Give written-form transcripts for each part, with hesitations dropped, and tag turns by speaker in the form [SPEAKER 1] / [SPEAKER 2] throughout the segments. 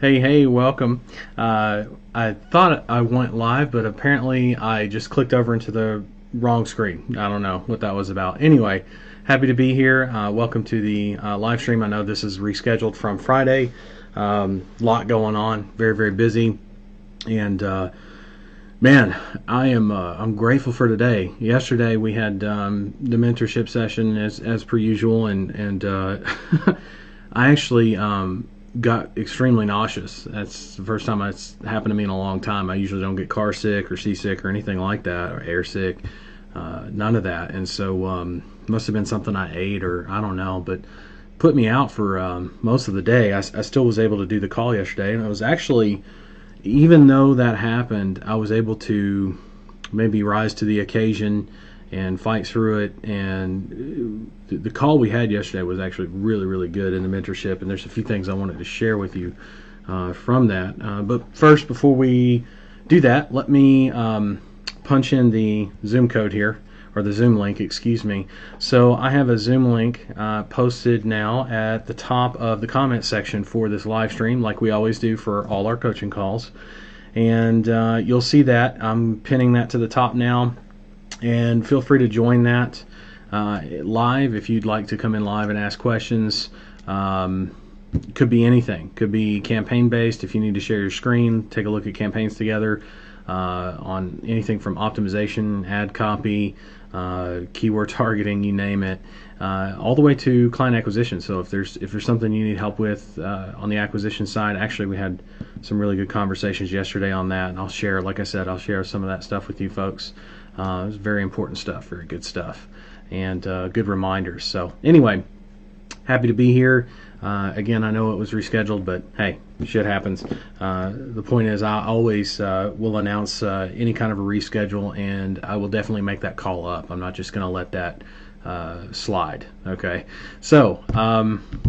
[SPEAKER 1] Hey, welcome. I thought I went live, but apparently I just clicked over into the wrong screen. I don't know what that was about. Anyway, happy to be here. Welcome to the live stream. I know this is rescheduled from Friday. Lot going on, very busy, and man, I'm grateful for today. Yesterday we had the mentorship session as per usual, and I actually got extremely nauseous. That's the first time it's happened to me in a long time. I usually don't get car sick or seasick or anything like that, or air sick, none of that. And so must have been something I ate, or I don't know, but put me out for most of the day. I still was able to do the call yesterday, and it was actually, even though that happened, I was able to maybe rise to the occasion and fight through it. And the call we had yesterday was actually really good in the mentorship, and there's a few things I wanted to share with you from that. But first, before we do that, let me punch in the Zoom code here, or the Zoom link, excuse me. So I have a Zoom link posted now at the top of the comment section for this live stream, like we always do for all our coaching calls. And you'll see that. I'm pinning that to the top now. And feel free to join that live if you'd like to come in live and ask questions. Could be anything. Could be campaign based. If you need to share your screen, take a look at campaigns together on anything from optimization, ad copy, keyword targeting, you name it, all the way to client acquisition. So if there's something you need help with on the acquisition side, actually we had some really good conversations yesterday on that, and I'll share, like I said, I'll share some of that stuff with you folks. It's very important stuff, very good stuff, and good reminders. So anyway, happy to be here. Again, I know it was rescheduled, but hey, shit happens. The point is, I always will announce any kind of a reschedule, and I will definitely make that call up. I'm not just going to let that slide. Okay, so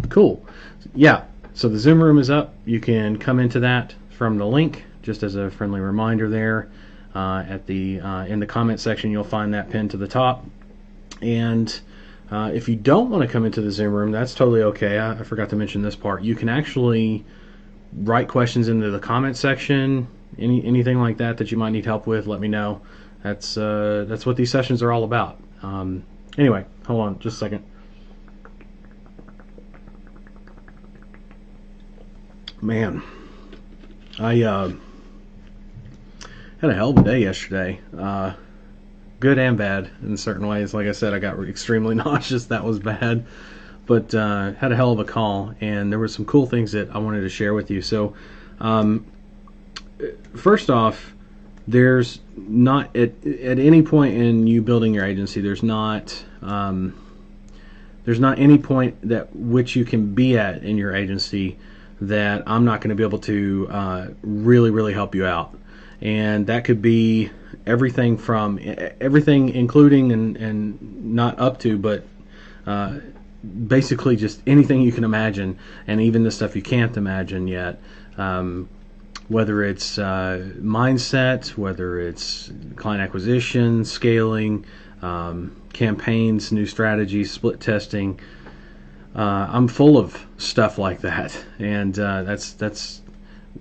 [SPEAKER 1] cool. Yeah, so the Zoom room is up. You can come into that from the link, just as a friendly reminder there. At the in the comment section, you'll find that pinned to the top. And if you don't want to come into the Zoom room, that's totally okay. I forgot to mention this part. You can actually write questions into the comment section. Anything like that you might need help with, let me know. That's what these sessions are all about. Anyway, hold on just a second. Man, I had a hell of a day yesterday. Good and bad in certain ways. Like I said, I got extremely nauseous. That was bad. But had a hell of a call, and there were some cool things that I wanted to share with you. So first off, there's not at any point in you building your agency, there's not any point that which you can be at in your agency that I'm not going to be able to really help you out. And that could be everything including and not up to, but basically just anything you can imagine, and even the stuff you can't imagine yet. Whether it's mindset, whether it's client acquisition, scaling, campaigns, new strategies, split testing. I'm full of stuff like that, and that's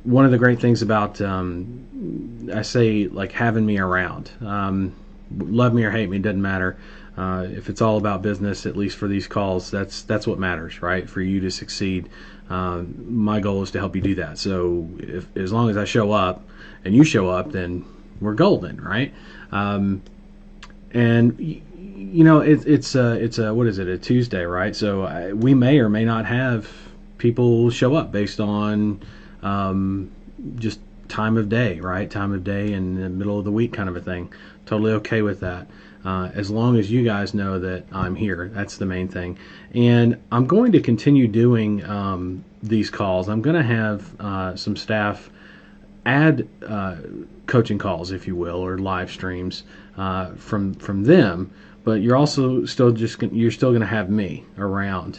[SPEAKER 1] one of the great things about I say, like, having me around. Love me or hate me, doesn't matter. If it's all about business, at least for these calls, that's what matters, right? For you to succeed. My goal is to help you do that. So as long as I show up and you show up, then we're golden, right? And you know, it's a what is it? A Tuesday, right? So we may or may not have people show up based on just time of day, right? Time of day in the middle of the week kind of a thing. Totally okay with that. As long as you guys know that I'm here, that's the main thing. And I'm going to continue doing these calls. I'm going to have some staff add coaching calls, if you will, or live streams from them. But you're also still going to have me around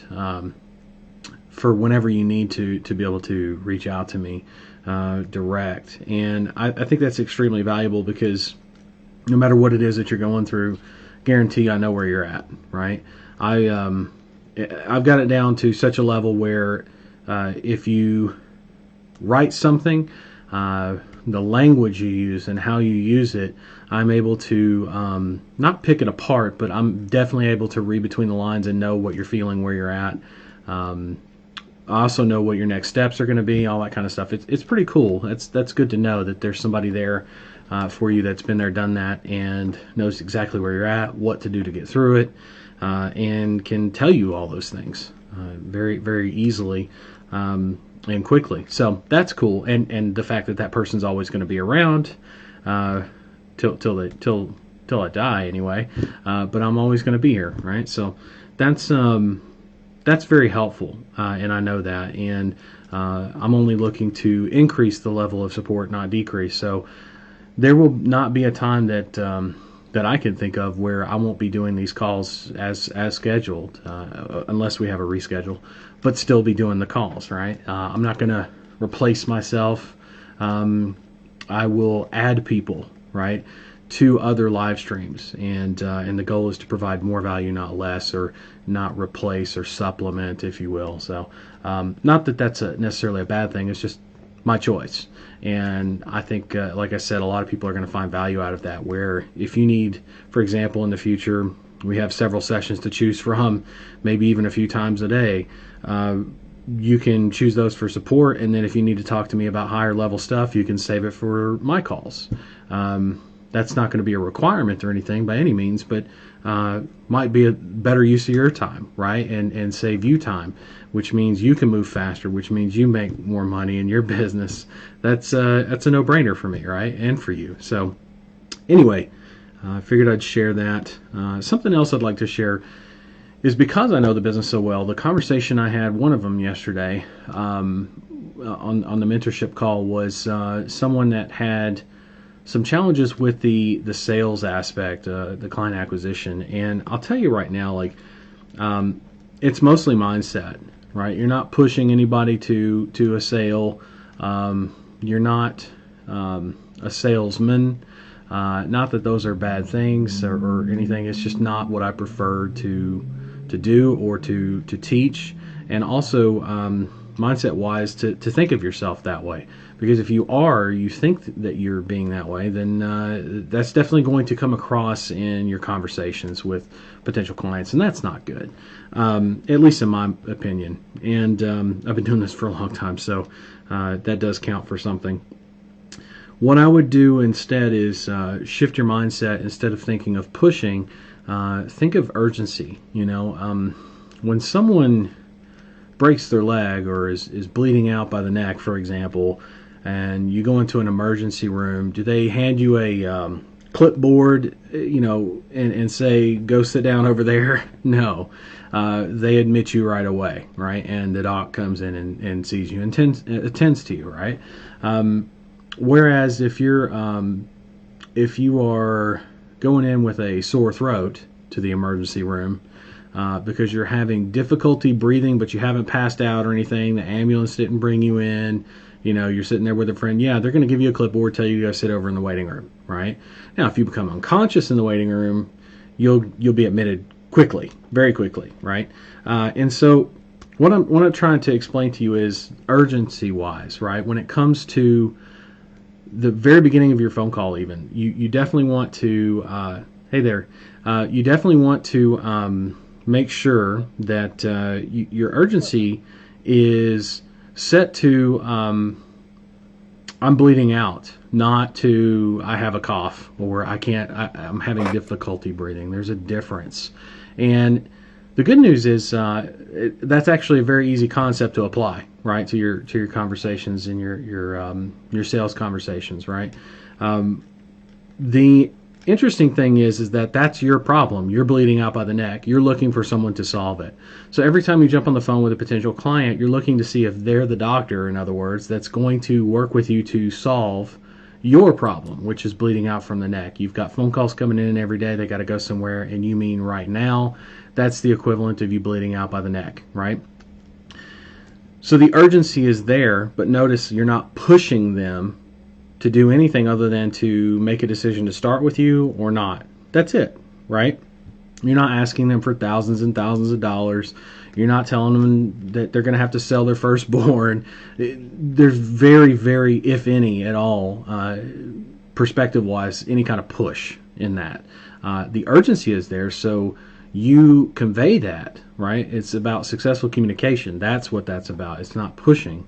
[SPEAKER 1] for whenever you need to be able to reach out to me direct. And I think that's extremely valuable, because no matter what it is that you're going through, guarantee I know where you're at, right? I've got it down to such a level where if you write something, the language you use and how you use it, I'm able to not pick it apart, but I'm definitely able to read between the lines and know what you're feeling, where you're at. I also know what your next steps are going to be, all that kind of stuff. It's pretty cool. That's good to know that there's somebody there for you that's been there, done that, and knows exactly where you're at, what to do to get through it, and can tell you all those things very, very easily and quickly. So that's cool. And the fact that person's always going to be around till I die anyway. But I'm always going to be here, right? So that's very helpful, and I know that. And I'm only looking to increase the level of support, not decrease. So there will not be a time that I can think of where I won't be doing these calls as scheduled, unless we have a reschedule, but still be doing the calls, right? I'm not going to replace myself. I will add people, right, to other live streams, and the goal is to provide more value, not less, or not replace or supplement, if you will. So not that that's necessarily a bad thing. It's just my choice. And I think, like I said, a lot of people are going to find value out of that, where if you need, for example, in the future, we have several sessions to choose from, maybe even a few times a day. You can choose those for support, and then if you need to talk to me about higher level stuff, you can save it for my calls. That's not going to be a requirement or anything by any means, but might be a better use of your time, right? And save you time, which means you can move faster, which means you make more money in your business. That's a no-brainer for me, right? And for you. So anyway, I figured I'd share that. Something else I'd like to share is, because I know the business so well, the conversation I had, one of them yesterday on the mentorship call, was someone that had some challenges with the sales aspect, the client acquisition. And I'll tell you right now, it's mostly mindset, right? You're not pushing anybody to a sale. You're not a salesman. Not that those are bad things or anything. It's just not what I prefer to do or to teach. And also, mindset-wise, to think of yourself that way. Because if you think that you're being that way, then that's definitely going to come across in your conversations with potential clients, and that's not good, at least in my opinion. And I've been doing this for a long time, so that does count for something. What I would do instead is shift your mindset. Instead of thinking of pushing, think of urgency. When someone breaks their leg or is bleeding out by the neck, for example, and you go into an emergency room, do they hand you a clipboard, and say, go sit down over there? No. They admit you right away, right? And the doc comes in and sees you and attends to you, right? Whereas if you are going in with a sore throat to the emergency room, because you're having difficulty breathing, but you haven't passed out or anything, the ambulance didn't bring you in, you're sitting there with a friend, they're going to give you a clipboard, tell you to go sit over in the waiting room, right? Now, if you become unconscious in the waiting room, you'll be admitted quickly, very quickly, right? And so what I'm trying to explain to you is urgency-wise, right? When it comes to the very beginning of your phone call, even, you definitely want to, hey there, you definitely want to make sure that your urgency is set to I'm bleeding out, not to I have a cough or I'm having difficulty breathing. There's a difference. And the good news is that's actually a very easy concept to apply, right, to your conversations and your sales conversations, right? The interesting thing is that that's your problem. You're bleeding out by the neck. You're looking for someone to solve it. So every time you jump on the phone with a potential client, you're looking to see if they're the doctor, in other words, that's going to work with you to solve your problem, which is bleeding out from the neck. You've got phone calls coming in every day. They got to go somewhere, and you mean right now. That's the equivalent of you bleeding out by the neck, right? So the urgency is there, but notice you're not pushing them to do anything other than to make a decision to start with you or not. That's it, right? You're not asking them for thousands and thousands of dollars. You're not telling them that they're going to have to sell their firstborn. There's very, very, if any at all, perspective-wise, any kind of push in that. The urgency is there, so you convey that, right? It's about successful communication. That's what that's about. It's not pushing.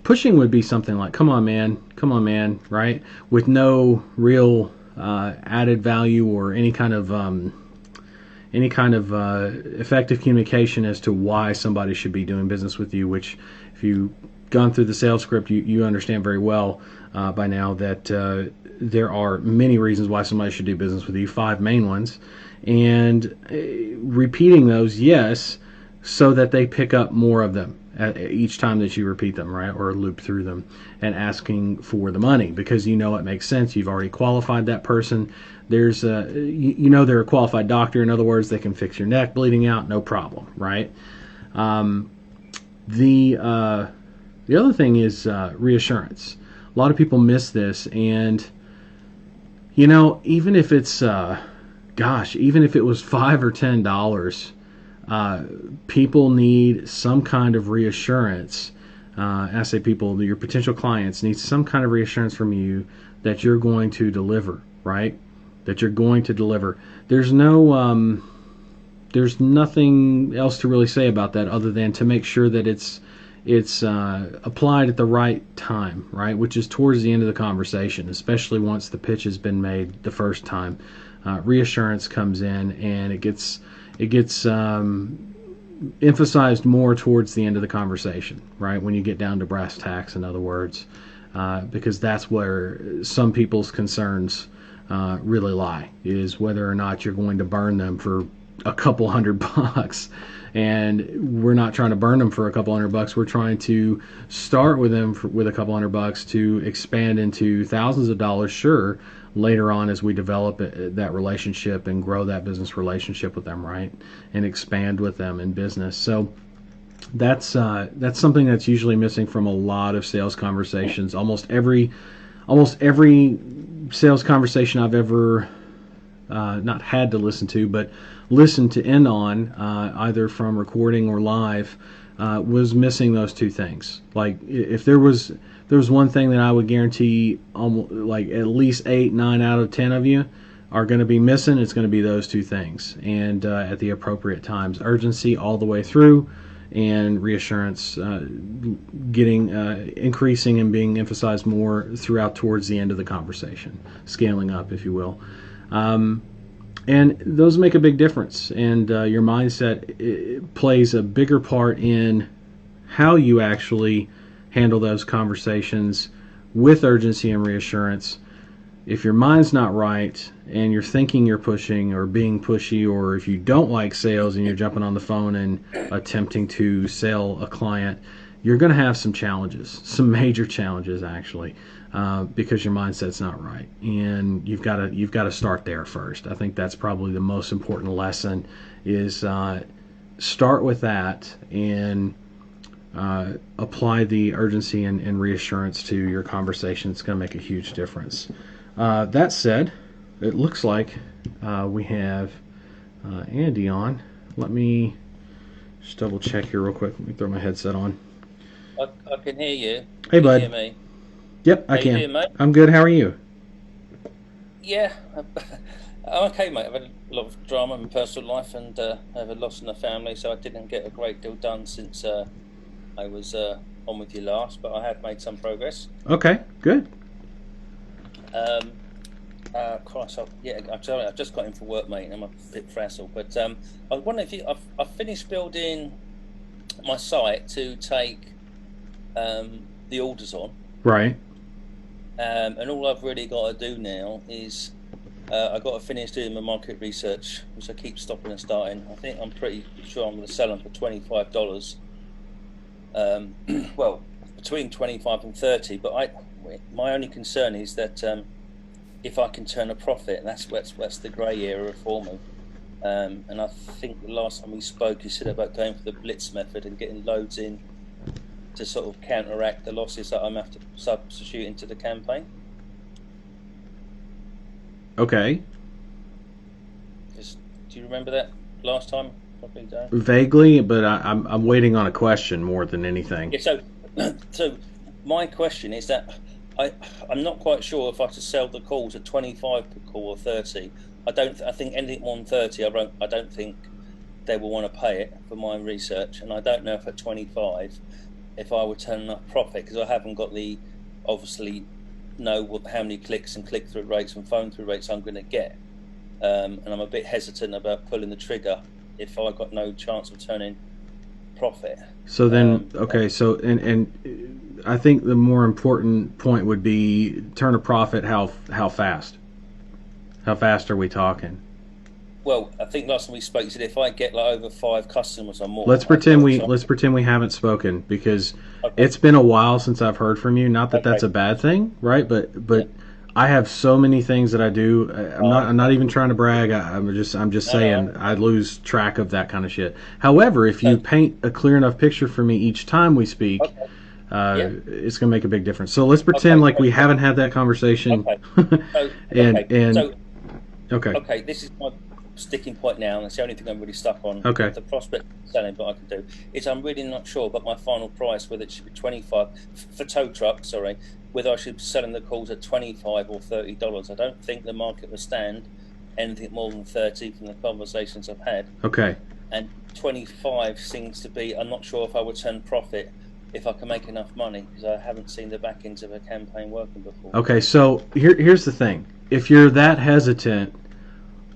[SPEAKER 1] Pushing would be something like, come on, man, right? With no real added value or any kind of effective communication as to why somebody should be doing business with you, which if you've gone through the sales script, you understand very well by now that there are many reasons why somebody should do business with you, 5 main ones, and repeating those, yes, so that they pick up more of them each time that you repeat them, right, or loop through them, and asking for the money because you know it makes sense. You've already qualified that person. There's they're a qualified doctor. In other words, they can fix your neck bleeding out, no problem, right? The other thing is reassurance. A lot of people miss this, and even if it's even if it was $5 or $10. People need some kind of reassurance. I say people, your potential clients need some kind of reassurance from you that you're going to deliver, right? That you're going to deliver. There's nothing else to really say about that other than to make sure that it's applied at the right time, right? Which is towards the end of the conversation, especially once the pitch has been made the first time. Reassurance comes in, and it gets emphasized more towards the end of the conversation, right? When you get down to brass tacks, in other words, because that's where some people's concerns really lie, is whether or not you're going to burn them for a couple $100. And we're not trying to burn them for a couple $100. We're trying to start with them with a couple $100 to expand into thousands of dollars, sure, later on as we develop that relationship and grow that business relationship with them, right, and expand with them in business. So that's something that's usually missing from a lot of sales conversations. Almost every sales conversation I've ever not had to listen to, but listened to end on, either from recording or live, was missing those two things. Like if there was one thing that I would guarantee, like at least 8, 9 out of 10 of you are going to be missing, it's going to be those two things. And at the appropriate times, urgency all the way through, and reassurance increasing and being emphasized more throughout towards the end of the conversation, scaling up, if you will. And those make a big difference. And your mindset plays a bigger part in how you actually handle those conversations with urgency and reassurance. If your mind's not right and you're thinking you're pushing or being pushy, or if you don't like sales and you're jumping on the phone and attempting to sell a client, you're going to have some challenges, some major challenges actually, because your mindset's not right. And you've got to start there first. I think that's probably the most important lesson, is start with that and apply the urgency and reassurance to your conversation. It's going to make a huge difference. That said, it looks like we have Andy on. Let me just double check here real quick. Let me throw my headset on.
[SPEAKER 2] I can hear you.
[SPEAKER 1] Hey, bud.
[SPEAKER 2] Can you hear me?
[SPEAKER 1] Yep, I
[SPEAKER 2] How you
[SPEAKER 1] can.
[SPEAKER 2] doing, mate?
[SPEAKER 1] I'm good. How are you?
[SPEAKER 2] Yeah, I'm okay, mate. I've had a lot of drama in my personal life, and I have a loss in the family, so I didn't get a great deal done since I was on with you last, but I have made some progress.
[SPEAKER 1] Okay, good.
[SPEAKER 2] Christ, I'm sorry, I've just got in for work, mate, and I'm a bit frazzled. But I was wondering if I've finished building my site to take the orders on.
[SPEAKER 1] Right.
[SPEAKER 2] And all I've really got to do now is I've got to finish doing my market research, which I keep stopping and starting. I think I'm pretty sure I'm going to sell them for $25. Well, between 25 and 30. But my only concern is that if I can turn a profit, that's the grey area for me. And I think the last time we spoke, you said about going for the blitz method and getting loads in to sort of counteract the losses that I'm have to substitute into the campaign.
[SPEAKER 1] Okay.
[SPEAKER 2] Do you remember that last time? probably don't.
[SPEAKER 1] Vaguely, but I'm waiting on a question more than anything.
[SPEAKER 2] Yeah. So, so my question is that I I'm not quite sure if I should sell the calls at 25 per call or 30. I don't. I think anything more than 30, I don't think they will want to pay it for my research, and I don't know if at 25, if I would turn enough profit, because I haven't got the obviously know how many clicks and click-through rates and phone-through rates I'm going to get, and I'm a bit hesitant about pulling the trigger if I got no chance of turning profit.
[SPEAKER 1] So then, okay, so and I think the more important point would be turn a profit. How fast? How fast are we talking?
[SPEAKER 2] Well, I think last time we spoke, you said if I get like over 5 customers or more.
[SPEAKER 1] Let's pretend we haven't spoken, because it's been a while since I've heard from you. Not that that's a bad thing, right? But
[SPEAKER 2] Yeah.
[SPEAKER 1] I have so many things that I do. I'm not even trying to brag. I'm just saying I lose track of that kind of shit. However, if you paint a clear enough picture for me each time we speak, it's going to make a big difference. So let's pretend like we haven't had that conversation.
[SPEAKER 2] Okay, this is my sticking point now, and it's the only thing I'm really stuck on.
[SPEAKER 1] Okay.
[SPEAKER 2] The prospect of selling, but I can do is I'm really not sure about my final price, whether it should be 25 for tow truck. Sorry, whether I should be selling the calls at $25 or $30. I don't think the market will stand anything more than 30 from the conversations I've had.
[SPEAKER 1] Okay.
[SPEAKER 2] And 25 seems to be. I'm not sure if I would turn profit if I can make enough money, because I haven't seen the back ends of a campaign working before.
[SPEAKER 1] Okay, so here's the thing. If you're that hesitant,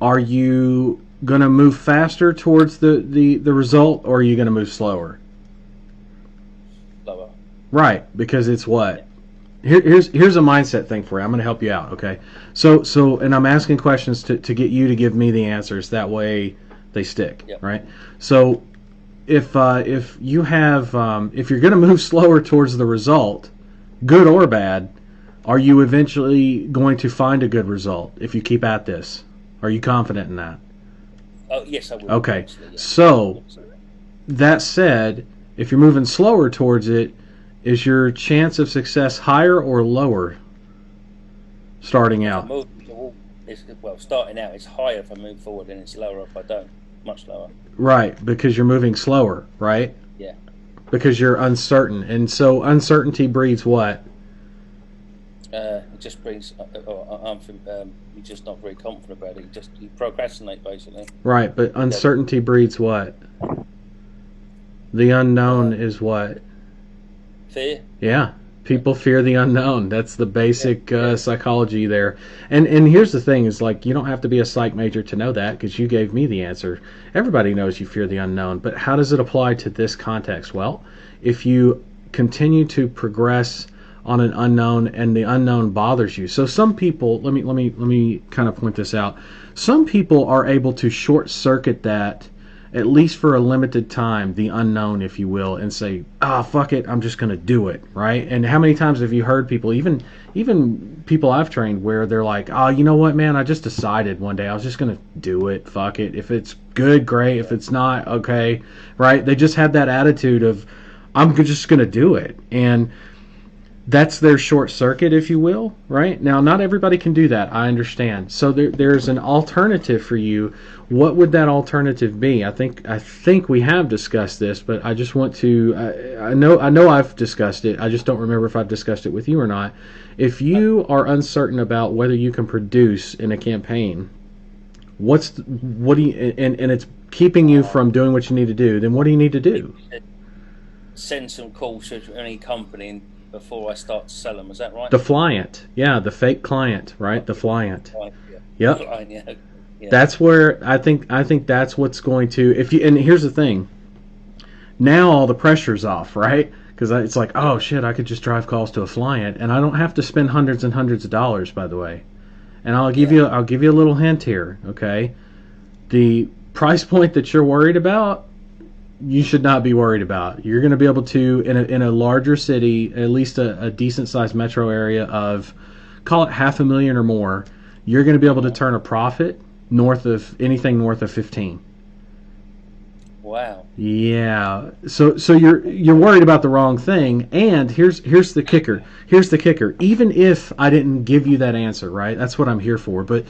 [SPEAKER 1] are you going to move faster towards the result, or are you going to move slower?
[SPEAKER 2] Lower.
[SPEAKER 1] Right, because it's what? Here's a mindset thing for you. I'm going to help you out, okay? So and I'm asking questions to get you to give me the answers. That way they stick, right? So if you have if you're going to move slower towards the result, good or bad, are you eventually going to find a good result if you keep at this? Are you confident in that?
[SPEAKER 2] Oh, yes, I will.
[SPEAKER 1] Okay. So, that said, if you're moving slower towards it, is your chance of success higher or lower starting out?
[SPEAKER 2] Starting out, it's higher if I move forward, and it's lower if I don't. Much lower.
[SPEAKER 1] Right, because you're moving slower, right?
[SPEAKER 2] Yeah.
[SPEAKER 1] Because you're uncertain. And so uncertainty breeds what?
[SPEAKER 2] It just brings. You're just not very confident about it. You procrastinate, basically.
[SPEAKER 1] Right, but uncertainty breeds what? The unknown is what?
[SPEAKER 2] Fear.
[SPEAKER 1] Yeah, people fear the unknown. That's the basic psychology there. And here's the thing: is like you don't have to be a psych major to know that, because you gave me the answer. Everybody knows you fear the unknown, but how does it apply to this context? Well, if you continue to progress on an unknown and the unknown bothers you. So some people, let me kind of point this out. Some people are able to short circuit that, at least for a limited time, the unknown, if you will, and say, fuck it, I'm just going to do it, right? And how many times have you heard people, even people I've trained, where they're like, you know what, man, I just decided one day I was just going to do it, fuck it. If it's good, great. If it's not, okay, right? They just have that attitude of, I'm just going to do it. And that's their short circuit, if you will, right? Now, not everybody can do that, I understand. So there's an alternative for you. What would that alternative be? I think we have discussed this, but I just want to. I know I've discussed it. I just don't remember if I've discussed it with you or not. If you are uncertain about whether you can produce in a campaign, what do you, and it's keeping you from doing what you need to do, then what do you need to do?
[SPEAKER 2] Send some calls to any company before I start to sell them. Is that right?
[SPEAKER 1] The flyant, yeah, the fake client, right? The flyant.
[SPEAKER 2] Yeah.
[SPEAKER 1] Yep.
[SPEAKER 2] Yeah.
[SPEAKER 1] That's where I think that's what's going to. If you, and here's the thing. Now all the pressure's off, right? Because it's like, oh shit, I could just drive calls to a flyant, and I don't have to spend hundreds and hundreds of dollars. By the way, and I'll give you a little hint here. Okay, the price point that you're worried about, you should not be worried about. You're going to be able to, in a larger city, at least a decent sized metro area of, call it $500,000 or more, you're going to be able to turn a profit north of 15.
[SPEAKER 2] Wow.
[SPEAKER 1] Yeah. So you're worried about the wrong thing. And here's the kicker. Even if I didn't give you that answer, right? That's what I'm here for. But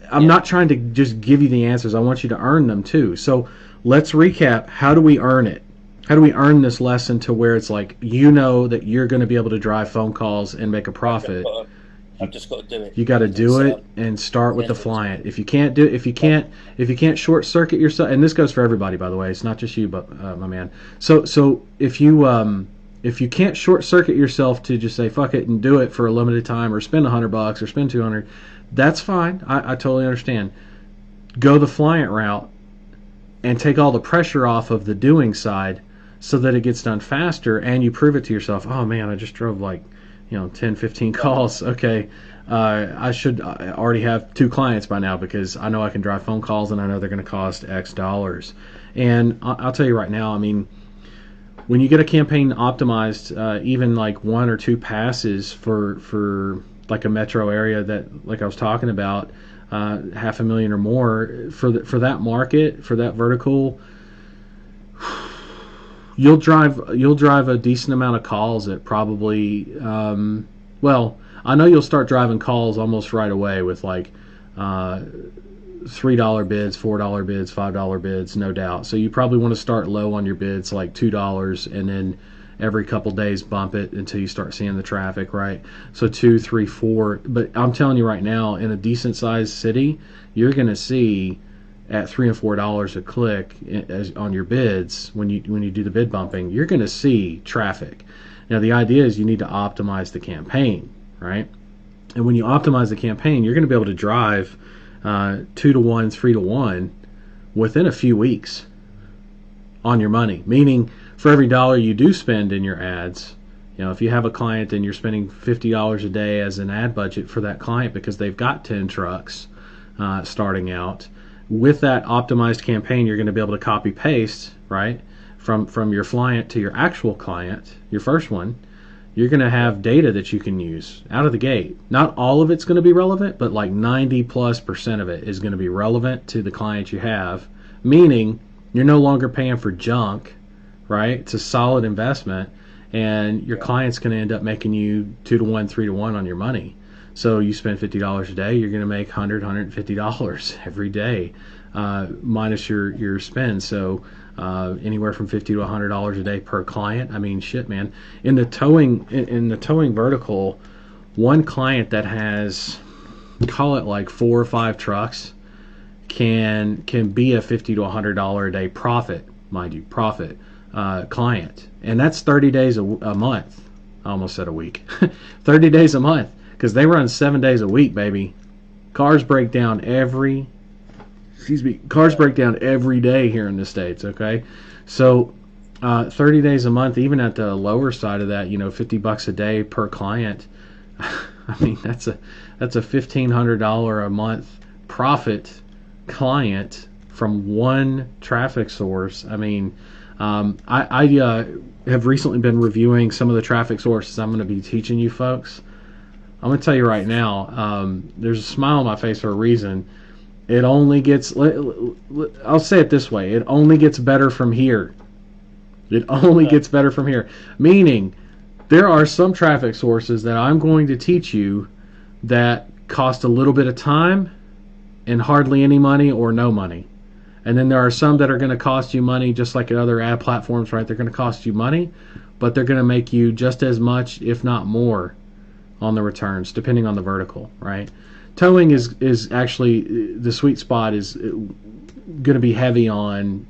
[SPEAKER 1] I'm not trying to just give you the answers. I want you to earn them too. So let's recap. How do we earn it? How do we earn this lesson to where it's like, you know, that you're going to be able to drive phone calls and make a profit?
[SPEAKER 2] I've just got to do it.
[SPEAKER 1] You got to do it and start with the client. If you can't do, if you can't short circuit yourself, and this goes for everybody, by the way, it's not just you, but my man. So if you can't short circuit yourself to just say fuck it and do it for a limited time, or spend $100 or spend 200, that's fine. I totally understand. Go the client route and take all the pressure off of the doing side, so that it gets done faster, and you prove it to yourself. Oh man, I just drove like 10, 15 calls. Okay, I should already have 2 clients by now, because I know I can drive phone calls and I know they're going to cost X dollars. And I'll tell you right now, I mean, when you get a campaign optimized, even like 1 or 2 passes for like a metro area that, like I was talking about, $500,000 or more for that market, for that vertical, you'll drive a decent amount of calls at probably well, I know you'll start driving calls almost right away with like $3 bids, $4 bids, $5 bids, no doubt. So you probably want to start low on your bids, like $2, and then every couple days bump it until you start seeing the traffic, right? So 2, 3, 4. But I'm telling you right now, in a decent sized city, you're going to see at $3 and $4 a click on your bids, when you do the bid bumping, you're going to see traffic. Now the idea is you need to optimize the campaign, right? And when you optimize the campaign, you're going to be able to drive 2 to 1, 3 to 1 within a few weeks on your money. Meaning, for every dollar you do spend in your ads, if you have a client and you're spending $50 a day as an ad budget for that client because they've got 10 trucks starting out, with that optimized campaign, you're going to be able to copy paste, right, from your client to your actual client, your first one. You're going to have data that you can use out of the gate. Not all of it's going to be relevant, but like 90+% of it is going to be relevant to the client you have, meaning you're no longer paying for junk, right? It's a solid investment, and your client's going to end up making you 2 to 1, 3 to 1 on your money. So you spend $50 a day, you're going to make $100, $150 every day, minus your spend. So anywhere from $50 to $100 a day per client. I mean, shit, man. In the towing vertical, one client that has, call it like 4 or 5 trucks, can be a $50 to $100 a day profit, mind you, client, and that's 30 days a month. I almost said a week. 30 days a month. Because they run 7 days a week, baby. Cars break down every day here in the States, okay? So 30 days a month, even at the lower side of that, $50 a day per client. I mean, that's a $1,500 a month profit client from one traffic source. I mean, I have recently been reviewing some of the traffic sources I'm going to be teaching you folks. I'm going to tell you right now, there's a smile on my face for a reason. It only gets, I'll say it this way, it only gets better from here. It only gets better from here. Meaning, there are some traffic sources that I'm going to teach you that cost a little bit of time and hardly any money or no money. And then there are some that are going to cost you money, just like other ad platforms, right? They're going to cost you money, but they're going to make you just as much, if not more, on the returns, depending on the vertical, right? Towing is actually, the sweet spot is going to be heavy on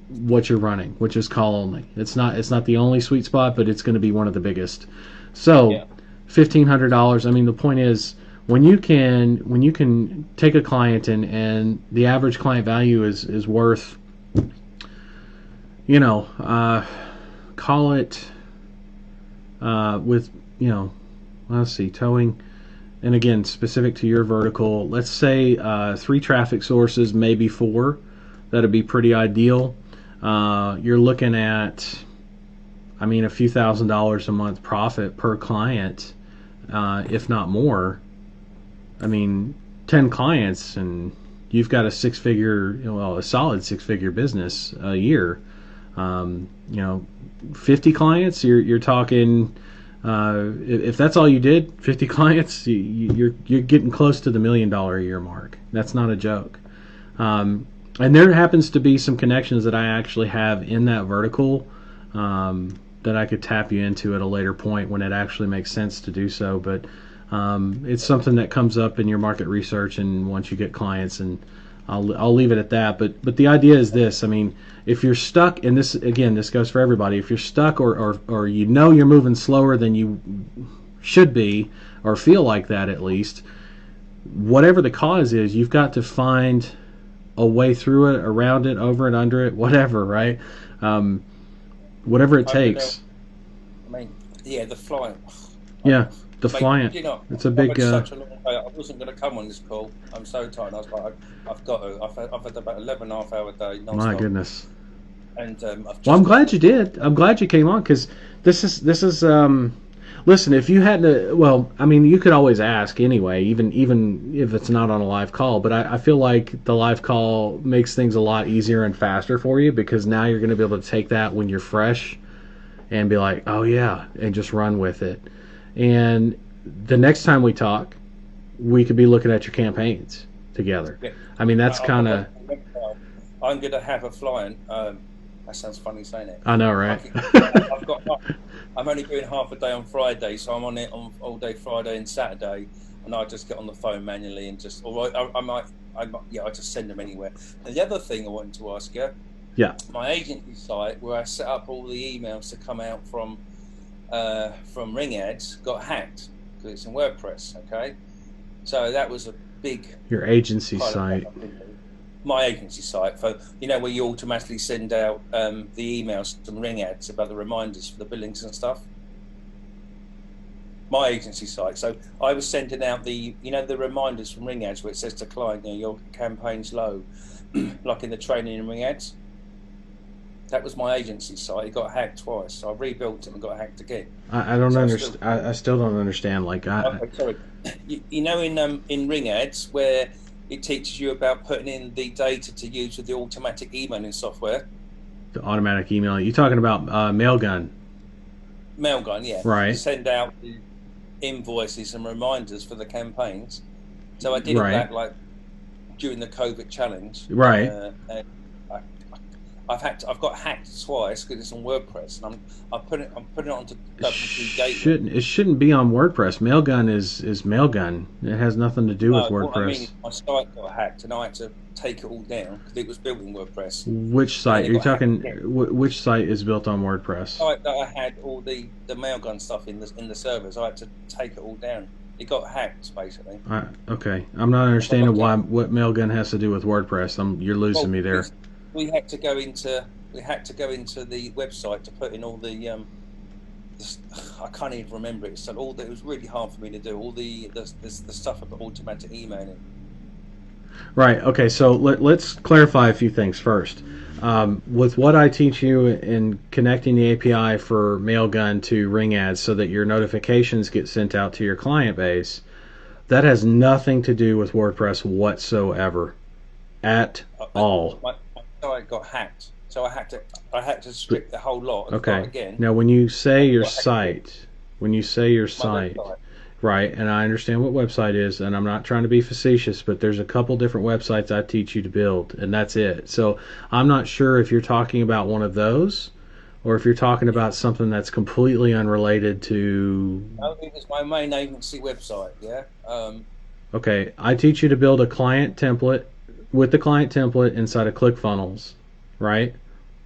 [SPEAKER 1] what you're running, which is call only. It's not the only sweet spot, but it's going to be one of the biggest. So, $1,500. I mean, the point is, when you can take a client and the average client value is worth, call it with let's see, towing, and again, specific to your vertical, let's say 3 traffic sources, maybe 4. That'd be pretty ideal. You're looking at, a few $1,000s a month profit per client, if not more. 10 clients, and you've got a a solid 6-figure business a year. 50 clients, you're talking. If that's all you did, 50 clients, you're getting close to the $1 million a year mark. That's not a joke. And there happens to be some connections that I actually have in that vertical that I could tap you into at a later point when it actually makes sense to do so. But it's something that comes up in your market research and once you get clients, and I'll leave it at that. But the idea is this. I mean, if you're stuck, and this again, this goes for everybody. If you're stuck or you know you're moving slower than you should be, or feel like that at least, whatever the cause is, you've got to find a way through it, around it, over it, under it, whatever, right? Whatever it takes.
[SPEAKER 2] I mean, yeah, the flying.
[SPEAKER 1] Yeah, the
[SPEAKER 2] Mate,
[SPEAKER 1] flying.
[SPEAKER 2] you know,
[SPEAKER 1] It's a big.
[SPEAKER 2] such a long day. I wasn't going to come on this call. I'm so tired. I was like, I've got to. I've had about 11.5 hour day. Non-stop.
[SPEAKER 1] My goodness.
[SPEAKER 2] And
[SPEAKER 1] well, I'm glad you did. I'm glad you came on because this is. Listen, if you had to, well, I mean, you could always ask anyway, even if it's not on a live call. But I feel like the live call makes things a lot easier and faster for you because now you're going to be able to take that when you're fresh and be like, oh yeah, and just run with it. And the next time we talk, we could be looking at your campaigns together.
[SPEAKER 2] Yeah.
[SPEAKER 1] I mean, that's kind of.
[SPEAKER 2] I'm going to have a flying. That sounds funny saying it.
[SPEAKER 1] I know, right?
[SPEAKER 2] I'm only doing half a day on Friday, so I'm on it on all day Friday and Saturday, and I just get on the phone manually and just, or I might, I just send them anywhere. And the other thing I wanted to ask you, my agency site where I set up all the emails to come out from Ring Ads got hacked because it's in WordPress. Okay, so that was a big.
[SPEAKER 1] Your agency site.
[SPEAKER 2] My agency site, for where you automatically send out the emails and Ring Ads about the reminders for the billings and stuff. My agency site. So I was sending out the the reminders from Ring Ads where it says to client, your campaign's low, like in the training and Ring Ads. That was my agency site. It got hacked twice. So I rebuilt it and got hacked again.
[SPEAKER 1] I don't understand. I still don't understand. Like,
[SPEAKER 2] okay, sorry. In Ring Ads where it teaches you about putting in the data to use with the automatic emailing software.
[SPEAKER 1] The automatic email. You're talking about Mailgun.
[SPEAKER 2] Mailgun, yeah.
[SPEAKER 1] Right.
[SPEAKER 2] To send out the invoices and reminders for the campaigns. So I did that like during the COVID challenge.
[SPEAKER 1] Right.
[SPEAKER 2] And I've got hacked twice because it's on WordPress, and I'm putting it onto WP Gateway.
[SPEAKER 1] It shouldn't be on WordPress. Mailgun is Mailgun. It has nothing to do with WordPress.
[SPEAKER 2] What I mean, my site got hacked, and I had to take it all down because it was built in WordPress.
[SPEAKER 1] Which site? You're talking? Which site is built on WordPress?
[SPEAKER 2] Site that I had all the Mailgun stuff in the servers. I had to take it all down. It got hacked, basically.
[SPEAKER 1] Okay, I'm not understanding what Mailgun has to do with WordPress. You're losing me there.
[SPEAKER 2] We had to go into the website to put in all the I can't even remember it. So it was really hard for me to do all the stuff about automatic emailing.
[SPEAKER 1] Right. Okay. So let's clarify a few things first. With what I teach you in connecting the API for Mailgun to Ring Ads so that your notifications get sent out to your client base, that has nothing to do with WordPress whatsoever, at all.
[SPEAKER 2] I got hacked, so I had to strip the whole lot and start again.
[SPEAKER 1] Now, when you say your site, right, and I understand what website is, and I'm not trying to be facetious, but there's a couple different websites I teach you to build, and that's it. So I'm not sure if you're talking about one of those, or if you're talking about something that's completely unrelated to.
[SPEAKER 2] No, it was my main agency website. Yeah.
[SPEAKER 1] Okay, I teach you to build a client template. With the client template inside of ClickFunnels, right?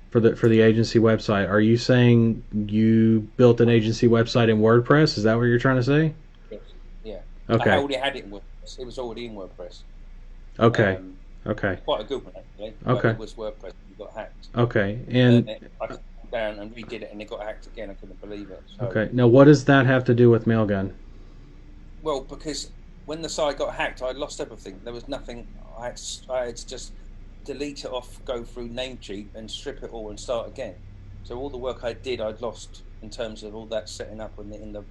[SPEAKER 1] For the agency website. Are you saying you built an agency website in WordPress? Is that what you're trying to say?
[SPEAKER 2] Yes. Yeah.
[SPEAKER 1] Okay.
[SPEAKER 2] I already had it in WordPress. It was already in WordPress.
[SPEAKER 1] Okay. Okay.
[SPEAKER 2] Quite a good one actually.
[SPEAKER 1] Okay.
[SPEAKER 2] It was WordPress. It got hacked.
[SPEAKER 1] Okay. And
[SPEAKER 2] I took it down and redid it, and it got hacked again. I couldn't believe it. So,
[SPEAKER 1] okay. Now, what does that have to do with Mailgun?
[SPEAKER 2] Well, because when the site got hacked, I lost everything. There was nothing. I had to just delete it off, go through Namecheap and strip it all and start again. So all the work I did, I'd lost in terms of all that setting up in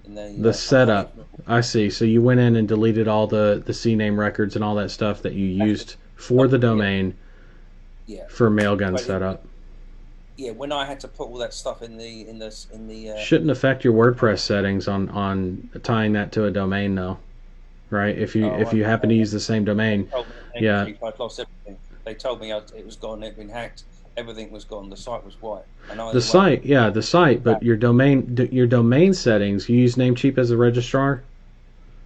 [SPEAKER 2] the
[SPEAKER 1] setup. I see. So you went in and deleted all the CNAME records and all that stuff that you used for the domain.
[SPEAKER 2] Yeah.
[SPEAKER 1] For Mailgun setup.
[SPEAKER 2] Yeah, when I had to put all that stuff in the
[SPEAKER 1] shouldn't affect your WordPress settings on tying that to a domain though. Right, if you happen to use the same domain,
[SPEAKER 2] yeah. I'd lost everything. They told me it was gone, it'd been hacked, everything was gone, the site was white, and I
[SPEAKER 1] The
[SPEAKER 2] only went
[SPEAKER 1] site, yeah, the site, but
[SPEAKER 2] back.
[SPEAKER 1] your domain settings, you use Namecheap as a registrar.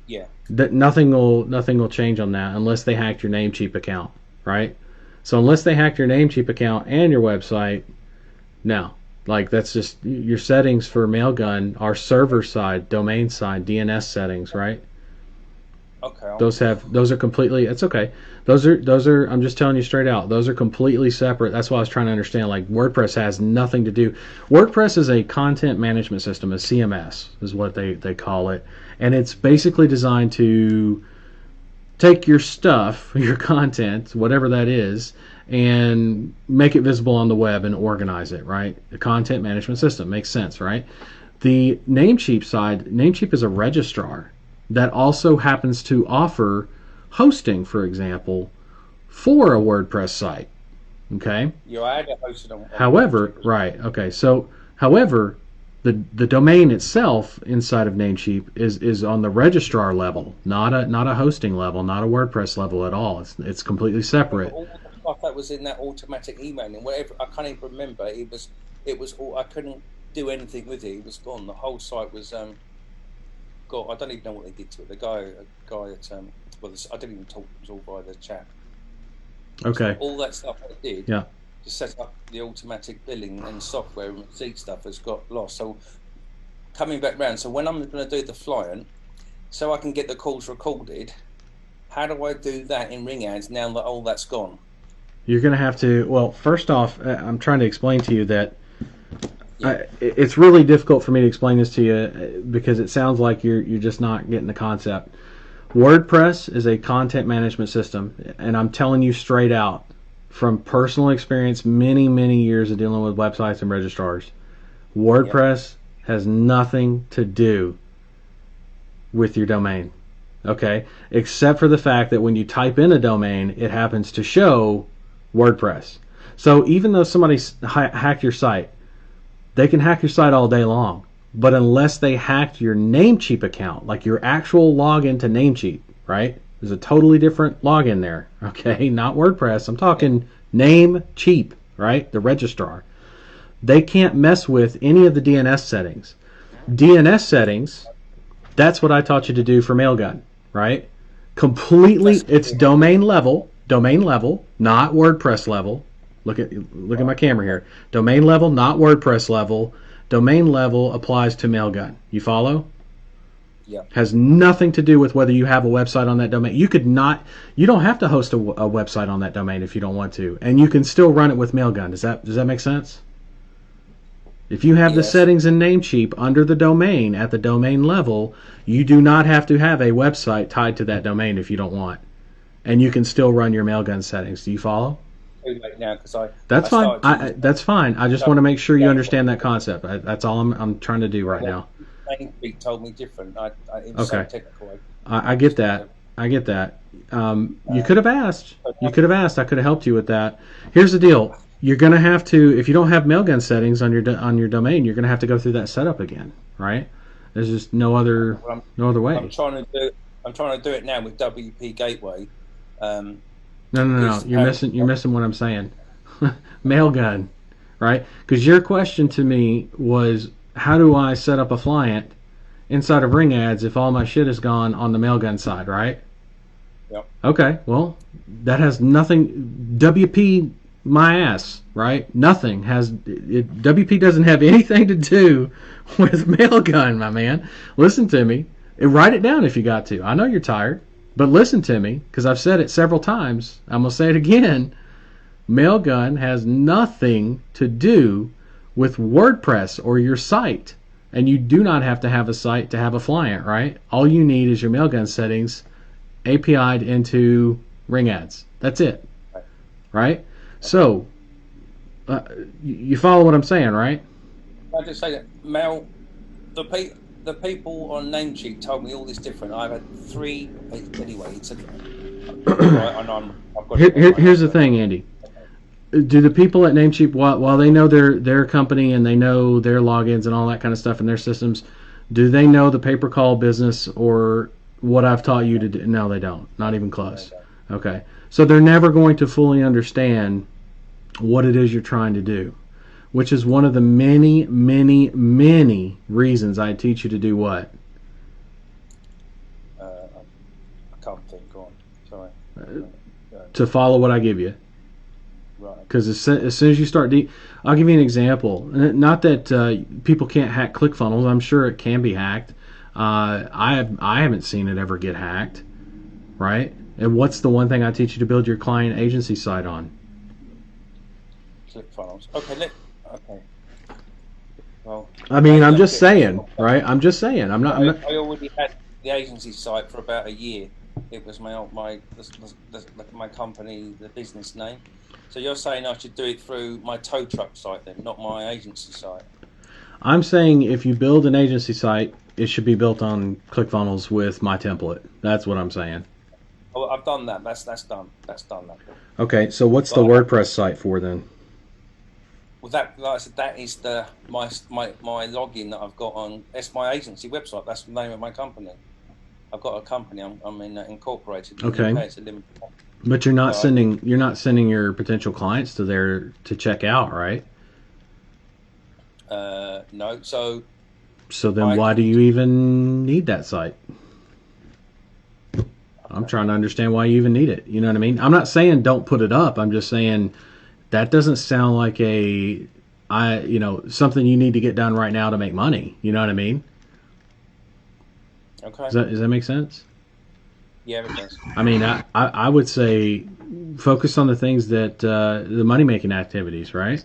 [SPEAKER 2] Yeah,
[SPEAKER 1] That nothing will change on that unless they hacked your Namecheap account, right? So unless they hacked your Namecheap account and your website, no. Like that's just your settings for Mailgun are server side, domain side, DNS settings, right?
[SPEAKER 2] okay, I'll,
[SPEAKER 1] Those are completely. It's okay. Those are. I'm just telling you straight out. Those are completely separate. That's why I was trying to understand. Like WordPress has nothing to do. WordPress is a content management system, a CMS is what they call it, and it's basically designed to take your stuff, your content, whatever that is, and make it visible on the web and organize it. Right? The content management system makes sense, right? The Namecheap side, Namecheap is a registrar that also happens to offer hosting, for example, for a WordPress site. Okay.
[SPEAKER 2] I had it hosted on
[SPEAKER 1] However,
[SPEAKER 2] Namecheap as well.
[SPEAKER 1] right. Okay. So, however, the domain itself inside of Namecheap is on the registrar level, not a hosting level, not a WordPress level at all. It's completely
[SPEAKER 2] Yeah, but
[SPEAKER 1] separate.
[SPEAKER 2] all the stuff that was in that automatic emailing, whatever, I can't even remember. It was all, I couldn't do anything with it. It was gone. The whole site was God, I don't even know what they did to it. A guy at well, I didn't even talk. It was all by the chat. So
[SPEAKER 1] Okay.
[SPEAKER 2] all that stuff I did
[SPEAKER 1] Yeah.
[SPEAKER 2] to set up the automatic billing and software and receipt stuff has got lost. So coming back round, so when I'm going to do the flying, so I can get the calls recorded, how do I do that in Ring Ads now that all that's gone?
[SPEAKER 1] You're going to have to. Well, first off, I'm trying to explain to you that
[SPEAKER 2] Yeah,
[SPEAKER 1] it's really difficult for me to explain this to you because it sounds like you're just not getting the concept. WordPress is a content management system, and I'm telling you straight out from personal experience, many years of dealing with websites and registrars.
[SPEAKER 2] yeah,
[SPEAKER 1] WordPress has nothing to do with your domain, okay? Except for the fact that when you type in a domain, it happens to show WordPress. So even though somebody hacked your site, they can hack your site all day long. But unless they hacked your Namecheap account, like your actual login to Namecheap, right? There's a totally different login there, okay? Not WordPress. I'm talking Namecheap, right? The registrar. They can't mess with any of the DNS settings. DNS settings, that's what I taught you to do for Mailgun, right? Completely,
[SPEAKER 2] that's
[SPEAKER 1] it's domain level, not WordPress level. Look at my camera here. Domain level, not WordPress level. Domain level applies to Mailgun. You follow?
[SPEAKER 2] yeah.
[SPEAKER 1] Has nothing to do with whether you have a website on that domain. You don't have to host a website on that domain if you don't want to, and you can still run it with Mailgun. Does that make sense? If you have the
[SPEAKER 2] Yes.
[SPEAKER 1] settings in Namecheap under the domain at the domain level, you do not have to have a website tied to that domain if you don't want, and you can still run your Mailgun settings. Do you follow?
[SPEAKER 2] Too late now because
[SPEAKER 1] That's
[SPEAKER 2] I
[SPEAKER 1] fine.
[SPEAKER 2] started to use
[SPEAKER 1] That's fine. I just
[SPEAKER 2] stuff.
[SPEAKER 1] want to make sure you
[SPEAKER 2] Yeah,
[SPEAKER 1] understand that concept. That's all I'm trying to do right
[SPEAKER 2] well,
[SPEAKER 1] now.
[SPEAKER 2] Namecheap told me different. It was so
[SPEAKER 1] Okay.
[SPEAKER 2] technical.
[SPEAKER 1] I get that. I get that. You
[SPEAKER 2] Uh,
[SPEAKER 1] could have asked.
[SPEAKER 2] so
[SPEAKER 1] You could have asked. I could have helped you with that. Here's the deal. You're gonna have to, if you don't have Mailgun settings on your domain, you're gonna have to go through that setup again, right? There's just no other
[SPEAKER 2] well, I'm
[SPEAKER 1] way.
[SPEAKER 2] trying to do. I'm trying to do it now with WP Gateway. Um,
[SPEAKER 1] No.
[SPEAKER 2] because
[SPEAKER 1] You're missing what I'm saying. Mailgun, right? Because your question to me was, how do I set up a client inside of Ring Ads if all my shit is gone on the Mailgun side, right?
[SPEAKER 2] yeah,
[SPEAKER 1] Okay, well, that has nothing. WP my ass, right? Nothing has. WP doesn't have anything to do with Mailgun, my man. Listen to me. Write it down if you got to. I know you're tired, but listen to me because I've said it several times. I'm gonna say it again. Mailgun has nothing to do with WordPress or your site. And you do not have to have a site to have a client, right? All you need is your Mailgun settings API'd into Ring Ads. That's it,
[SPEAKER 2] right.
[SPEAKER 1] right? So, you follow what I'm saying, right?
[SPEAKER 2] I just say that Mel, the people on Namecheap told me all this different. I've had three anyway. It's a right. I know I've got it on my
[SPEAKER 1] Here's the
[SPEAKER 2] head.
[SPEAKER 1] thing, Andy. Do the people at Namecheap, while they know their company and they know their logins and all that kind of stuff in their systems, do they know the pay-per-call business or what I've taught you to do? No, they don't. Not even close. Okay. So they're never going to fully understand what it is you're trying to do, which is one of the many, many, many reasons I teach you to do what?
[SPEAKER 2] I can't think. Go on. Sorry.
[SPEAKER 1] To follow what I give you.
[SPEAKER 2] Right.
[SPEAKER 1] Because as soon as you start, I'll give you an example. Not that people can't hack ClickFunnels. I'm sure it can be hacked. I haven't seen it ever get hacked, right? And what's the one thing I teach you to build your client agency site on?
[SPEAKER 2] ClickFunnels. Okay. Okay. Well,
[SPEAKER 1] I mean, I'm just saying, right? I'm just saying. I'm not.
[SPEAKER 2] I already had the agency site for about a year. It was my company, the business name. So you're saying I should do it through my tow truck site then, not my agency site?
[SPEAKER 1] I'm saying if you build an agency site, it should be built on ClickFunnels with my template. That's what I'm saying.
[SPEAKER 2] Oh, I've done that. That's done. That's done. That.
[SPEAKER 1] Okay, so what's the WordPress site for then?
[SPEAKER 2] Well, that, like I said, that is my login that I've got on. It's my agency website. That's the name of my company. I've got a company. I'm in incorporated.
[SPEAKER 1] Okay.
[SPEAKER 2] It's a limited.
[SPEAKER 1] But you're not sending your potential clients to there to check out, right?
[SPEAKER 2] No. So
[SPEAKER 1] then why do you even need that site? Okay. I'm trying to understand why you even need it. You know what I mean? I'm not saying don't put it up. I'm just saying that doesn't sound like something you need to get done right now to make money. You know what I mean?
[SPEAKER 2] Okay.
[SPEAKER 1] Does that make sense?
[SPEAKER 2] Yeah, it does.
[SPEAKER 1] I mean, I would say focus on the things that the money making activities, right?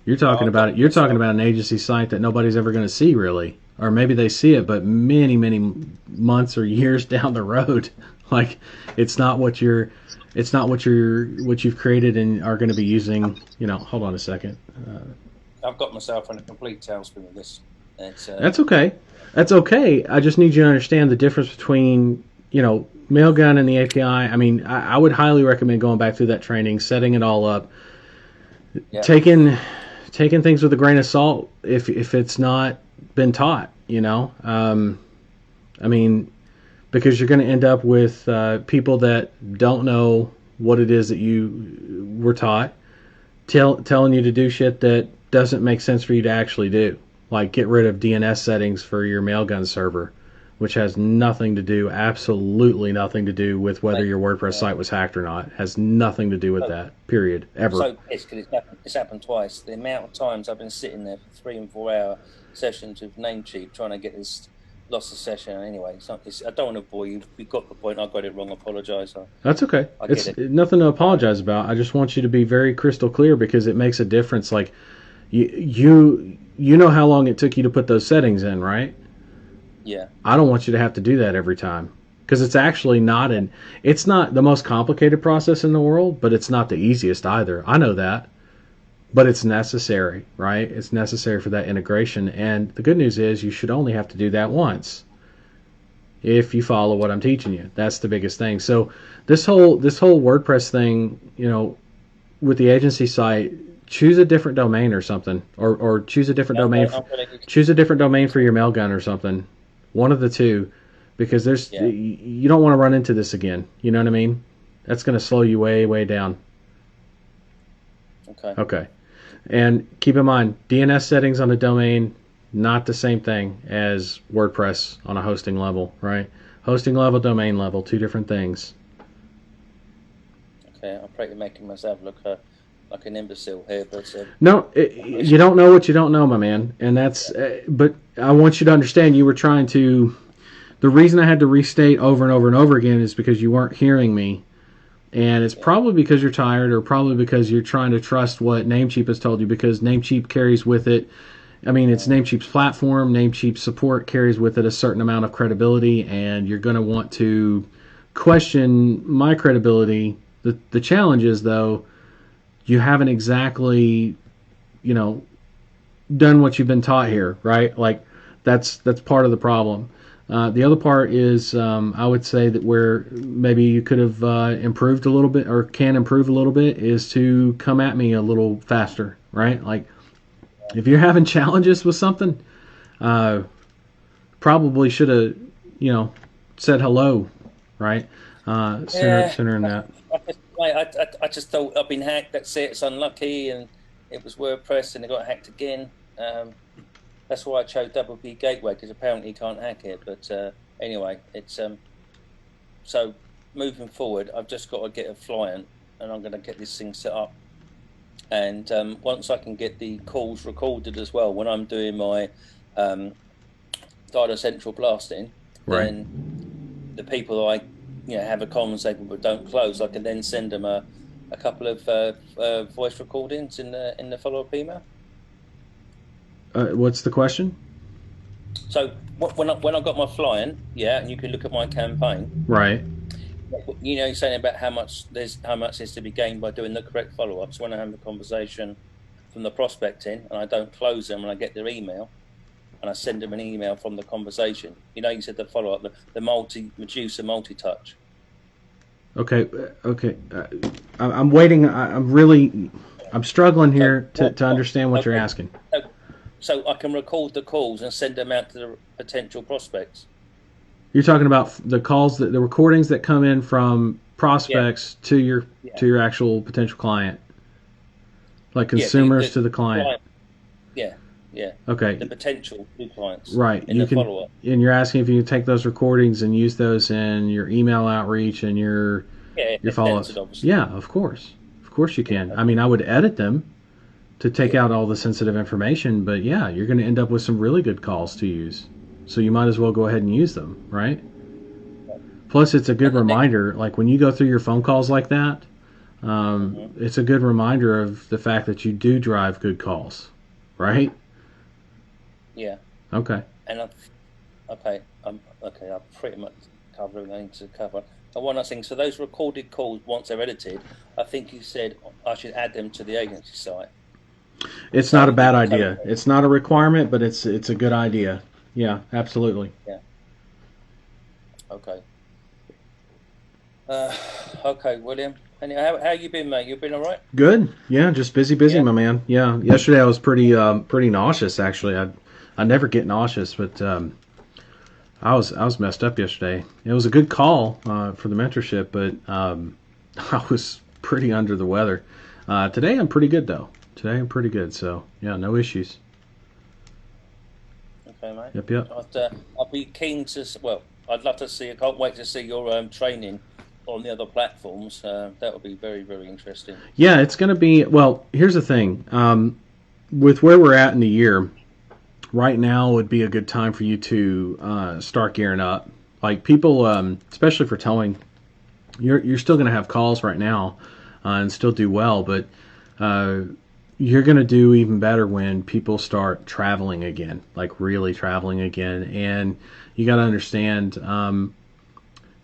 [SPEAKER 1] You're talking about it. You're talking about an agency site that nobody's ever going to see, really, or maybe they see it, but many, many months or years down the road, like it's not what you've created and are going to be using. Hold on a second.
[SPEAKER 2] I've got myself in a complete tailspin with this.
[SPEAKER 1] That's okay. That's okay. I just need you to understand the difference between, Mailgun and the API. I mean, I would highly recommend going back through that training, setting it all up, taking things with a grain of salt if it's not been taught, I mean, because you're going to end up with people that don't know what it is that you were taught, telling you to do shit that doesn't make sense for you to actually do. Like get rid of DNS settings for your Mailgun server, which has absolutely nothing to do with whether your WordPress site was hacked or not. It has nothing to do with that, period, ever.
[SPEAKER 2] So pissed because it's happened twice. The amount of times I've been sitting there for 3 and 4 hour sessions with Namecheap trying to get this lost a session. Anyway, I don't want to bore you. We got the point. I got it wrong. I apologise.
[SPEAKER 1] That's okay. It's nothing to apologise about. I just want you to be very crystal clear because it makes a difference. Like you know how long it took you to put those settings in, right?
[SPEAKER 2] Yeah.
[SPEAKER 1] I don't want you to have to do that every time because it's actually it's not the most complicated process in the world, but it's not the easiest either. I know that, but it's necessary, right? It's necessary for that integration. And the good news is you should only have to do that once if you follow what I'm teaching you. That's the biggest thing. So this whole WordPress thing, with the agency site, choose a different domain or something, or choose a different domain. Choose a different domain for your Mailgun or something. One of the two, because you don't want to run into this again. You know what I mean? That's going to slow you way, way down. Okay. And keep in mind, DNS settings on a domain, not the same thing as WordPress on a hosting level, right? Hosting level, domain level, two different things.
[SPEAKER 2] Okay, I'm probably making myself look like an imbecile here, but
[SPEAKER 1] no, you don't know what you don't know, my man, and that's. But I want you to understand, you were trying to. The reason I had to restate over and over and over again is because you weren't hearing me, and it's probably because you're tired, or probably because you're trying to trust what Namecheap has told you, because Namecheap carries with it. I mean, it's Namecheap's platform. Namecheap's support carries with it a certain amount of credibility, and you're going to want to question my credibility. The challenge is, though, you haven't exactly, done what you've been taught here, right? Like, that's part of the problem. The other part is, I would say that where maybe you could have improved a little bit, or can improve a little bit, is to come at me a little faster, right? Like, if you're having challenges with something, probably should have, said hello, right?
[SPEAKER 2] Yeah,
[SPEAKER 1] Sooner than that.
[SPEAKER 2] I just thought I've been hacked. That's it. It's unlucky, and it was WordPress, and it got hacked again. That's why I chose Double P Gateway because apparently you can't hack it. But anyway, it's so moving forward, I've just got to get a client, and I'm going to get this thing set up. And once I can get the calls recorded as well, when I'm doing my data central blasting,
[SPEAKER 1] Right.
[SPEAKER 2] then the people I have a conversation but don't close, I can then send them a couple of voice recordings in the follow-up email.
[SPEAKER 1] What's the question?
[SPEAKER 2] So when I got my client, and you can look at my campaign.
[SPEAKER 1] Right.
[SPEAKER 2] You're saying about how much is to be gained by doing the correct follow-ups. When I have a conversation from the prospecting and I don't close them and I get their email and I send them an email from the conversation. You said the follow-up, the Medusa multi-touch.
[SPEAKER 1] Okay. I'm waiting. I'm struggling here to understand what you're asking.
[SPEAKER 2] So I can record the calls and send them out to the potential prospects.
[SPEAKER 1] You're talking about the calls, the recordings that come in from prospects to your actual potential client, like consumers to the client.
[SPEAKER 2] Yeah.
[SPEAKER 1] Okay.
[SPEAKER 2] The potential new clients.
[SPEAKER 1] Right.
[SPEAKER 2] In the follow-up.
[SPEAKER 1] And you're asking if you can take those recordings and use those in your email outreach and your follow-ups. Yeah, of course. Of course you can. I mean, I would edit them to take out all the sensitive information, but yeah, you're going to end up with some really good calls to use. So you might as well go ahead and use them, right? Plus, it's a good reminder, like when you go through your phone calls like that, it's a good reminder of the fact that you do drive good calls, right?
[SPEAKER 2] Yeah.
[SPEAKER 1] Okay.
[SPEAKER 2] And I've pretty much covered everything I need to cover. And one other thing, so those recorded calls, once they're edited, I think you said I should add them to the agency site.
[SPEAKER 1] It's not a bad idea. It's not a requirement, but it's a good idea. Yeah, absolutely.
[SPEAKER 2] Yeah. Okay. Okay, William. And how you been, mate? You been all right?
[SPEAKER 1] Good. Yeah, just busy, my man. Yeah. Yesterday I was pretty nauseous. Actually, I never get nauseous, but I was messed up yesterday. It was a good call for the mentorship, but I was pretty under the weather. Today I'm pretty good though. So yeah, no issues.
[SPEAKER 2] Okay, mate.
[SPEAKER 1] Yep.
[SPEAKER 2] I'd be keen to. Well, I'd love to see. I can't wait to see your training on the other platforms. That would be very, very interesting.
[SPEAKER 1] Yeah, it's going to be. Well, here's the thing. With where we're at in the year, right now would be a good time for you to start gearing up. Like people, especially for towing, you're still going to have calls right now and still do well, but you're going to do even better when people start traveling again, like really traveling again. And you got to understand,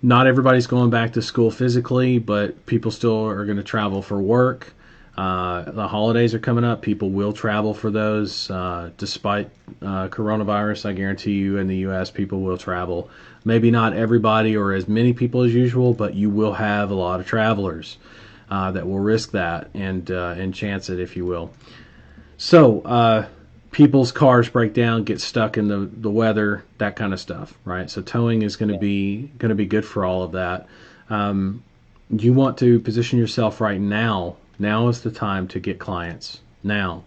[SPEAKER 1] not everybody's going back to school physically, but people still are going to travel for work. The holidays are coming up. People will travel for those. Despite coronavirus, I guarantee you in the U.S. people will travel. Maybe not everybody or as many people as usual, but you will have a lot of travelers that will risk that and chance it, if you will. So people's cars break down, get stuck in the weather, that kind of stuff, right? So towing is going to be good for all of that. You want to position yourself right now. Now is the time to get clients. Now,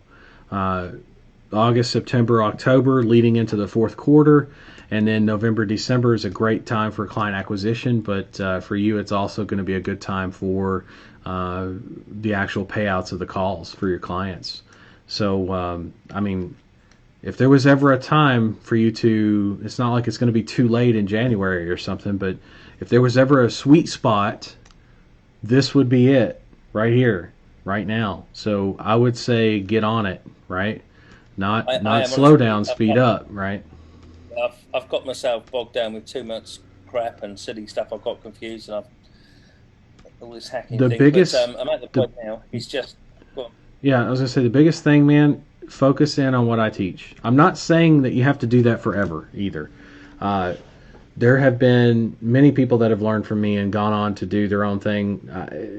[SPEAKER 1] August, September, October, leading into the fourth quarter, and then November, December is a great time for client acquisition. But for you, it's also going to be a good time for the actual payouts of the calls for your clients. So, I mean, if there was ever a time for you to, it's not like it's going to be too late in January or something, but if there was ever a sweet spot, this would be it right here, right now. So I would say get on it, right? Not slow down, speed up, right?
[SPEAKER 2] I've got myself bogged down with too much crap and silly stuff. I've got confused and I've all this hacking thing. But I'm at the point now. It's just.
[SPEAKER 1] Yeah, I was gonna say the biggest thing, man. Focus in on what I teach. I'm not saying that you have to do that forever either. There have been many people that have learned from me and gone on to do their own thing.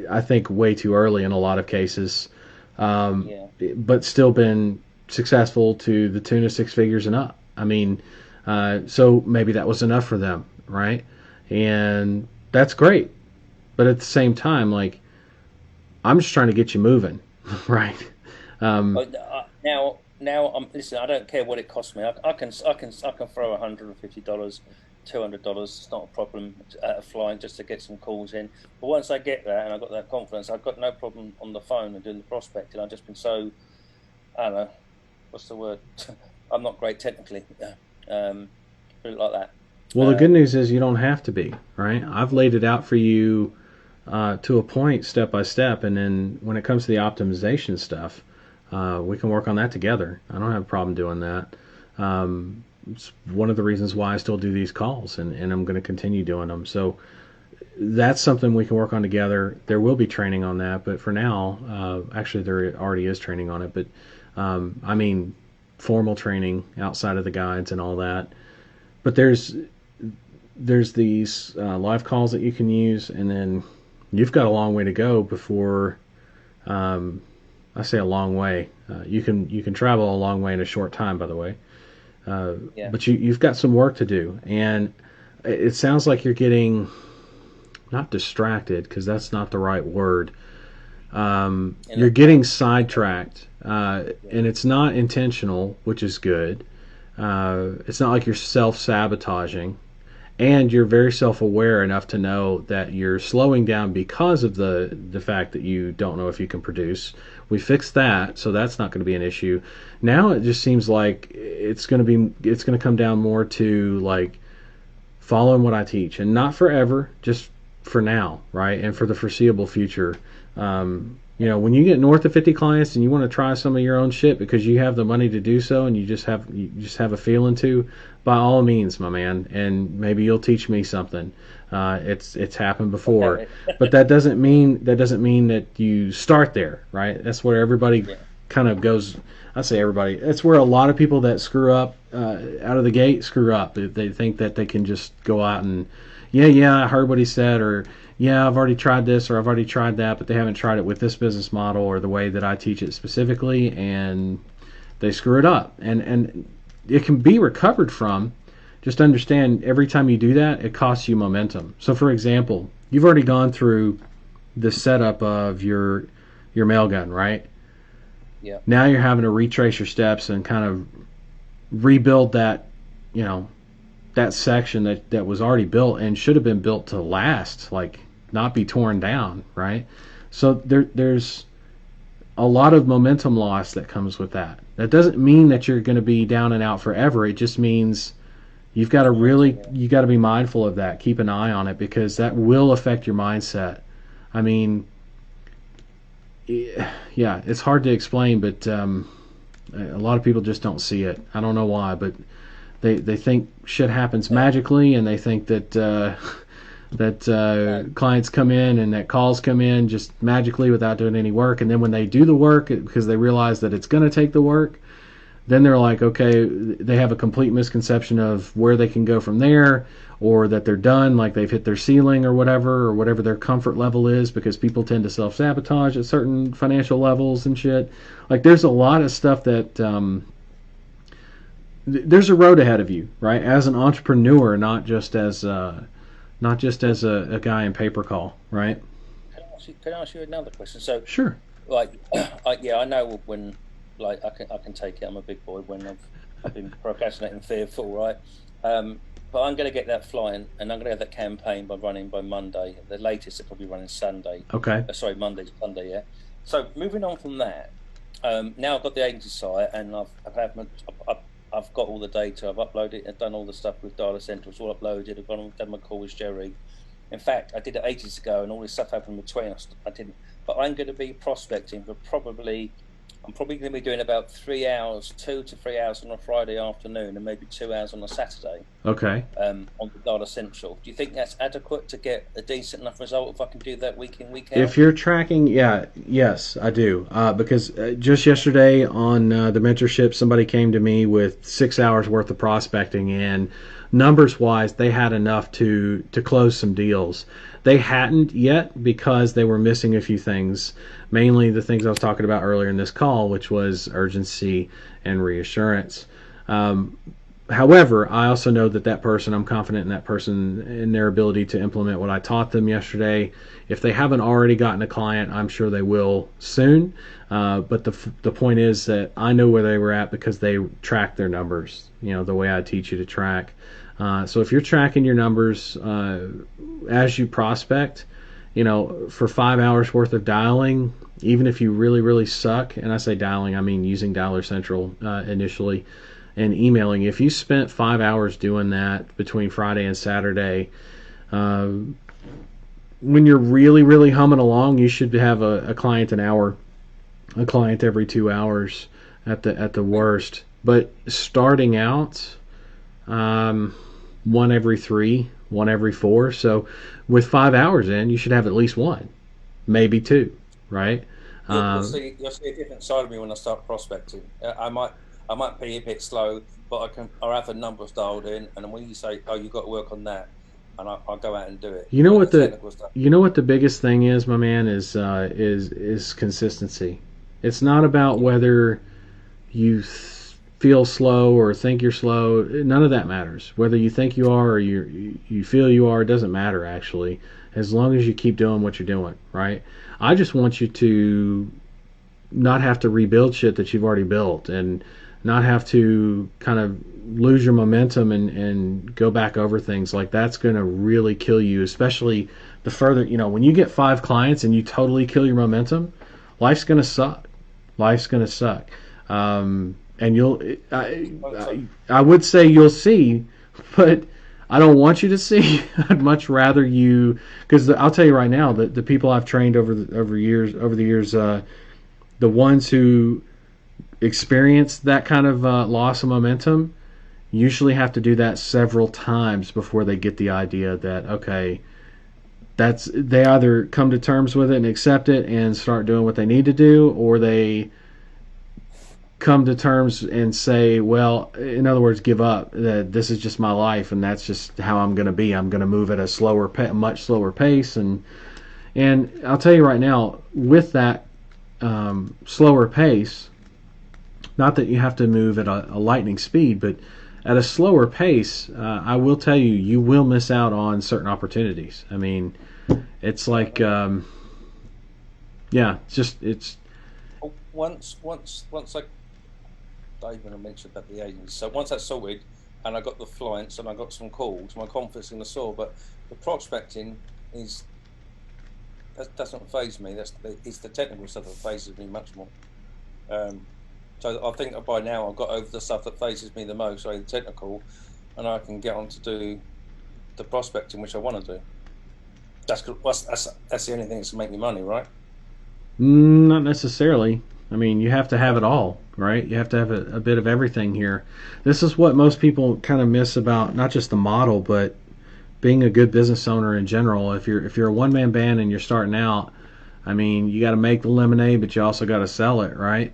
[SPEAKER 1] I think way too early in a lot of cases, but still been successful to the tune of 6 figures and up. I mean, so maybe that was enough for them, right? And that's great. But at the same time, like, I'm just trying to get you moving, right? Um,
[SPEAKER 2] But now I'm listen. I don't care what it costs me. I can throw $150, $200. It's not a problem at a flying just to get some calls in. But once I get that and I've got that confidence, I've got no problem on the phone and doing the prospecting. I've just been so, I don't know, what's the word? I'm not great technically. Put it like that.
[SPEAKER 1] well, the good
[SPEAKER 2] Um,
[SPEAKER 1] news is you don't have to be, right? I've laid it out for you to a point, step by step, and then when it comes to the optimization stuff, we can work on that together. I don't have a problem doing that. It's one of the reasons why I still do these calls, and I'm going to continue doing them. So that's something we can work on together. There will be training on that, but for now, actually, there already is training on it. But I mean, formal training outside of the guides and all that. But there's these live calls that you can use, and then you've got a long way to go before. I say a long way. You can travel a long way in a short time, by the way.
[SPEAKER 2] yeah,
[SPEAKER 1] But you've got some work to do, and it sounds like you're getting not distracted because that's not the right word.
[SPEAKER 2] in
[SPEAKER 1] You're
[SPEAKER 2] a,
[SPEAKER 1] getting sidetracked,
[SPEAKER 2] yeah,
[SPEAKER 1] and it's not intentional, which is good. It's not like you're self-sabotaging, and you're very self-aware enough to know that you're slowing down because of the fact that you don't know if you can produce. We fixed that, so that's not going to be an issue. Now it just seems like it's going to come down more to like following what I teach, and not forever, just for now, right, and for the foreseeable future. When you get north of 50 clients and you want to try some of your own shit because you have the money to do so, and you just have a feeling to, by all means, my man, and maybe you'll teach me something. It's happened before,
[SPEAKER 2] okay,
[SPEAKER 1] but that doesn't mean that you start there, right? That's where everybody
[SPEAKER 2] yeah,
[SPEAKER 1] kind of goes. I say everybody. That's where a lot of people that screw up out of the gate screw up. They think that they can just go out and, yeah, I heard what he said, or yeah, I've already tried this, or I've already tried that, but they haven't tried it with this business model or the way that I teach it specifically, and they screw it up. And it can be recovered from. Just understand, every time you do that, it costs you momentum. So, for example, you've already gone through the setup of your mail gun, right?
[SPEAKER 2] yeah,
[SPEAKER 1] Now you're having to retrace your steps and kind of rebuild that, you know, that section that was already built and should have been built to last, like not be torn down, right? So there's a lot of momentum loss that comes with that. That doesn't mean that you're going to be down and out forever. It just means
[SPEAKER 2] it's mental. Yeah,
[SPEAKER 1] you got to be mindful of that. Keep an eye on it because that will affect your mindset. I mean, yeah, it's hard to explain, but a lot of people just don't see it. I don't know why, but they think shit happens
[SPEAKER 2] yeah.
[SPEAKER 1] magically, and they think that
[SPEAKER 2] No,
[SPEAKER 1] clients come in and that calls come in just magically without doing any work, and then when they do the work because they realize that it's going to take the work, then they're like, okay, they have a complete misconception of where they can go from there, or that they're done, like they've hit their ceiling or whatever their comfort level is, because people tend to self-sabotage at certain financial levels and shit. Like, there's a lot of stuff that there's a road ahead of you, right? As an entrepreneur, not just as a guy in pay per call, right?
[SPEAKER 2] can I ask you another question? So,
[SPEAKER 1] Sure.
[SPEAKER 2] like, yeah, I know when, like, I can take it. I'm a big boy when I've been procrastinating, fearful, right? But I'm going to get that flying, and I'm going to have that campaign running by Monday. The latest, it'll probably running Sunday.
[SPEAKER 1] Okay.
[SPEAKER 2] Sorry, Monday, Sunday, yeah. So moving on from that, now I've got the agency site, and I've got all the data. I've uploaded and done all the stuff with Data Central. It's all uploaded. I've gone and done my call with Jerry. In fact, I did it ages ago, and all this stuff happened between us. I didn't, but I'm going to be prospecting for I'm probably going to be doing about 3 hours, 2 to 3 hours on a Friday afternoon, and maybe 2 hours on a Saturday
[SPEAKER 1] Okay.
[SPEAKER 2] on the Data Central. Do you think that's adequate to get a decent enough result if I can do that week in, week
[SPEAKER 1] If
[SPEAKER 2] out?
[SPEAKER 1] you're tracking, yeah, yes, I do. Because just yesterday on the mentorship, somebody came to me with 6 hours worth of prospecting, and numbers wise, they had enough to close some deals. They hadn't yet because they were missing a few things, mainly the things I was talking about earlier in this call, which was urgency and reassurance. Um, However, I also know that person, I'm confident in that person, in their ability to implement what I taught them yesterday. If they haven't already gotten a client, I'm sure they will soon. But the point is that I know where they were at because they track their numbers, the way I teach you to track. So if you're tracking your numbers as you prospect, for 5 hours worth of dialing, even if you really, really suck, and I say dialing, I mean using Dialer Central initially, and emailing. If you spent 5 hours doing that between Friday and Saturday, when you're really, really humming along, you should have a client an hour, a client every 2 hours at the worst. But starting out, one every three, one every four. So with 5 hours in, you should have at least one, maybe two, right?
[SPEAKER 2] You'll see a different side of me when I start prospecting. I might be a bit slow, but I have the numbers dialed in, and when you say, "Oh, you've got to work on that," and I'll go out and do it.
[SPEAKER 1] You know what the biggest thing is, my man, is consistency. It's not about whether you feel slow or think you're slow. None of that matters. Whether you think you are or you feel you are, it doesn't matter actually, as long as you keep doing what you're doing, right? I just want you to not have to rebuild shit that you've already built, and not have to kind of lose your momentum and go back over things. Like, that's going to really kill you, especially the further, when you get 5 clients and you totally kill your momentum, life's going to suck. Life's going to suck. And I would say you'll see, but I don't want you to see. I'd much rather you, because I'll tell you right now that the people I've trained over the years, the ones who experience that kind of loss of momentum usually have to do that several times before they get the idea that, okay, they either come to terms with it and accept it and start doing what they need to do, or they come to terms and say, well, in other words, give up, that this is just my life and that's just how I'm going to be. I'm going to move at a much slower pace. And I'll tell you right now, with that slower pace, not that you have to move at a lightning speed, but at a slower pace, I will tell you, you will miss out on certain opportunities. I mean, it's like, it's
[SPEAKER 2] once David mentioned about the agency. So once that's sorted, and I got the clients and I got some calls, my confidence in the soar. But the prospecting doesn't faze me. It's the technical stuff that phases me much more. So I think by now I've got over the stuff that phases me the most, the technical, and I can get on to do the prospecting, which I want to do. That's the only thing that's going to make me money, right?
[SPEAKER 1] Not necessarily. I mean, you have to have it all, right? You have to have a bit of everything here. This is what most people kind of miss about not just the model, but being a good business owner in general. If you're a one-man band and you're starting out, I mean, you got to make the lemonade, but you also got to sell it, right?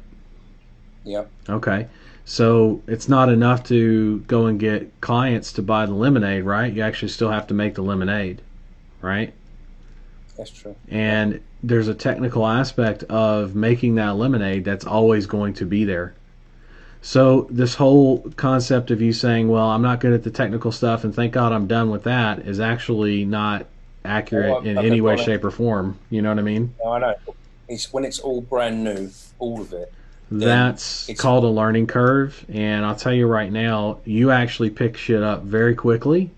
[SPEAKER 2] Yeah.
[SPEAKER 1] Okay. So it's not enough to go and get clients to buy the lemonade, right? You actually still have to make the lemonade, right?
[SPEAKER 2] That's true.
[SPEAKER 1] And there's a technical aspect of making that lemonade that's always going to be there. So this whole concept of you saying, well, I'm not good at the technical stuff and thank God I'm done with that, is actually not accurate in any way, shape, or form. You know what I mean?
[SPEAKER 2] No, I know. It's when it's all brand new, all of it.
[SPEAKER 1] That's called a learning curve. And I'll tell you right now, you actually pick shit up very quickly.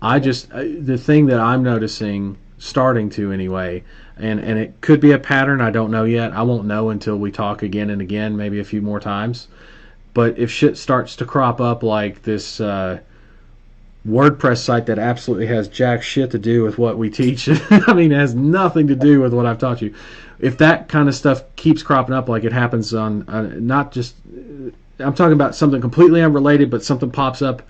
[SPEAKER 1] The thing that I'm noticing, starting to anyway, and it could be a pattern, I don't know yet. I won't know until we talk again and again, maybe a few more times. But if shit starts to crop up like this WordPress site that absolutely has jack shit to do with what we teach, I mean, it has nothing to do with what I've taught you. If that kind of stuff keeps cropping up like it happens on, not just, I'm talking about something completely unrelated, but something pops up,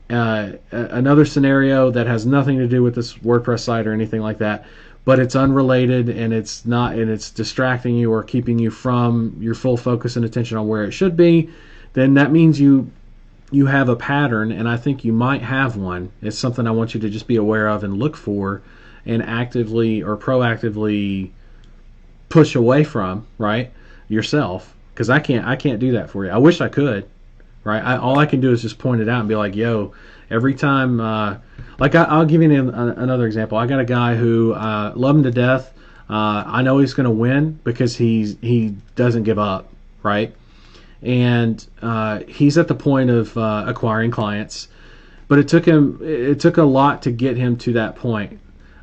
[SPEAKER 1] another scenario that has nothing to do with this WordPress site or anything like that, but it's unrelated and it's distracting you or keeping you from your full focus and attention on where it should be, then that means you have a pattern, and I think you might have one. It's something I want you to just be aware of and look for and actively or proactively push away from, right, yourself, because I can't do that for you. I wish I could, right? All I can do is just point it out and be like, yo, every time, like I'll give you another example. I got a guy who love him to death. I know he's going to win because he doesn't give up, right? And he's at the point of acquiring clients, but it took a lot to get him to that point.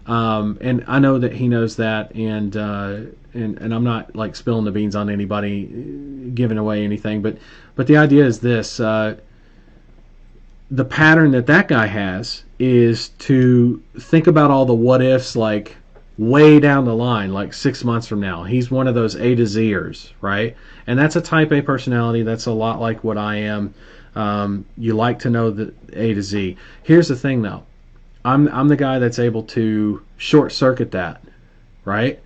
[SPEAKER 1] And I know that he knows that, and I'm not like spilling the beans on anybody, giving away anything, but the idea is this: the pattern that guy has is to think about all the what ifs, like way down the line, like 6 months from now. He's one of those A to Zers, right? And that's a type A personality. That's a lot like what I am. You like to know the A to Z. Here's the thing, though. I'm the guy that's able to short circuit that, right?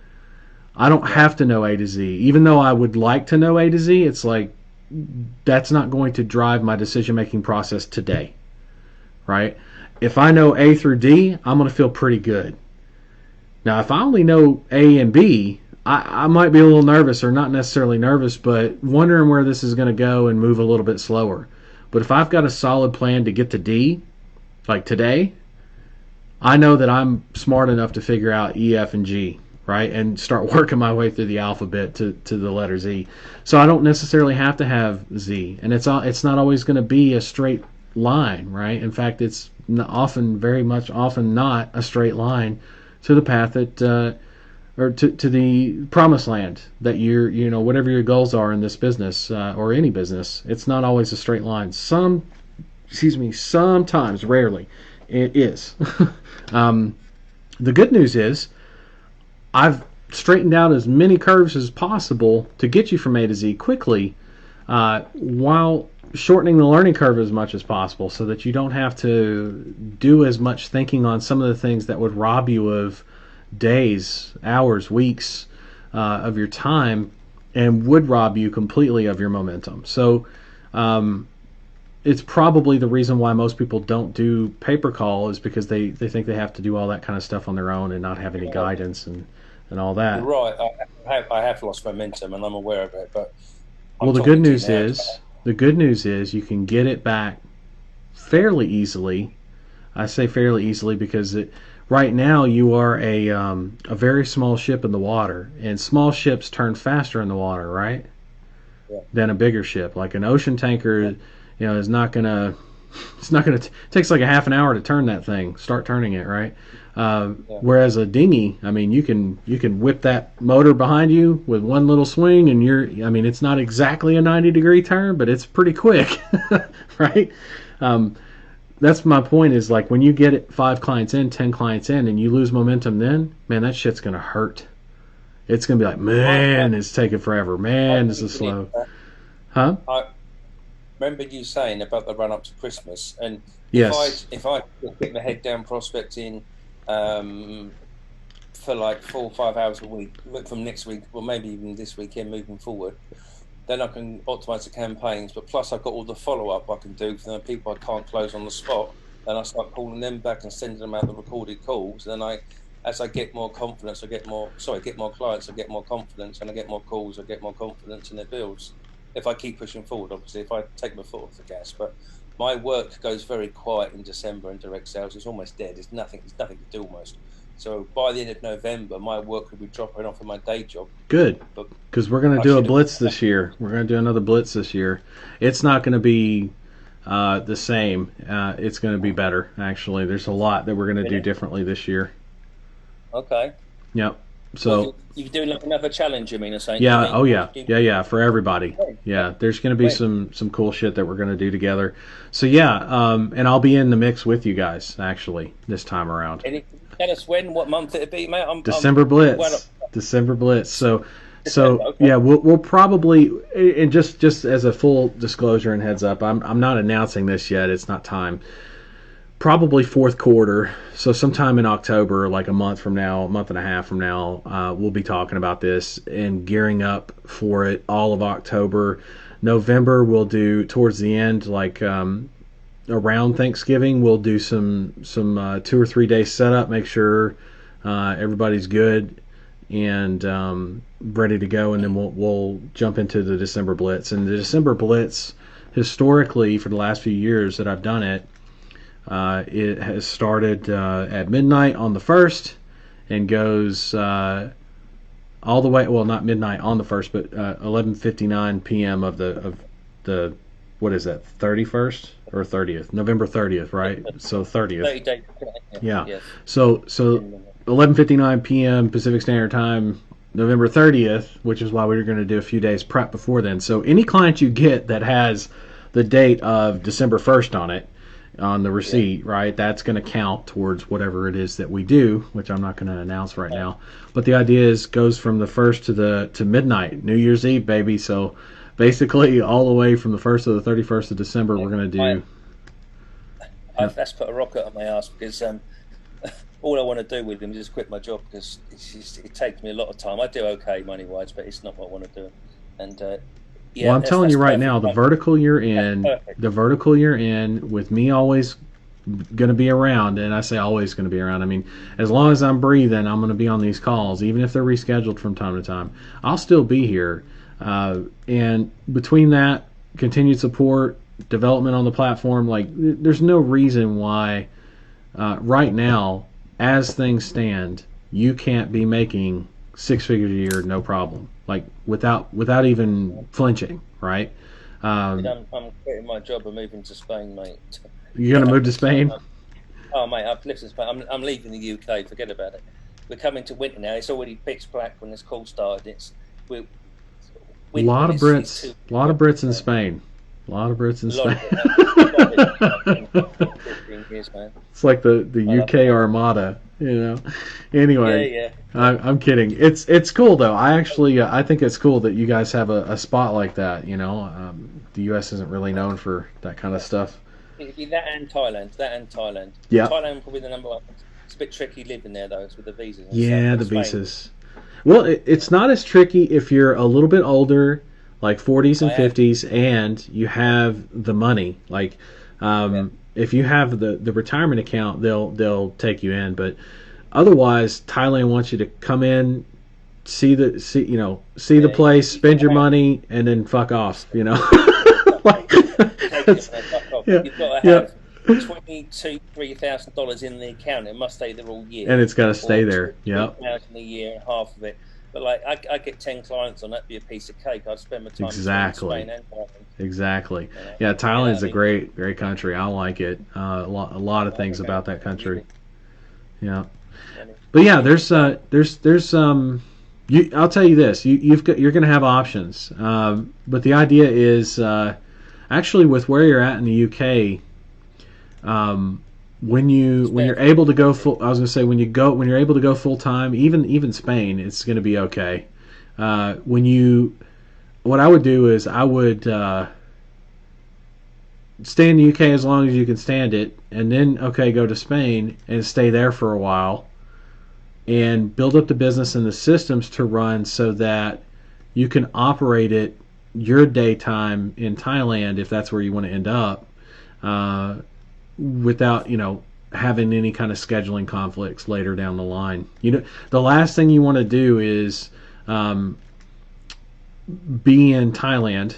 [SPEAKER 1] I don't have to know A to Z. Even though I would like to know A to Z, it's like that's not going to drive my decision making process today, right? If I know A through D, I'm going to feel pretty good. Now, if I only know A and B, I might be a little nervous, or not necessarily nervous, but wondering where this is going to go and move a little bit slower. But if I've got a solid plan to get to D, like today, I know that I'm smart enough to figure out E, F, and G, right? And start working my way through the alphabet to the letter Z. So I don't necessarily have to have Z. And it's not always going to be a straight line, right? In fact, it's often, very much often not a straight line to the path that, or to the promised land that whatever your goals are in this business, or any business, it's not always a straight line. Sometimes, rarely, it is. The good news is I've straightened out as many curves as possible to get you from A to Z quickly, while shortening the learning curve as much as possible, so that you don't have to do as much thinking on some of the things that would rob you of days, hours, weeks of your time, and would rob you completely of your momentum. So it's probably the reason why most people don't do pay-per call, is because they think they have to do all that kind of stuff on their own and not have any guidance and all that.
[SPEAKER 2] You're right. I have lost momentum, and I'm aware of it. But
[SPEAKER 1] well, the good news is you can get it back fairly easily. I say fairly easily because right now you are a very small ship in the water, and small ships turn faster in the water, right?
[SPEAKER 2] Yeah.
[SPEAKER 1] Than a bigger ship. Like an ocean tanker, is not gonna. It's not gonna. It takes like a half an hour to turn that thing. Start turning it, right? Whereas a dinghy, I mean, you can whip that motor behind you with one little swing, and it's not exactly a 90-degree turn, but it's pretty quick, right? That's my point, is like when you get it 5 clients in, 10 clients in, and you lose momentum, then man, that shit's gonna hurt. It's gonna be like, man, it's taking forever. Man, this is slow. Huh?
[SPEAKER 2] I remember you saying about the run up to Christmas, and
[SPEAKER 1] yes,
[SPEAKER 2] if I get my head down prospecting for like 4 or 5 hours a week, look from next week, or maybe even this weekend moving forward, then I can optimize the campaigns. But plus, I've got all the follow up I can do for the people I can't close on the spot. Then I start calling them back and sending them out the recorded calls. Then as I get more confidence, get more clients, I get more confidence, and I get more calls, I get more confidence, and it builds. If I keep pushing forward, obviously, if I take my foot off the gas. But my work goes very quiet in December in direct sales. It's almost dead. There's nothing to do almost. So by the end of November, my work will be dropping off in my day job.
[SPEAKER 1] Good, because we're going to do a blitz this year. We're going to do another blitz this year. It's not going to be the same. It's going to be better, actually. There's a lot that we're going to do differently this year.
[SPEAKER 2] Okay.
[SPEAKER 1] Yep. So
[SPEAKER 2] you're doing like another challenge, you mean, or something?
[SPEAKER 1] Yeah. Oh yeah. Yeah. For everybody. Yeah. There's going to be some cool shit that we're going to do together. So yeah. And I'll be in the mix with you guys actually this time around.
[SPEAKER 2] Tell us what month it'll be, mate.
[SPEAKER 1] December Blitz. December Blitz. So okay. Yeah, we'll probably, and just as a full disclosure and heads up, I'm not announcing this yet. It's not time. Probably fourth quarter, so sometime in October, like a month and a half from now, we'll be talking about this and gearing up for it all of October. November, we'll do towards the end, like around Thanksgiving, we'll do some 2 or 3 day setup, make sure everybody's good and ready to go, and then we'll jump into the December Blitz. And the December Blitz historically, for the last few years that I've done it, it has started at midnight on the 1st and goes all the way, well, not midnight on the 1st, but 11:59 p.m. of the what is that, 31st or 30th? November 30th, right? So 30th.
[SPEAKER 2] 30 days.
[SPEAKER 1] Yeah.
[SPEAKER 2] Yes.
[SPEAKER 1] So 11:59 p.m. Pacific Standard Time, November 30th, which is why we were going to do a few days prep before then. So any client you get that has the date of December 1st on it, on the receipt, right, that's going to count towards whatever it is that we do, which I'm not going to announce right now. But the idea is goes from the 1st to midnight, New Year's Eve, baby. So basically all the way from the 1st to the 31st of December, we're going to do.
[SPEAKER 2] That's put a rocket on my ass because all I want to do with them is just quit my job because it takes me a lot of time. I do okay money-wise, but it's not what I want to do. And yeah,
[SPEAKER 1] Well, I'm telling you right now, the vertical you're in, with me always going to be around, and I say always going to be around. I mean, as long as I'm breathing, I'm going to be on these calls, even if they're rescheduled from time to time. I'll still be here. And between that, continued support, development on the platform, like there's no reason why right now, as things stand, you can't be making 6 figures a year, no problem. Like without even flinching, right?
[SPEAKER 2] I'm quitting my job and moving to Spain, mate.
[SPEAKER 1] You're gonna move to Spain?
[SPEAKER 2] Oh, mate, I've lived in Spain. I'm leaving the UK. Forget about it. We're coming to winter now. It's already pitch black when this call started.
[SPEAKER 1] A lot of Brits in Spain. A lot of Brits in Spain. It's like the UK Armada, you know. Anyway,
[SPEAKER 2] yeah.
[SPEAKER 1] I'm kidding. It's cool though. I actually I think it's cool that you guys have a spot like that. You know, the US isn't really known for that kind of stuff.
[SPEAKER 2] That and Thailand.
[SPEAKER 1] Yeah.
[SPEAKER 2] Thailand probably the number one. It's a bit tricky living there though. It's with the visas.
[SPEAKER 1] Yeah, the visas. Well, it's not as tricky if you're a little bit older, like 40s and 50s, and you have the money. Like, if you have the retirement account, they'll take you in. But otherwise, Thailand wants you to come in, see the place, spend your money, and then fuck off. You know. Like,
[SPEAKER 2] you've got to have $23,000 in the account. It must stay there all year,
[SPEAKER 1] and it's got to stay there. Yeah,
[SPEAKER 2] $2,000 a year, half of it. But like, I get 10 clients on that'd be a piece of cake. I'd spend my time in Spain and Thailand.
[SPEAKER 1] Exactly. Yeah, Thailand's a great country. I like it. A lot of things about that country. Yeah, but yeah, there's I'll tell you this. You're going to have options. But the idea is actually with where you're at in the UK. When you're able to go full, I was going to say when you're able to go full time, even Spain, it's going to be okay. What I would do is I would stay in the UK as long as you can stand it, and then go to Spain and stay there for a while, and build up the business and the systems to run so that you can operate it your daytime in Thailand if that's where you want to end up. Without having any kind of scheduling conflicts later down the line. The last thing you want to do is be in Thailand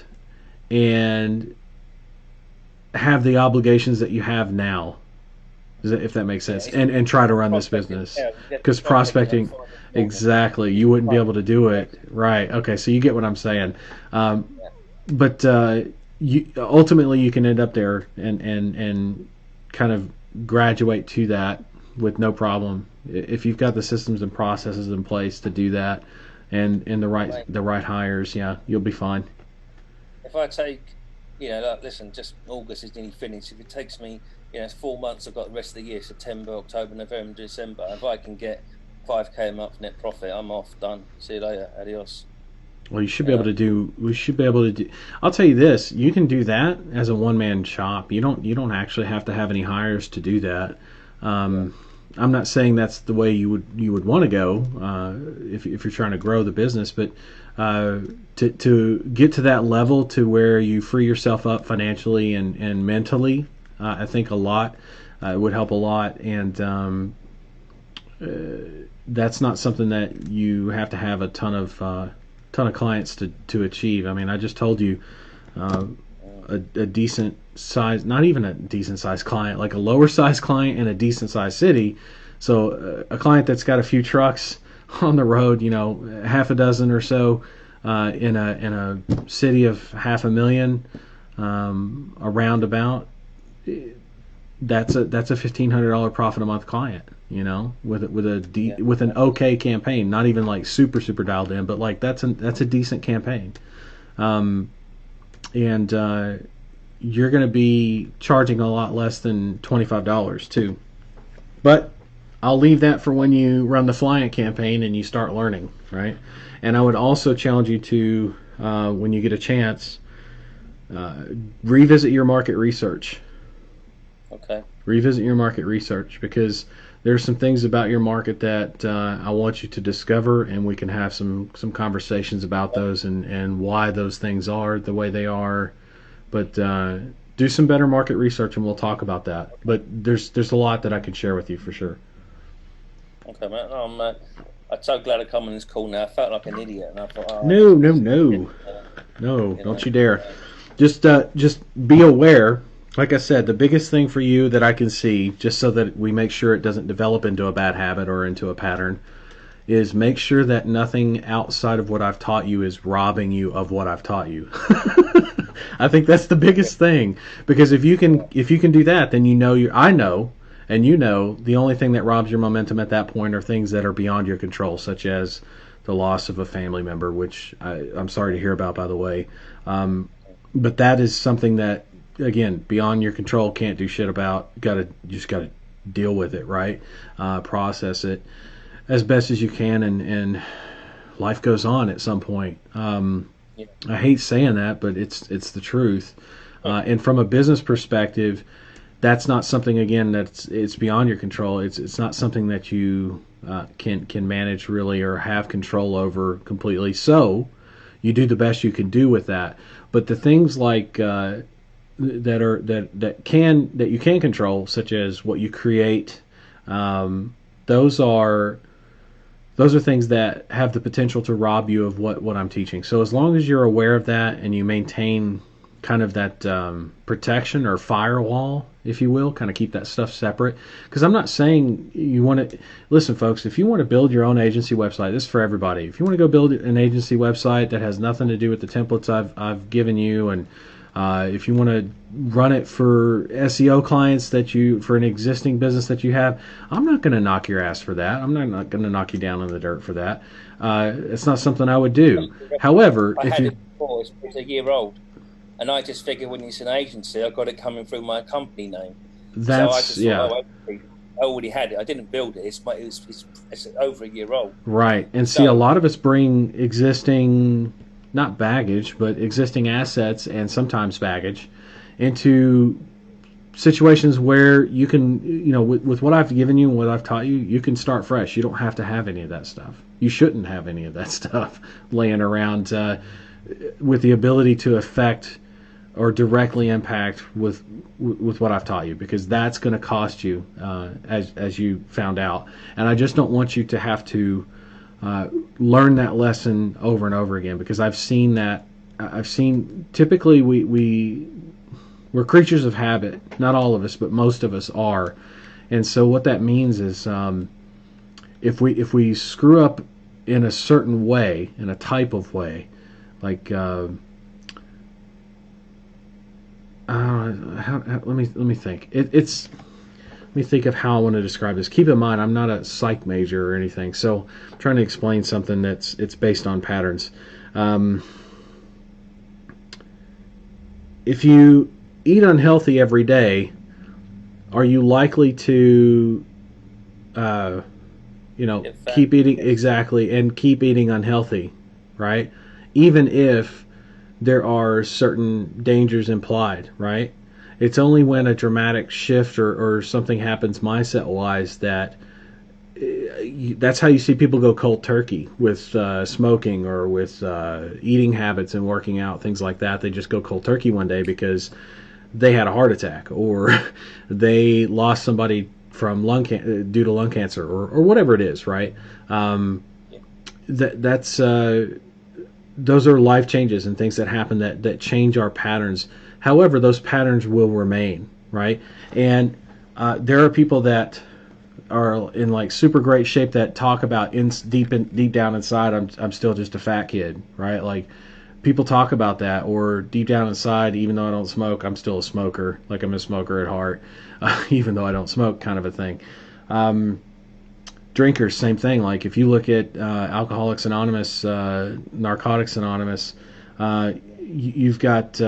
[SPEAKER 1] and have the obligations that you have now, if that makes sense, and try to run this business, because prospecting, exactly, you wouldn't be able to do it. Right. Okay, so you get what I'm saying. But ultimately you can end up there and kind of graduate to that with no problem if you've got the systems and processes in place to do that, and the right hires. Yeah, you'll be fine.
[SPEAKER 2] If I take, listen, just August is nearly finished. If it takes me, it's 4 months. I've got the rest of the year: September, October, November, December. If I can get 5k a month net profit, I'm off. Done. See you later. Adios.
[SPEAKER 1] Well, you should be able to do. We should be able to do. I'll tell you this: you can do that as a one-man shop. You don't actually have to have any hires to do that. I'm not saying that's the way you would want to go if you're trying to grow the business, but to get to that level to where you free yourself up financially and mentally, I think a lot would help a lot, and that's not something that you have to have a ton of clients to achieve. I mean, I just told you a decent size, not even a decent size client, like a lower size client in a decent size city. So a client that's got a few trucks on the road, half a dozen or so, in a city of 500,000, around about, that's a $1,500 profit a month client, with an okay campaign, not even like super super dialed in, but like that's a decent campaign, and you're going to be charging a lot less than $25 too. But I'll leave that for when you run the Flyant campaign and you start learning, right? And I would also challenge you to, when you get a chance, revisit your market research.
[SPEAKER 2] Okay.
[SPEAKER 1] Revisit your market research, because there's some things about your market that I want you to discover, and we can have some conversations about those and why those things are the way they are. But do some better market research, and we'll talk about that. But there's a lot that I could share with you for sure.
[SPEAKER 2] Okay, man. I'm so glad I come on this call now. I felt like an idiot, and I thought,
[SPEAKER 1] No, don't you dare. Just be aware. Like I said, the biggest thing for you that I can see, just so that we make sure it doesn't develop into a bad habit or into a pattern, is make sure that nothing outside of what I've taught you is robbing you of what I've taught you. I think that's the biggest thing, because if you can do that, then I know, and the only thing that robs your momentum at that point are things that are beyond your control, such as the loss of a family member, which I'm sorry to hear about, by the way. But that is something that, again, beyond your control, can't do shit about. Just gotta deal with it, right? Process it as best as you can, and life goes on at some point. I hate saying that, but it's the truth. And from a business perspective, that's not something, again, it's beyond your control. It's not something that you can manage really or have control over completely. So you do the best you can do with that. But the things like that you can control, such as what you create, those are things that have the potential to rob you of what I'm teaching. So as long as you're aware of that and you maintain kind of that protection or firewall, if you will, kind of keep that stuff separate. Because I'm not saying you want to, listen folks, if you want to build your own agency website, this is for everybody. If you want to go build an agency website that has nothing to do with the templates I've given you, and if you want to run it for SEO clients for an existing business that you have, I'm not going to knock your ass for that. I'm not going to knock you down in the dirt for that. It's not something I would do. However,
[SPEAKER 2] it was a year old, and I just figured when it's an agency, I got it coming through my company name. So I just thought, I already had it. I didn't build it. It's over a year old.
[SPEAKER 1] Right, and see, a lot of us bring existing, not baggage, but existing assets and sometimes baggage into situations where you can, with what I've given you and what I've taught you, you can start fresh. You don't have to have any of that stuff. You shouldn't have any of that stuff laying around with the ability to affect or directly impact with what I've taught you, because that's going to cost you, as you found out. And I just don't want you to have to learn that lesson over and over again, because I've seen that. Typically we're creatures of habit. Not all of us, but most of us are. And so what that means is, if we screw up in a certain way, in a type of way, like let me think. Let me think of how I want to describe this. Keep in mind, I'm not a psych major or anything, so I'm trying to explain something it's based on patterns. If you eat unhealthy every day, are you likely to, keep eating and keep eating unhealthy, right? Even if there are certain dangers implied, right? It's only when a dramatic shift or something happens mindset-wise that's how you see people go cold turkey with smoking or with eating habits and working out, things like that. They just go cold turkey one day because they had a heart attack, or they lost somebody from due to lung cancer, or whatever it is, right? Those are life changes and things that happen that change our patterns. However, those patterns will remain, right? And there are people that are in like super great shape that talk about deep down inside, I'm still just a fat kid, right? Like people talk about that, or deep down inside, even though I don't smoke, I'm still a smoker. Like I'm a smoker at heart, even though I don't smoke, kind of a thing. Drinkers, same thing. Like if you look at Alcoholics Anonymous, Narcotics Anonymous, you've got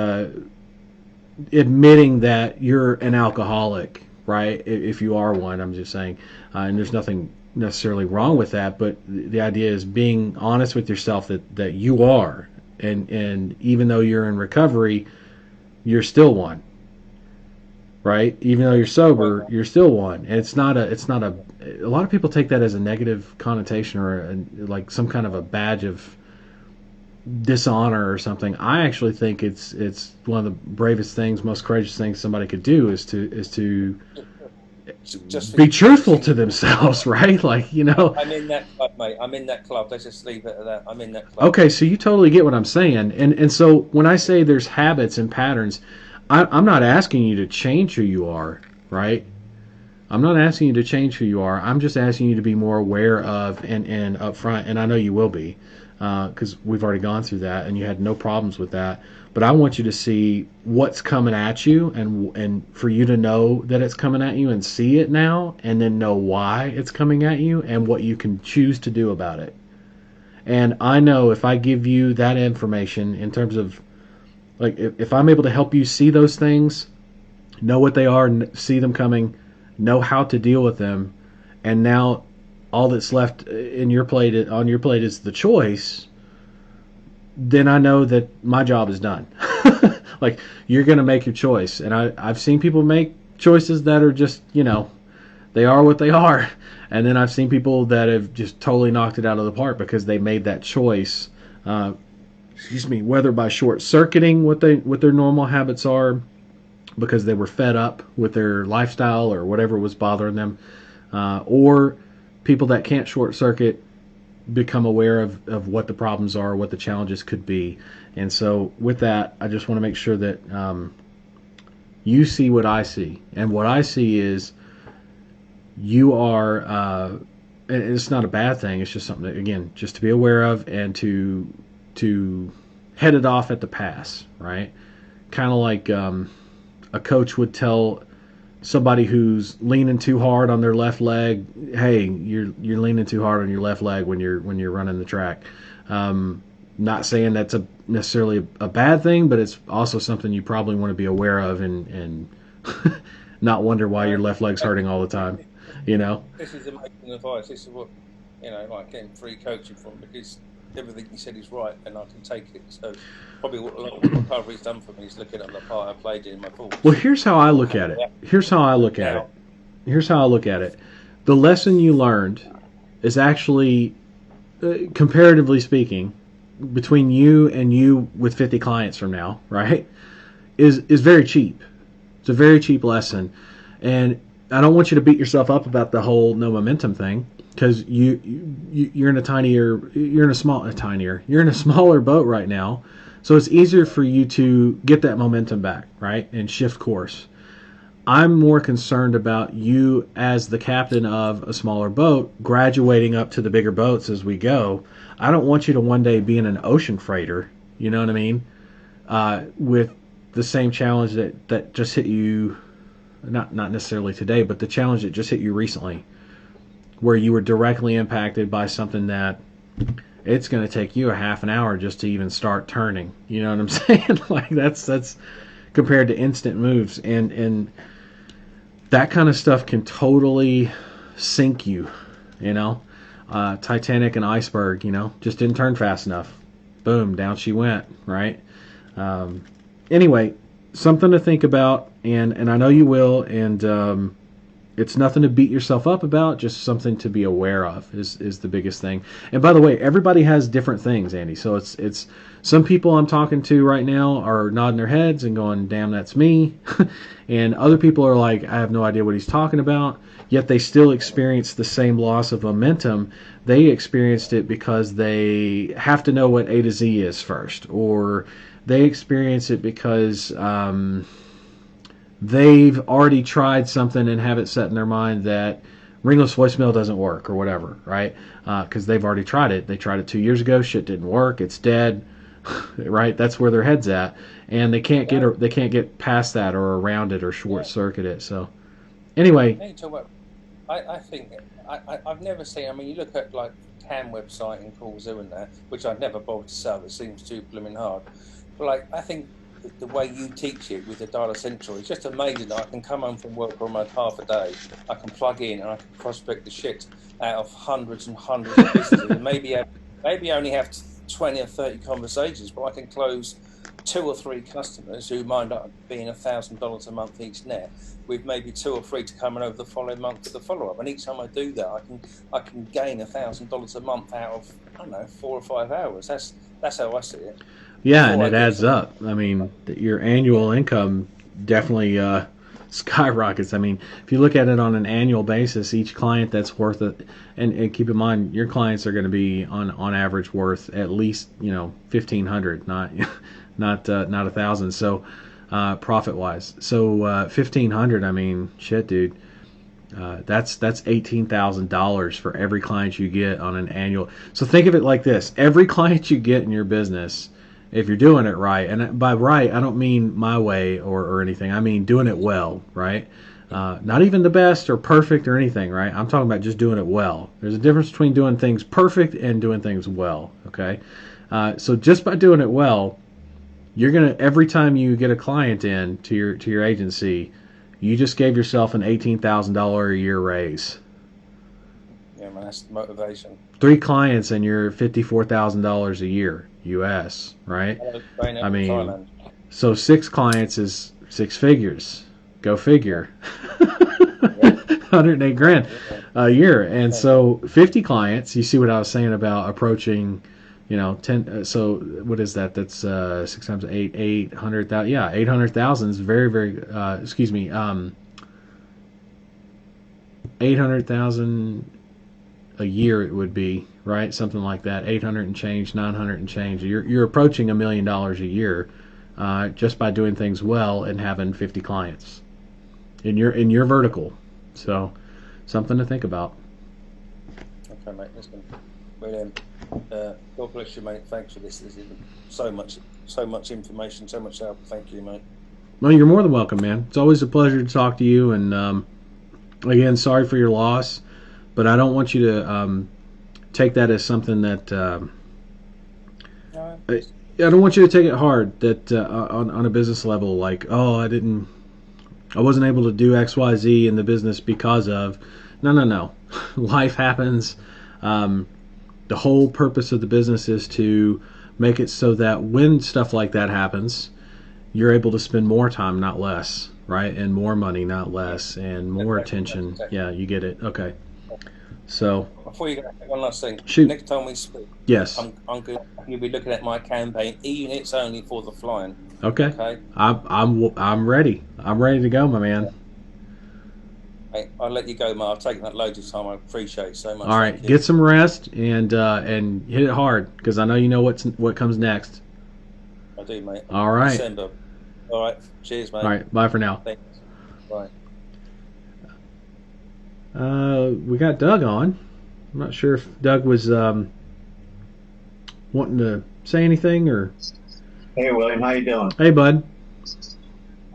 [SPEAKER 1] admitting that you're an alcoholic, right? If you are one, I'm just saying, and there's nothing necessarily wrong with that, but the idea is being honest with yourself that you are, and even though you're in recovery, you're still one, right? Even though you're sober, you're still one. And it's not a lot of people take that as a negative connotation, or like some kind of a badge of dishonor or something. I actually think it's one of the bravest things, most courageous things somebody could do is to just be truthful to themselves, right? Like, you know,
[SPEAKER 2] I'm in that club, mate. I'm in that club. Let's just leave it at that. I'm in that club.
[SPEAKER 1] Okay, so you totally get what I'm saying. And so when I say there's habits and patterns, I'm not asking you to change who you are, right? I'm not asking you to change who you are. I'm just asking you to be more aware of and upfront. And I know you will be, because we've already gone through that, and you had no problems with that. But I want you to see what's coming at you, and for you to know that it's coming at you and see it now, and then know why it's coming at you and what you can choose to do about it. And I know if I give you that information in terms of, like, if I'm able to help you see those things, know what they are, see them coming, know how to deal with them, and now all that's left in your plate, on your plate, is the choice, then I know that my job is done. Like, you're going to make your choice. And I've seen people make choices that are just, you know, they are what they are. And then I've seen people that have just totally knocked it out of the park because they made that choice, whether by short-circuiting what their normal habits are, because they were fed up with their lifestyle or whatever was bothering them, or people that can't short-circuit become aware of what the problems are, what the challenges could be. And so with that, I just want to make sure that you see what I see. And what I see is you are, and it's not a bad thing, it's just something that, again, just to be aware of and to head it off at the pass, right? Kind of like a coach would tell somebody who's leaning too hard on their left leg, hey, you're leaning too hard on your left leg when you're running the track. Not saying that's necessarily a bad thing, but it's also something you probably want to be aware of and not wonder why your left leg's hurting all the time. You know,
[SPEAKER 2] this is amazing advice. This is what, you know, like getting free coaching from, because everything you said is right, and I can take it. So probably what a lot of recovery's done for me is looking at the part I played in my thoughts.
[SPEAKER 1] Well, here's how I look at it. Here's how I look at it. The lesson you learned is actually, comparatively speaking, between you and you with 50 clients from now, right, is very cheap. It's a very cheap lesson. And I don't want you to beat yourself up about the whole no momentum thing, because you're in a smaller boat right now, so it's easier for you to get that momentum back, right, and shift course. I'm more concerned about you as the captain of a smaller boat, graduating up to the bigger boats as we go. I don't want you to one day be in an ocean freighter, you know what I mean, with the same challenge that just hit you, not necessarily today, but the challenge that just hit you recently, where you were directly impacted by something that it's going to take you a half an hour just to even start turning. You know what I'm saying? Like that's compared to instant moves, and that kind of stuff can totally sink you. You know, Titanic and iceberg. You know, just didn't turn fast enough. Boom, down she went. Right. Anyway, something to think about, and I know you will, and it's nothing to beat yourself up about, just something to be aware of is the biggest thing. And by the way, everybody has different things, Andy. So it's some people I'm talking to right now are nodding their heads and going, damn, that's me. And other people are like, I have no idea what he's talking about. Yet they still experience the same loss of momentum. They experienced it because they have to know what A to Z is first, or they experience it because they've already tried something and have it set in their mind that ringless voicemail doesn't work or whatever, right? Because they've already tried it. They tried it 2 years ago. Shit didn't work. It's dead, right? That's where their head's at, and they can't get past that or around it or short circuit it. So anyway,
[SPEAKER 2] Hey, talk about, I think I've never seen. I mean, you look at like Cam website and Call Zoo and that, which I'd never bothered to sell. It seems too blooming hard. But like, I think the way you teach it with the Dial Essential, it's just amazing. I can come home from work for almost half a day. I can plug in and I can prospect the shit out of hundreds and hundreds of businesses, and maybe I only have 20 or 30 conversations, but I can close 2 or 3 customers who might up being $1,000 a month each net, with maybe 2 or 3 to come in over the following month for the follow up. And each time I do that, I can gain $1,000 a month out of, I don't know, 4 or 5 hours. That's how I see it.
[SPEAKER 1] yeah, and it adds up. I mean, your annual income definitely skyrockets. I mean, if you look at it on an annual basis, each client that's worth it, and keep in mind your clients are going to be on average worth at least 1,500, not not 1,000. So profit wise, so 1,500. I mean, shit, dude. That's $18,000 for every client you get on an annual. So think of it like this: every client you get in your business, if you're doing it right, and by right I don't mean my way or anything. I mean doing it well, right? Not even the best or perfect or anything, right? I'm talking about just doing it well. There's a difference between doing things perfect and doing things well. Okay, so just by doing it well, you're gonna every time you get a client in to your agency, you just gave yourself an $18,000 a year raise.
[SPEAKER 2] Yeah, man, that's motivation.
[SPEAKER 1] 3 clients and you're $54,000 a year US, right? I mean,
[SPEAKER 2] Thailand.
[SPEAKER 1] so 6 clients is 6 figures. Go figure.
[SPEAKER 2] Yeah,
[SPEAKER 1] 108 grand
[SPEAKER 2] yeah,
[SPEAKER 1] a year. And
[SPEAKER 2] yeah.
[SPEAKER 1] so 50 clients, you see what I was saying about approaching, 10. So what is that? That's 6 times 8, 800,000. Yeah, 800,000 is very, very, excuse me, 800,000 a year it would be, right? Something like that. 800 and change, 900 and change. You're approaching $1 million a year just by doing things well and having 50 clients in your vertical. So something to think about.
[SPEAKER 2] Okay, mate. Listen, brilliant. God bless you, mate. Thanks for this. This is so much information, so much help. Thank you, mate.
[SPEAKER 1] Well, you're more than welcome, man. It's always a pleasure to talk to you. And again, sorry for your loss, but I don't want you to take that as something that
[SPEAKER 2] No,
[SPEAKER 1] I don't want you to take it hard that on a business level, like, oh, I wasn't able to do X, Y, Z in the business because of. No, no, no. Life happens. The whole purpose of the business is to make it so that when stuff like that happens, you're able to spend more time, not less, right? And more money, not less, and more attention.
[SPEAKER 2] exactly.
[SPEAKER 1] Yeah, you get it. Okay. So,
[SPEAKER 2] Before you go, one last thing.
[SPEAKER 1] shoot.
[SPEAKER 2] Next time we speak,
[SPEAKER 1] Yes.
[SPEAKER 2] I'm going to be looking at my campaign, e-units only for the flying.
[SPEAKER 1] Okay.
[SPEAKER 2] Okay?
[SPEAKER 1] I'm ready. I'm ready to go, my man.
[SPEAKER 2] Mate, I'll let you go, Mark. I've taken that loads of time. I appreciate it so much.
[SPEAKER 1] All right,
[SPEAKER 2] Thank you.
[SPEAKER 1] get some rest and hit it hard because I know you know what comes next.
[SPEAKER 2] I do, mate.
[SPEAKER 1] All right.
[SPEAKER 2] December. All right. Cheers, mate.
[SPEAKER 1] All right. Bye for now.
[SPEAKER 2] Thanks. Bye.
[SPEAKER 1] We got Doug on. I'm not sure if Doug was wanting to say anything or.
[SPEAKER 3] Hey William, how you doing?
[SPEAKER 1] Hey, bud.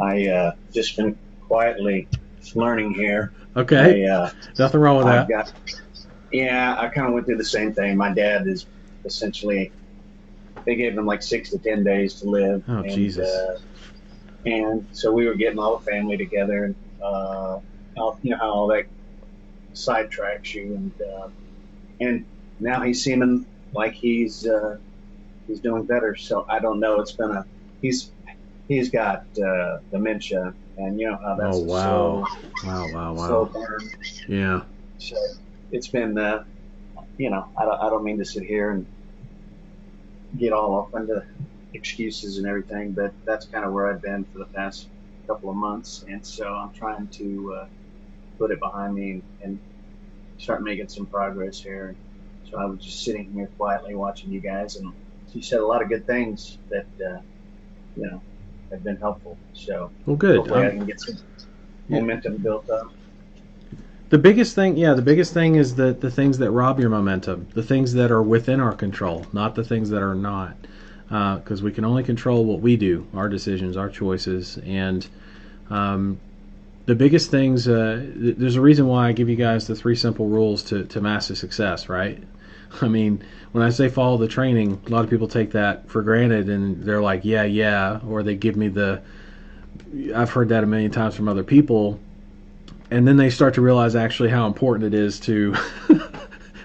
[SPEAKER 3] I just been quietly learning here.
[SPEAKER 1] Okay.
[SPEAKER 3] I,
[SPEAKER 1] Nothing wrong with
[SPEAKER 3] I've
[SPEAKER 1] that.
[SPEAKER 3] yeah, I kind of went through the same thing. My dad is essentially, they gave him like 6 to 10 days to live.
[SPEAKER 1] Oh, Jesus.
[SPEAKER 3] And so we were getting all the family together, and you know how all that sidetracks you, and now he's seeming like he's doing better. So I don't know. It's been he's got dementia, and you know how that's
[SPEAKER 1] Oh,
[SPEAKER 3] a
[SPEAKER 1] wow.
[SPEAKER 3] slow
[SPEAKER 1] Wow.
[SPEAKER 3] burn.
[SPEAKER 1] Yeah.
[SPEAKER 3] So it's been, you know, I don't mean to sit here and get all up into excuses and everything, but that's kind of where I've been for the past couple of months, and so I'm trying to put it behind me and start making some progress here. So I was just sitting here quietly watching you guys, and you said a lot of good things that have been helpful. So
[SPEAKER 1] Well, good.
[SPEAKER 3] hopefully I can get some
[SPEAKER 1] Yeah.
[SPEAKER 3] momentum built up.
[SPEAKER 1] The biggest thing is the things that rob your momentum, the things that are within our control, not the things that are not, because we can only control what we do, our decisions, our choices, and um, the biggest things. There's a reason why I give you guys the 3 simple rules to master success, right? I mean, when I say follow the training, a lot of people take that for granted, and they're like, yeah, yeah, or they give me the. I've heard that a million times from other people, and then they start to realize actually how important it is to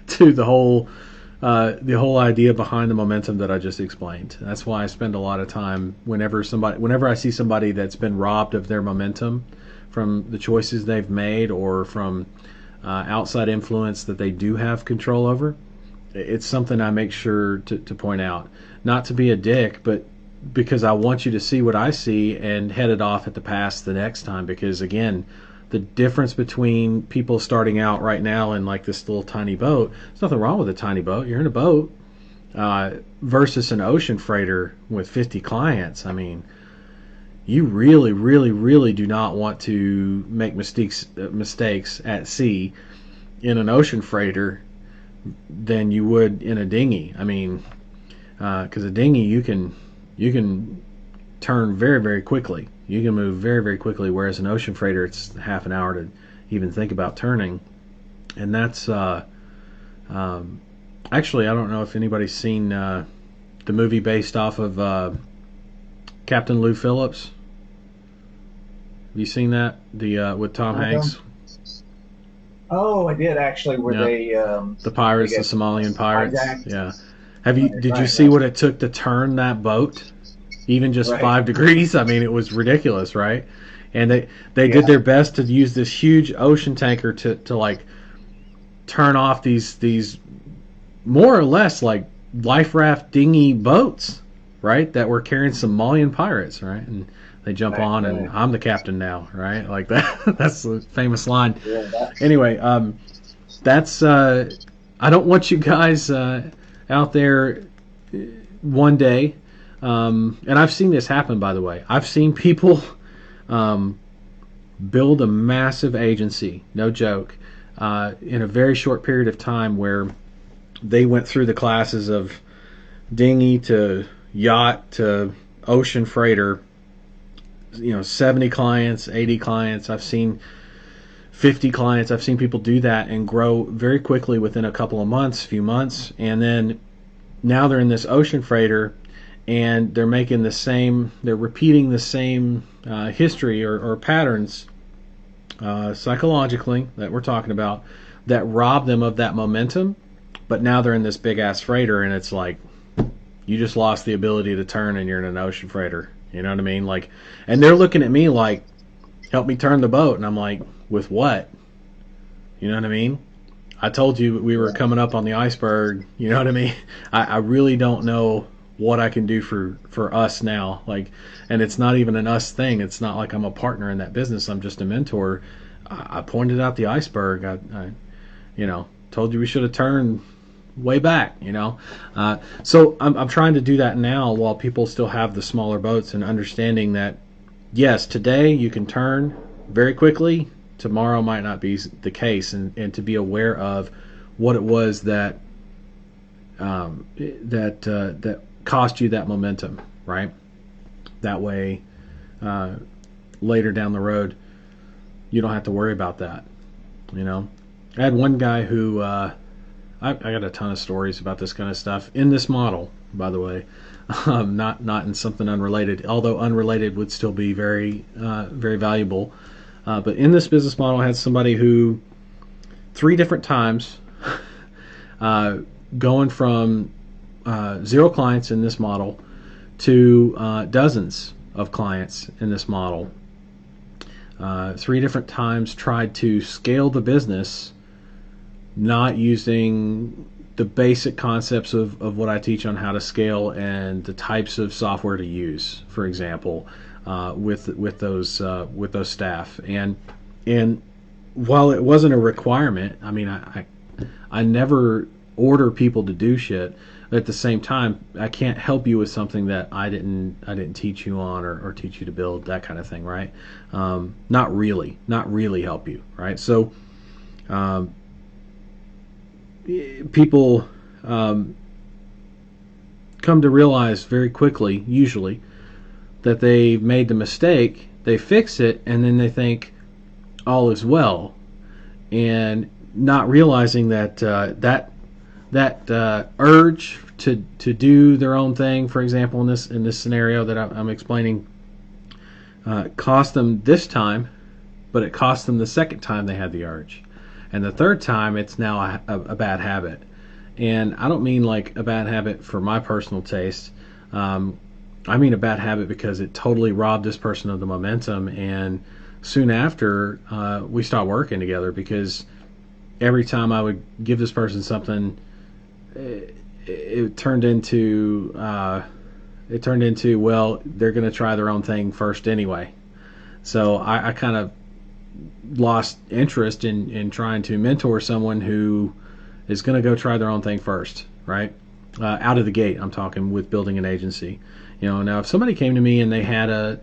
[SPEAKER 1] to the whole idea behind the momentum that I just explained. That's why I spend a lot of time whenever I see somebody that's been robbed of their momentum from the choices they've made or from outside influence that they do have control over. It's something I make sure to point out, not to be a dick, but because I want you to see what I see and head it off at the pass the next time. Because again, the difference between people starting out right now in like this little tiny boat, there's nothing wrong with a tiny boat. You're in a boat versus an ocean freighter with 50 clients. I mean, you really, really, really do not want to make mistakes at sea in an ocean freighter than you would in a dinghy. I mean, because a dinghy you can turn very, very quickly. You can move very, very quickly, whereas an ocean freighter, it's half an hour to even think about turning. And that's actually, I don't know if anybody's seen the movie based off of Captain Lou Phillips. Have you seen that? The with Tom Hanks?
[SPEAKER 3] Oh, I did actually. Where
[SPEAKER 1] Yeah.
[SPEAKER 3] they
[SPEAKER 1] The pirates,
[SPEAKER 3] they
[SPEAKER 1] the
[SPEAKER 3] get
[SPEAKER 1] Somalian pirates.
[SPEAKER 3] hijacked.
[SPEAKER 1] Yeah. Have you?
[SPEAKER 3] Right,
[SPEAKER 1] Did you
[SPEAKER 3] right,
[SPEAKER 1] see
[SPEAKER 3] right.
[SPEAKER 1] what it took to turn that boat? Even just
[SPEAKER 3] Right.
[SPEAKER 1] 5 degrees. I mean, it was ridiculous, right? And they did
[SPEAKER 3] Yeah.
[SPEAKER 1] their best to use this huge ocean tanker to like turn off these more or less like life raft dinghy boats, right? That were carrying Somalian pirates, right? And they jump
[SPEAKER 3] Right.
[SPEAKER 1] on, and
[SPEAKER 3] Right.
[SPEAKER 1] I'm the captain now, right? Like that. That's the famous line.
[SPEAKER 3] Yeah.
[SPEAKER 1] Anyway, that's I don't want you guys out there one day, and I've seen this happen, by the way. I've seen people um, build a massive agency, no joke, in a very short period of time where they went through the classes of dinghy to yacht to ocean freighter, 70 clients, 80 clients. I've seen 50 clients. I've seen people do that and grow very quickly within a couple of months, few months, and then now they're in this ocean freighter and they're repeating the same history or patterns psychologically that we're talking about that rob them of that momentum. But now they're in this big ass freighter, and it's like you just lost the ability to turn, and you're in an ocean freighter. You know what I mean? Like, and they're looking at me like, "Help me turn the boat," and I'm like, "With what?" You know what I mean? I told you we were coming up on the iceberg. You know what I mean? I really don't know what I can do for us now. Like, and it's not even an us thing. It's not like I'm a partner in that business. I'm just a mentor. I pointed out the iceberg. I told you we should have turned way back. So I'm trying to do that now while people still have the smaller boats and understanding that yes, today you can turn very quickly. Tomorrow might not be the case, and to be aware of what it was that that cost you that momentum, right? That way, later down the road, you don't have to worry about that. I had one guy who I got a ton of stories about this kind of stuff in this model, by the way. Not in something unrelated, although unrelated would still be very very valuable. But in this business model, I had somebody who 3 different times going from 0 clients in this model to dozens of clients in this model. 3 different times tried to scale the business, not using the basic concepts of what I teach on how to scale and the types of software to use, for example, with those staff. And while it wasn't a requirement, I mean, I never order people to do shit. At the same time, I can't help you with something that I didn't teach you on, or teach you to build, that kind of thing, right? Not really help you, right? So people come to realize very quickly, usually, that they've made the mistake. They fix it, and then they think all is well, and not realizing that that urge to do their own thing, for example, in this scenario that I'm explaining, cost them this time, but it cost them the second time they had the urge, and the third time it's now a bad habit. And I don't mean like a bad habit for my personal taste. I mean a bad habit because it totally robbed this person of the momentum, and soon after we stopped working together, because every time I would give this person something, it turned into well, they're going to try their own thing first anyway. So I kind of lost interest in trying to mentor someone who is going to go try their own thing first, right? Out of the gate, I'm talking with building an agency. Now if somebody came to me and they had a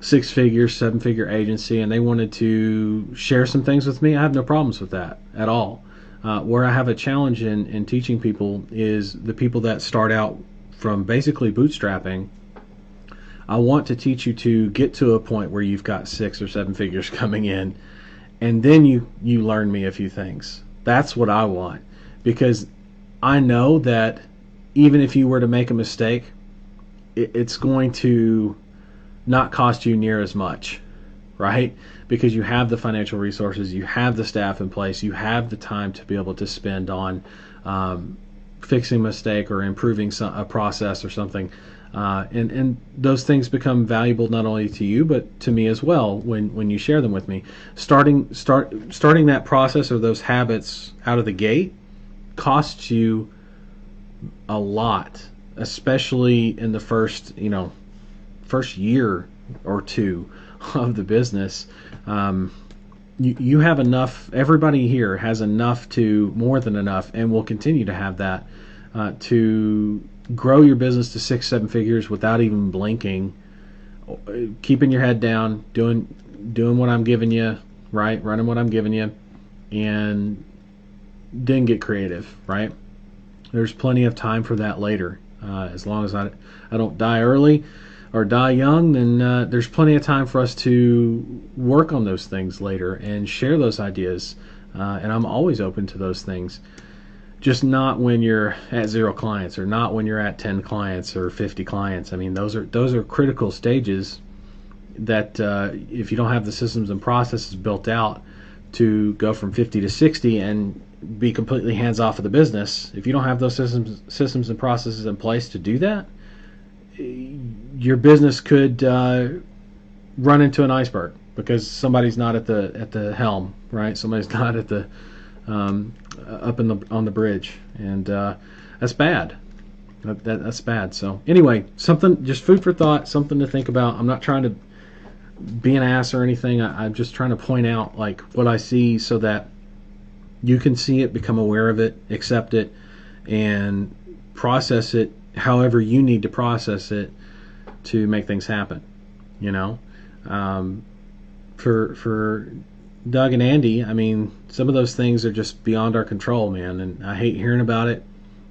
[SPEAKER 1] 6-figure, 7-figure agency, and they wanted to share some things with me, I have no problems with that at all. Where I have a challenge in teaching people is the people that start out from basically bootstrapping. I want to teach you to get to a point where you've got 6 or 7 figures coming in, and then you learn me a few things. That's what I want, because I know that even if you were to make a mistake, it's going to not cost you near as much, right? Because you have the financial resources, you have the staff in place, you have the time to be able to spend on fixing a mistake or improving a process or something. And those things become valuable not only to you but to me as well when you share them with me. Starting that process or those habits out of the gate costs you a lot, especially in the first year or two of the business. You have enough. Everybody here has enough, to more than enough, and will continue to have that to grow your business to 6-7 figures without even blinking, keeping your head down, doing what I'm giving you, right? Running what I'm giving you, and then get creative, right? There's plenty of time for that later. As long as I don't die early or die young, then there's plenty of time for us to work on those things later and share those ideas. And I'm always open to those things. Just not when you're at 0 clients, or not when you're at 10 clients or 50 clients. I mean, those are critical stages that if you don't have the systems and processes built out to go from 50 to 60 and be completely hands off of the business, if you don't have those systems and processes in place to do that, your business could run into an iceberg because somebody's not at the helm, right? Somebody's not at the up on the bridge, and that's bad. That's bad. So anyway, something, just food for thought, something to think about. I'm not trying to be an ass or anything. I'm just trying to point out like what I see so that you can see it, become aware of it, accept it, and process it however you need to process it to make things happen. For Doug and Andy, I mean, some of those things are just beyond our control, man, and I hate hearing about it.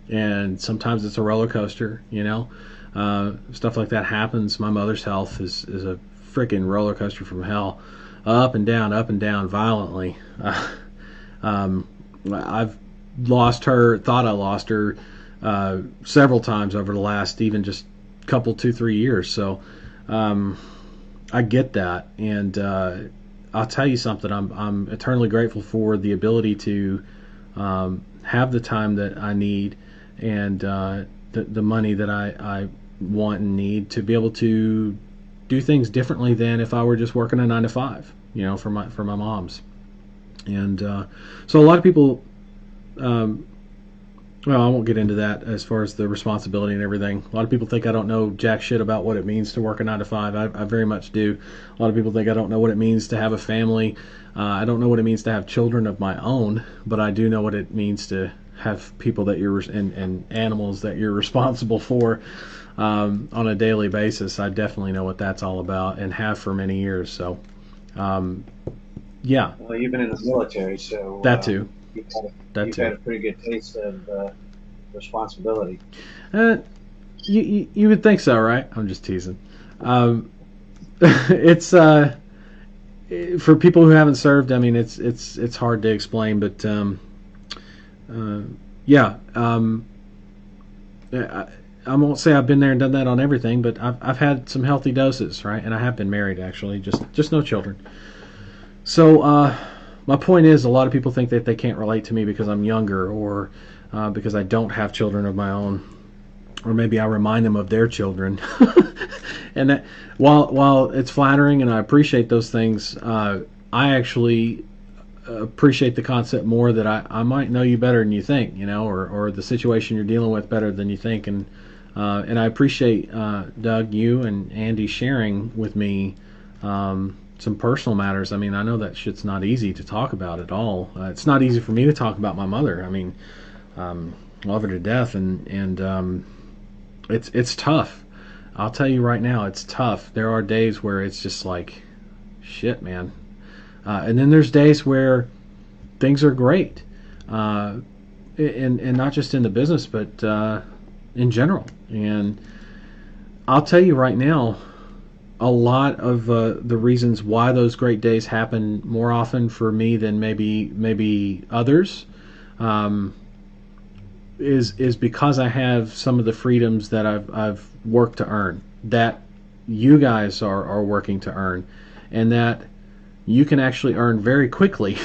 [SPEAKER 1] And sometimes it's a roller coaster, stuff like that happens. My mother's health is a freaking roller coaster from hell, up and down violently. I've lost her, thought I lost her several times over the last even just couple 2-3 years. So I get that, and I'll tell you something. I'm eternally grateful for the ability to have the time that I need, and the money that I want and need to be able to do things differently than if I were just working a 9-to-5, for my moms. And so a lot of people, well, I won't get into that as far as the responsibility and everything. A lot of people think I don't know jack shit about what it means to work a 9-to-5. I very much do. A lot of people think I don't know what it means to have a family. I don't know what it means to have children of my own, but I do know what it means to have people that you're and animals that you're responsible for on a daily basis. I definitely know what that's all about and have for many years. So, yeah,
[SPEAKER 3] Well, you've been in the military, so
[SPEAKER 1] that too.
[SPEAKER 3] you've had a pretty good taste of responsibility.
[SPEAKER 1] Uh, you would think so, right? I'm just teasing. It's for people who haven't served. I mean, it's hard to explain, but yeah. I won't say I've been there and done that on everything, but I've had some healthy doses, right? And I have been married, actually, just no children. So my point is, a lot of people think that they can't relate to me because I'm younger, or because I don't have children of my own, or maybe I remind them of their children. And that, while it's flattering and I appreciate those things, I actually appreciate the concept more that I might know you better than you think, or the situation you're dealing with better than you think. And I appreciate, Doug, you and Andy sharing with me some personal matters. I mean, I know that shit's not easy to talk about at all. It's not easy for me to talk about my mother. I mean, love her to death, and it's tough. I'll tell you right now, it's tough. There are days where it's just like, shit, man. And then there's days where things are great, and not just in the business, but in general. And I'll tell you right now, a lot of the reasons why those great days happen more often for me than maybe others, is because I have some of the freedoms that I've worked to earn, that you guys are working to earn, and that you can actually earn very quickly,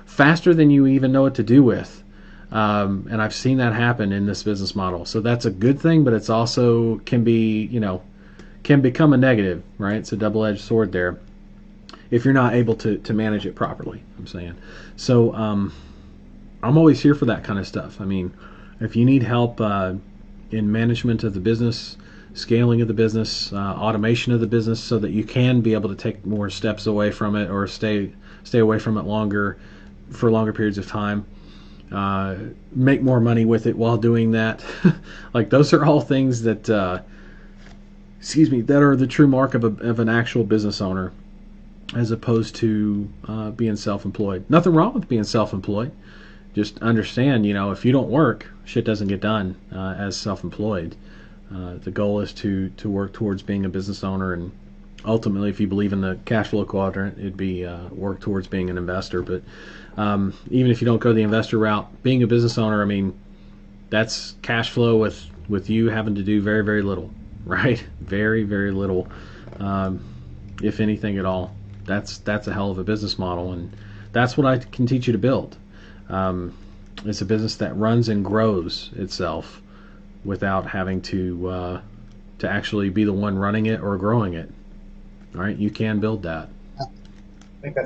[SPEAKER 1] faster than you even know what to do with. And I've seen that happen in this business model. So that's a good thing, but it's also can become a negative, right? It's a double-edged sword there if you're not able to manage it properly, I'm saying. So I'm always here for that kind of stuff. I mean, if you need help in management of the business, scaling of the business, automation of the business, so that you can be able to take more steps away from it, or stay away from it for longer periods of time, make more money with it while doing that. Like, those are all things that that are the true mark of an actual business owner, as opposed to being self-employed. Nothing wrong with being self-employed. Just understand, if you don't work, shit doesn't get done as self-employed. The goal is to work towards being a business owner, and ultimately, if you believe in the cash flow quadrant, it'd be work towards being an investor. But even if you don't go the investor route, being a business owner, I mean, that's cash flow with you having to do very, very little, right? Very, very little, if anything at all. That's a hell of a business model, and that's what I can teach you to build. It's a business that runs and grows itself without having to actually be the one running it or growing it. All right, you can build that.
[SPEAKER 3] I think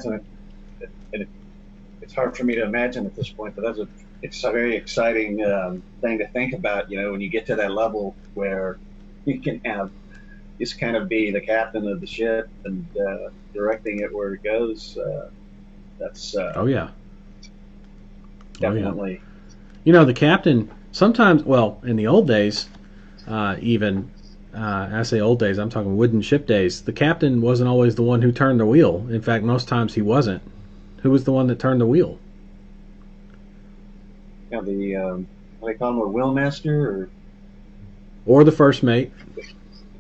[SPEAKER 3] it's hard for me to imagine at this point, but it's a very exciting thing to think about. When you get to that level where you can just kind of be the captain of the ship and directing it where it goes. That's
[SPEAKER 1] oh yeah,
[SPEAKER 3] definitely.
[SPEAKER 1] The captain sometimes. Well, in the old days, even. I say old days, I'm talking wooden ship days. The captain wasn't always the one who turned the wheel. In fact, most times he wasn't. Who was the one that turned the wheel?
[SPEAKER 3] What do they call him, a wheelmaster,
[SPEAKER 1] or the first mate?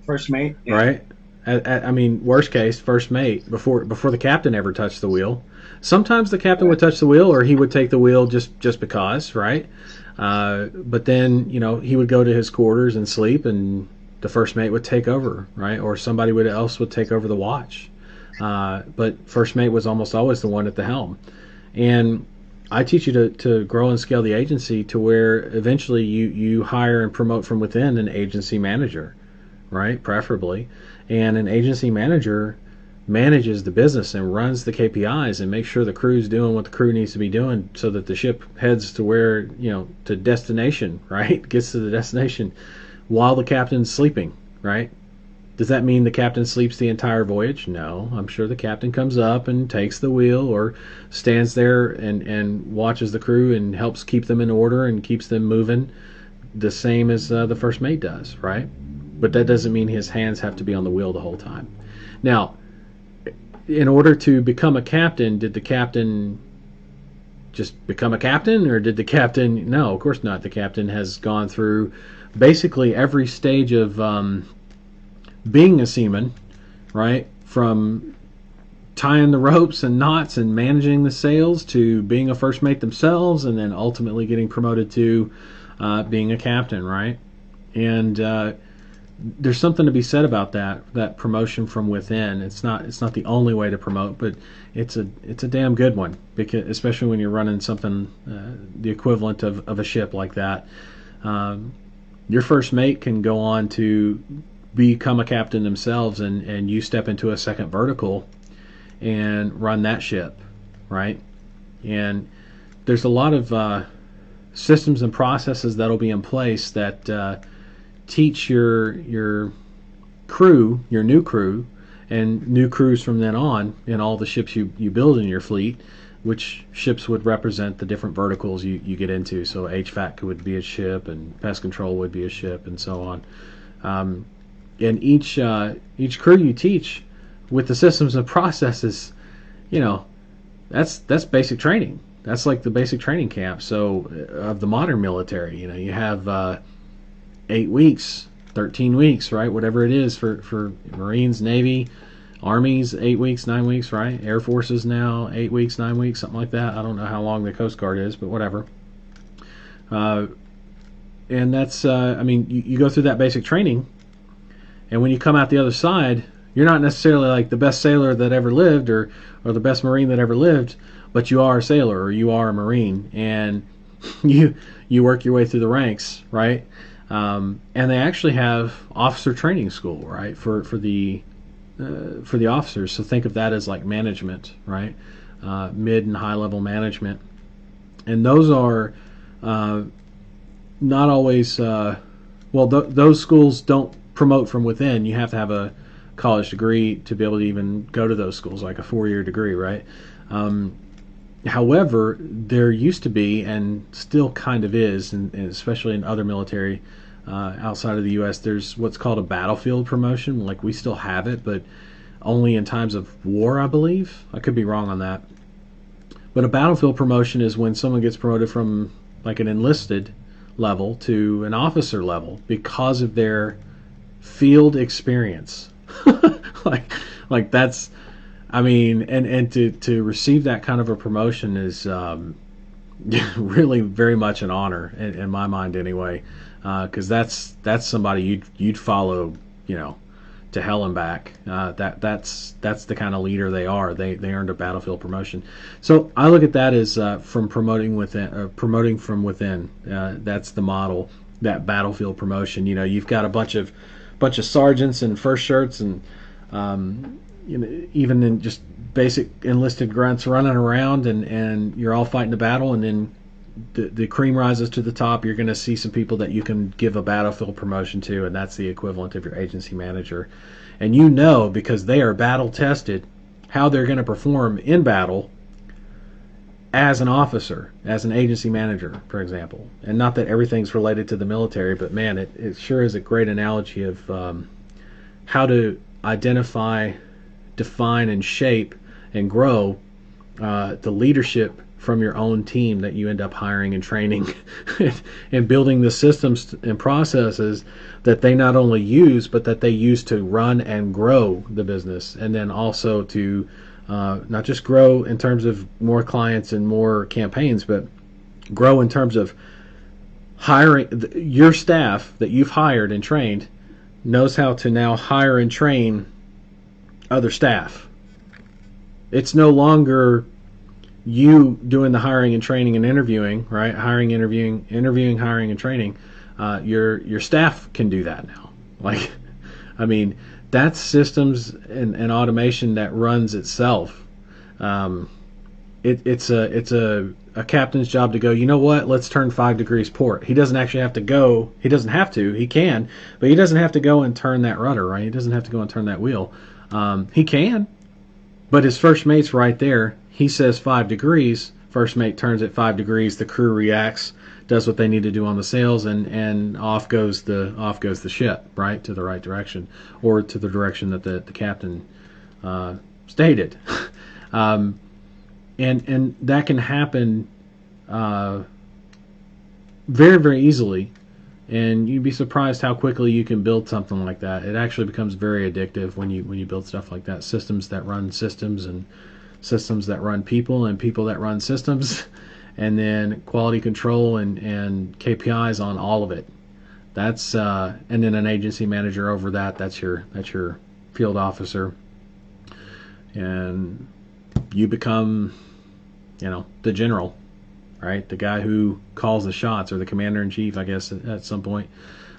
[SPEAKER 3] First mate, yeah.
[SPEAKER 1] Right? I mean, worst case, first mate before the captain ever touched the wheel. Sometimes the captain would touch the wheel, or he would take the wheel just because, right? But then he would go to his quarters and sleep, and the first mate would take over, right? Or somebody else would take over the watch. But first mate was almost always the one at the helm. And I teach you to grow and scale the agency to where eventually you hire and promote from within an agency manager, right? Preferably. And an agency manager manages the business and runs the KPIs and makes sure the crew's doing what the crew needs to be doing, so that the ship heads to where, to destination, right? Gets to the destination while the captain's sleeping, right? Does that mean the captain sleeps the entire voyage? No. I'm sure the captain comes up and takes the wheel or stands there and watches the crew and helps keep them in order and keeps them moving the same as the first mate does, right? But that doesn't mean his hands have to be on the wheel the whole time. Now, in order to become a captain, did the captain just become a captain, or did the captain... No, of course not. The captain has gone through basically every stage of being a seaman, right? From tying the ropes and knots and managing the sails to being a first mate themselves, and then ultimately getting promoted to being a captain, right? And there's something to be said about that promotion from within. It's not the only way to promote, but it's a damn good one, because especially when you're running something the equivalent of a ship like that. Your first mate can go on to become a captain themselves, and you step into a second vertical and run that ship, right? And there's a lot of systems and processes that'll be in place that teach your crew, your new crew, and new crews from then on in all the ships you build in your fleet, which ships would represent the different verticals you get into. So HVAC would be a ship, and pest control would be a ship, and so on. And each crew you teach with the systems and processes, that's basic training. That's like the basic training camp. So of the modern military, you have 8 weeks, 13 weeks, right? Whatever it is for Marines, Navy, Armies, 8 weeks, 9 weeks, right? Air Forces now, 8 weeks, 9 weeks, something like that. I don't know how long the Coast Guard is, but whatever. And that's, you go through that basic training, and when you come out the other side, you're not necessarily like the best sailor that ever lived or the best Marine that ever lived, but you are a sailor or you are a Marine, and you work your way through the ranks, right? And they actually have officer training school, right, for the officers. So think of that as like management, right? Mid and high level management, and those are not always those schools don't promote from within. You have to have a college degree to be able to even go to those schools, like a 4-year degree, right? However, there used to be, and still kind of is, and especially in other military outside of the U.S., there's what's called a battlefield promotion. Like, we still have it, but only in times of war, I believe. I could be wrong on that. But a battlefield promotion is when someone gets promoted from like an enlisted level to an officer level because of their field experience. like that's, and to receive that kind of a promotion is really very much an honor in my mind anyway, because that's somebody you'd follow, to hell and back. That's the kind of leader they are. They earned a battlefield promotion. So I look at that as from promoting from within. That's the model, that battlefield promotion. You've got a bunch of sergeants and first shirts and even in just basic enlisted grunts running around, and you're all fighting a battle, and then the cream rises to the top. You're going to see some people that you can give a battlefield promotion to, and that's the equivalent of your agency manager. And because they are battle tested, how they're going to perform in battle as an officer, as an agency manager, for example. And not that everything's related to the military, but man, it sure is a great analogy of how to identify, define, and shape and grow the leadership from your own team that you end up hiring and training and building the systems and processes that they not only use, but that they use to run and grow the business, and then also to not just grow in terms of more clients and more campaigns, but grow in terms of hiring. Your staff that you've hired and trained knows how to now hire and train other staff. It's no longer you doing the hiring and training and interviewing, right? Hiring, interviewing, hiring, and training. Your staff can do that now. That's systems and automation that runs itself. It's a a captain's job to go, you know what, let's turn 5 degrees port. He doesn't actually have to go. He doesn't have to. He can, but he doesn't have to go and turn that rudder, right? He doesn't have to go and turn that wheel. He can, but his first mate's right there. He says 5 degrees. First mate turns it 5 degrees. The crew reacts, does what they need to do on the sails, and off goes the ship, right, to the right direction, or to the direction that the captain stated. And that can happen very, very easily, and you'd be surprised how quickly you can build something like that. It actually becomes very addictive when you build stuff like that. Systems that run systems, and systems that run people, and people that run systems, and then quality control and KPIs on all of it. That's and then an agency manager over that. That's your field officer, and you become, the general, right? The guy who calls the shots, or the commander-in-chief, I guess, at some point.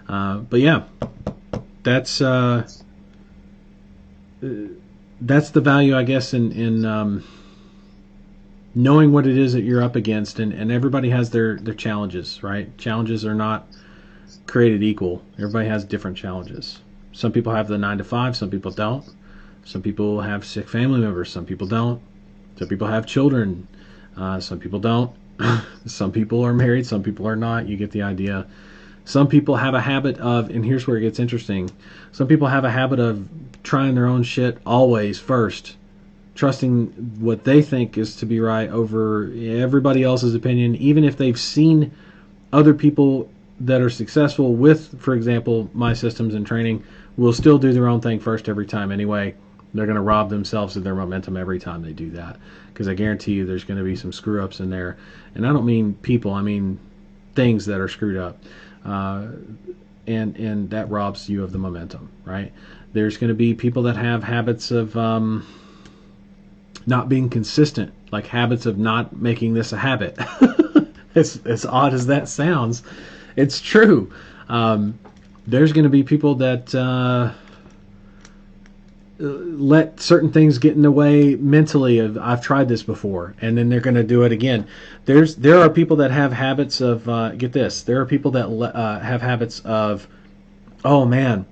[SPEAKER 1] But yeah, that's the value, I guess, in knowing what it is that you're up against, and everybody has their challenges, right? Challenges are not created equal. Everybody has different challenges. Some people have the 9 to 5, some people don't. Some people have sick family members, some people don't. Some people have children, some people don't. Some people are married, some people are not. You get the idea. Some people have a habit of, and here's where it gets interesting, some people have a habit of trying their own shit always first, trusting what they think is to be right over everybody else's opinion, even if they've seen other people that are successful with, for example, my systems and training, will still do their own thing first every time anyway. They're going to rob themselves of their momentum every time they do that, because I guarantee you there's going to be some screw-ups in there. And I don't mean people, I mean things that are screwed up. And that robs you of the momentum, right? There's going to be people that have habits of not being consistent, like habits of not making this a habit. As odd as that sounds, it's true. There's going to be people that let certain things get in the way mentally of, I've tried this before, and then they're going to do it again. There are people that have habits of, get this, there are people that have habits of, oh man,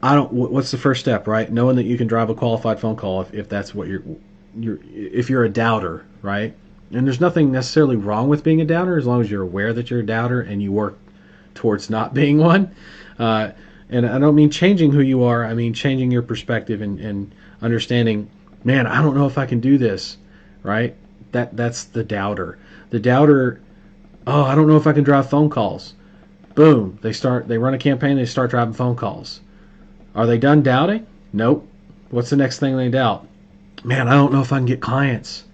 [SPEAKER 1] what's the first step, right? Knowing that you can drive a qualified phone call if that's what if you're a doubter, right? And there's nothing necessarily wrong with being a doubter as long as you're aware that you're a doubter and you work towards not being one. And I don't mean changing who you are. I mean changing your perspective and understanding, man, I don't know if I can do this, right? That's the doubter. The doubter, oh, I don't know if I can drive phone calls. Boom, they run a campaign, they start driving phone calls. Are they done doubting? Nope. What's the next thing they doubt? Man, I don't know if I can get clients.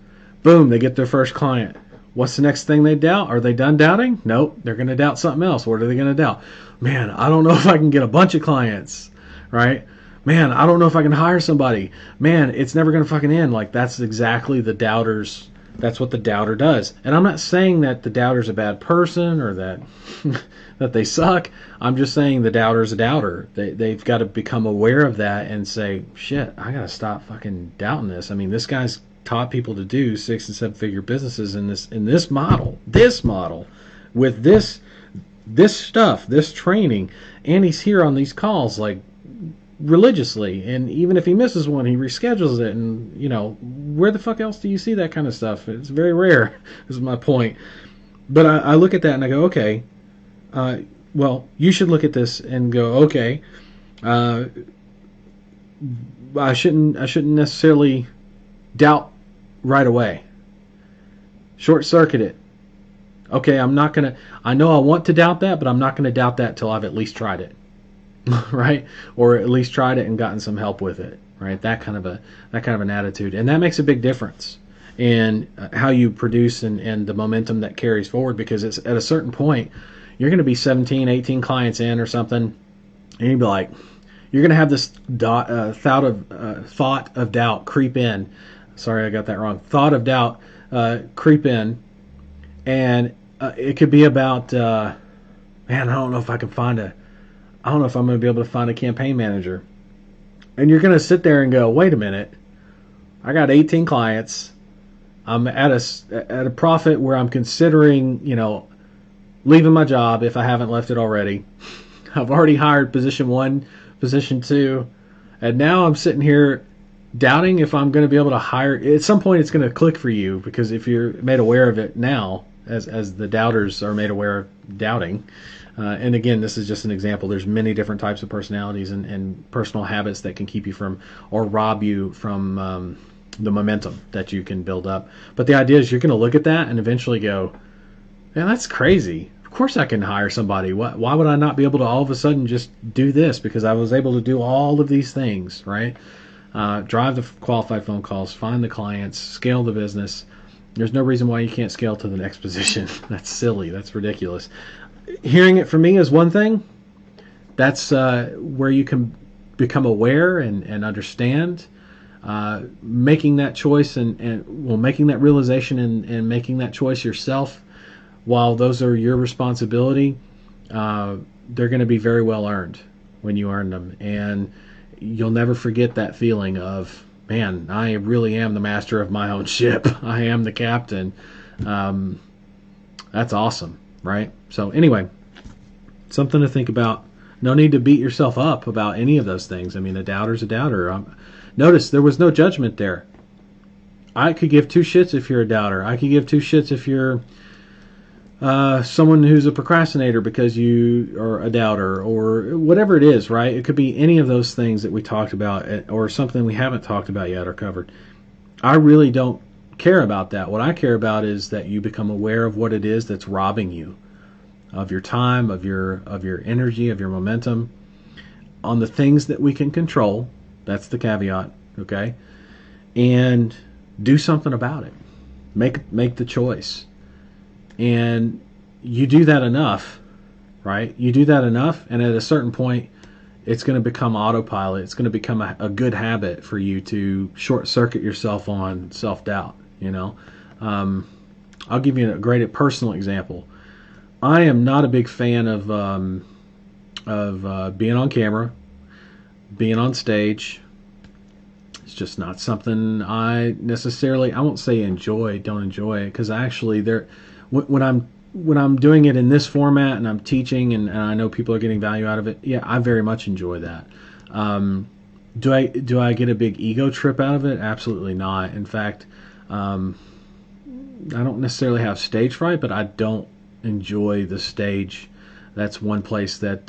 [SPEAKER 1] Boom, they get their first client. What's the next thing they doubt? Are they done doubting? Nope, they're going to doubt something else. What are they going to doubt? Man, I don't know if I can get a bunch of clients, right? Man, I don't know if I can hire somebody. Man, it's never going to fucking end. Like, that's exactly the doubter's, that's what the doubter does. And I'm not saying that the doubter's a bad person or that that they suck. I'm just saying the doubter's a doubter. They've got to become aware of that and say, shit, I got to stop fucking doubting this. I mean, this guy's taught people to do 6 and 7 figure businesses in this model with this stuff, this training, and he's here on these calls like religiously, and even if he misses one, he reschedules it. And where the fuck else do you see that kind of stuff? It's very rare. Is my point. But I look at that and I go, okay, well, you should look at this and go, okay, I shouldn't necessarily doubt right away. Short circuit it. Okay, I know I want to doubt that, but I'm not going to doubt that till I've at least tried it. Right? Or at least tried it and gotten some help with it. Right? That kind of an attitude. And that makes a big difference in how you produce and the momentum that carries forward, because it's at a certain point, you're going to be 17, 18 clients in or something, and you'll be like, you're going to have this thought of doubt creep in. Sorry, I got that wrong. Thought of doubt creep in, and it could be about, man, I don't know if I'm going to be able to find a campaign manager. And you're going to sit there and go, wait a minute, I got 18 clients, I'm at a profit where I'm considering, leaving my job if I haven't left it already. I've already hired position 1, position 2, and now I'm sitting here doubting if I'm going to be able to hire. At some point, it's going to click for you, because if you're made aware of it now, as the doubters are made aware of doubting. And again, this is just an example. There's many different types of personalities and personal habits that can keep you from, or rob you from, the momentum that you can build up. But the idea is you're going to look at that and eventually go, man, that's crazy. Of course I can hire somebody. Why would I not be able to all of a sudden just do this? Because I was able to do all of these things, right? Drive the qualified phone calls, find the clients, scale the business. There's no reason why you can't scale to the next position. That's silly. That's ridiculous. Hearing it from me is one thing. That's where you can become aware and understand. Making that choice making that realization and making that choice yourself, while those are your responsibility, they're going to be very well earned when you earn them. And you'll never forget that feeling of, man, I really am the master of my own ship. I am the captain. That's awesome, right? So anyway, something to think about. No need to beat yourself up about any of those things. I mean, a doubter's a doubter. Notice there was no judgment there. I could give two shits if you're a doubter. I could give two shits if you're someone who's a procrastinator because you are a doubter, or whatever it is, right? It could be any of those things that we talked about, or something we haven't talked about yet or covered. I really don't care about that. What I care about is that you become aware of what it is that's robbing you of your time, of your energy, of your momentum, on the things that we can control. That's the caveat, okay? And do something about it. Make the choice. And you do that enough, right? You do that enough, and at a certain point, it's going to become autopilot. It's going to become a good habit for you to short-circuit yourself on self-doubt, I'll give you a great personal example. I am not a big fan of being on camera, being on stage. It's just not something I necessarily, I won't say don't enjoy it, because actually when I'm doing it in this format and I'm teaching and I know people are getting value out of it, yeah, I very much enjoy that. Do I get a big ego trip out of it? Absolutely not. In fact, I don't necessarily have stage fright, but I don't enjoy the stage. That's one place that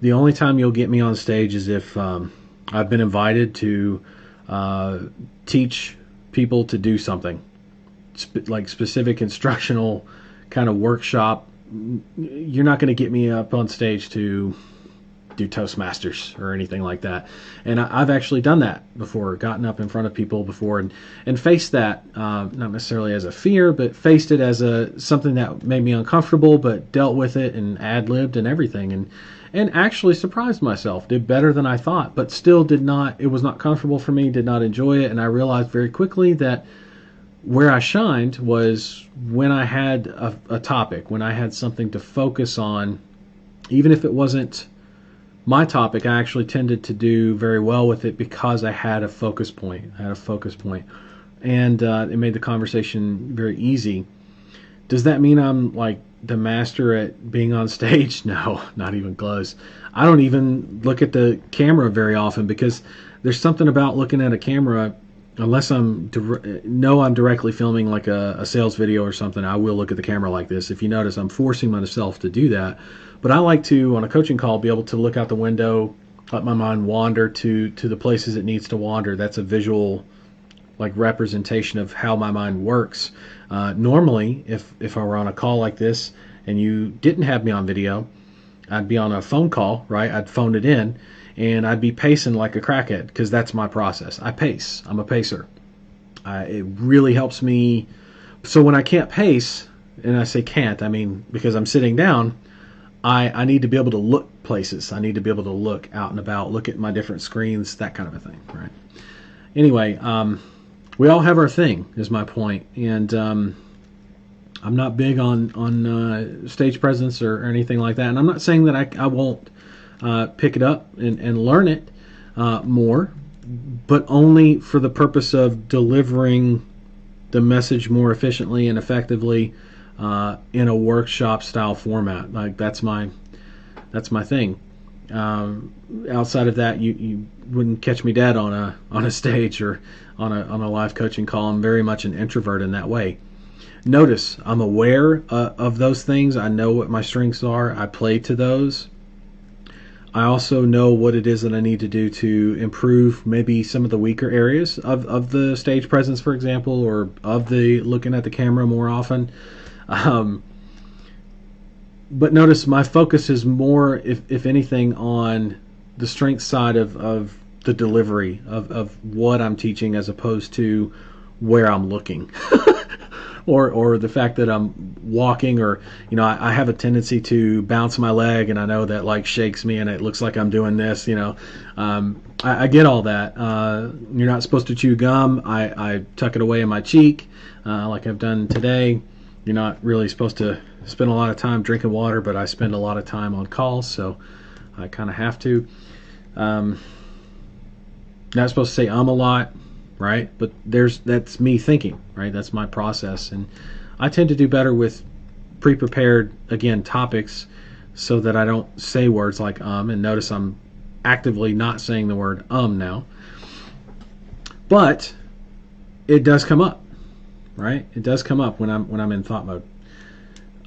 [SPEAKER 1] the only time you'll get me on stage is if I've been invited to teach people to do something, like specific instructional kind of workshop. You're not going to get me up on stage to do Toastmasters or anything like that. And I've actually done that before, gotten up in front of people before and faced that, not necessarily as a fear, but faced it as something that made me uncomfortable, but dealt with it and ad-libbed and everything. And actually surprised myself, did better than I thought, but still it was not comfortable for me, did not enjoy it. And I realized very quickly that where I shined was when I had a topic, when I had something to focus on. Even if it wasn't my topic, I actually tended to do very well with it because I had a focus point. And it made the conversation very easy. Does that mean I'm like the master at being on stage? No, not even close. I don't even look at the camera very often, because there's something about looking at a camera, unless I'm directly filming like a sales video or something. I will look at the camera like this. If you notice, I'm forcing myself to do that. But I like to, on a coaching call, be able to look out the window, let my mind wander to the places it needs to wander. That's a visual representation of how my mind works. Normally, if I were on a call like this and you didn't have me on video, I'd be on a phone call, right? I'd phone it in, and I'd be pacing like a crackhead, because that's my process. I pace. I'm a pacer. It really helps me. So when I can't pace, and I say can't, I mean because I'm sitting down, I need to be able to look places. I need to be able to look out and about, look at my different screens, that kind of a thing, right? Anyway, we all have our thing, is my point. And I'm not big on stage presence or anything like that. And I'm not saying that I won't pick it up and learn it more, but only for the purpose of delivering the message more efficiently and effectively in a workshop style format. Like that's my thing. Outside of that, you wouldn't catch me dead on a stage or on a live coaching call. I'm very much an introvert in that way. Notice I'm aware of those things. I know what my strengths are. I play to those. I also know what it is that I need to do to improve maybe some of the weaker areas of the stage presence, for example, or of the looking at the camera more often. But notice my focus is more, if anything, on the strength side of the delivery of what I'm teaching as opposed to where I'm looking. Or the fact that I'm walking, or I have a tendency to bounce my leg, and I know that like shakes me, and it looks like I'm doing this. I get all that. You're not supposed to chew gum. I tuck it away in my cheek, like I've done today. You're not really supposed to spend a lot of time drinking water, but I spend a lot of time on calls, so I kind of have to. Not supposed to say a lot. Right, but that's me thinking, right? That's my process, and I tend to do better with pre-prepared, again, topics, so that I don't say words like and notice I'm actively not saying the word now. But it does come up, right? It does come up when I'm in thought mode.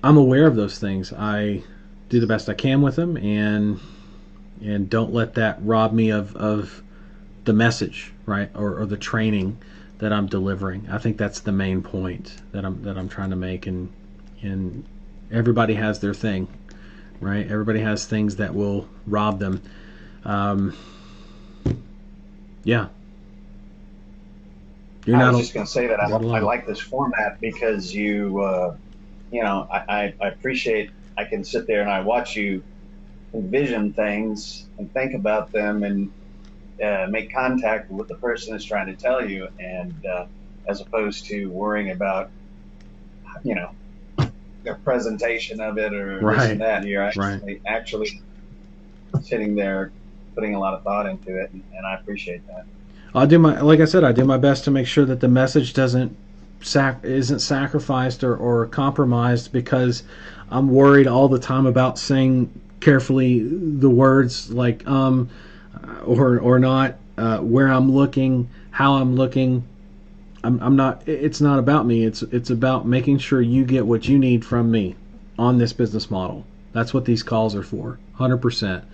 [SPEAKER 1] I'm aware of those things. I do the best I can with them, and don't let that rob me of the message, right, or the training that I'm delivering. I think that's the main point that I'm trying to make, and everybody has their thing, right? Everybody has things that will rob them. Yeah.
[SPEAKER 3] I was just going to say that I like this format because I appreciate. I can sit there and I watch you envision things and think about them and make contact with the person that's trying to tell you, and as opposed to worrying about their presentation of it or this and that. You're actually sitting there putting a lot of thought into it, and I appreciate that.
[SPEAKER 1] I do my best to make sure that the message isn't sacrificed or compromised because I'm worried all the time about saying carefully the words like or not, where I'm looking, how I'm looking. I'm not. It's not about me. It's about making sure you get what you need from me on this business model. That's what these calls are for, 100%.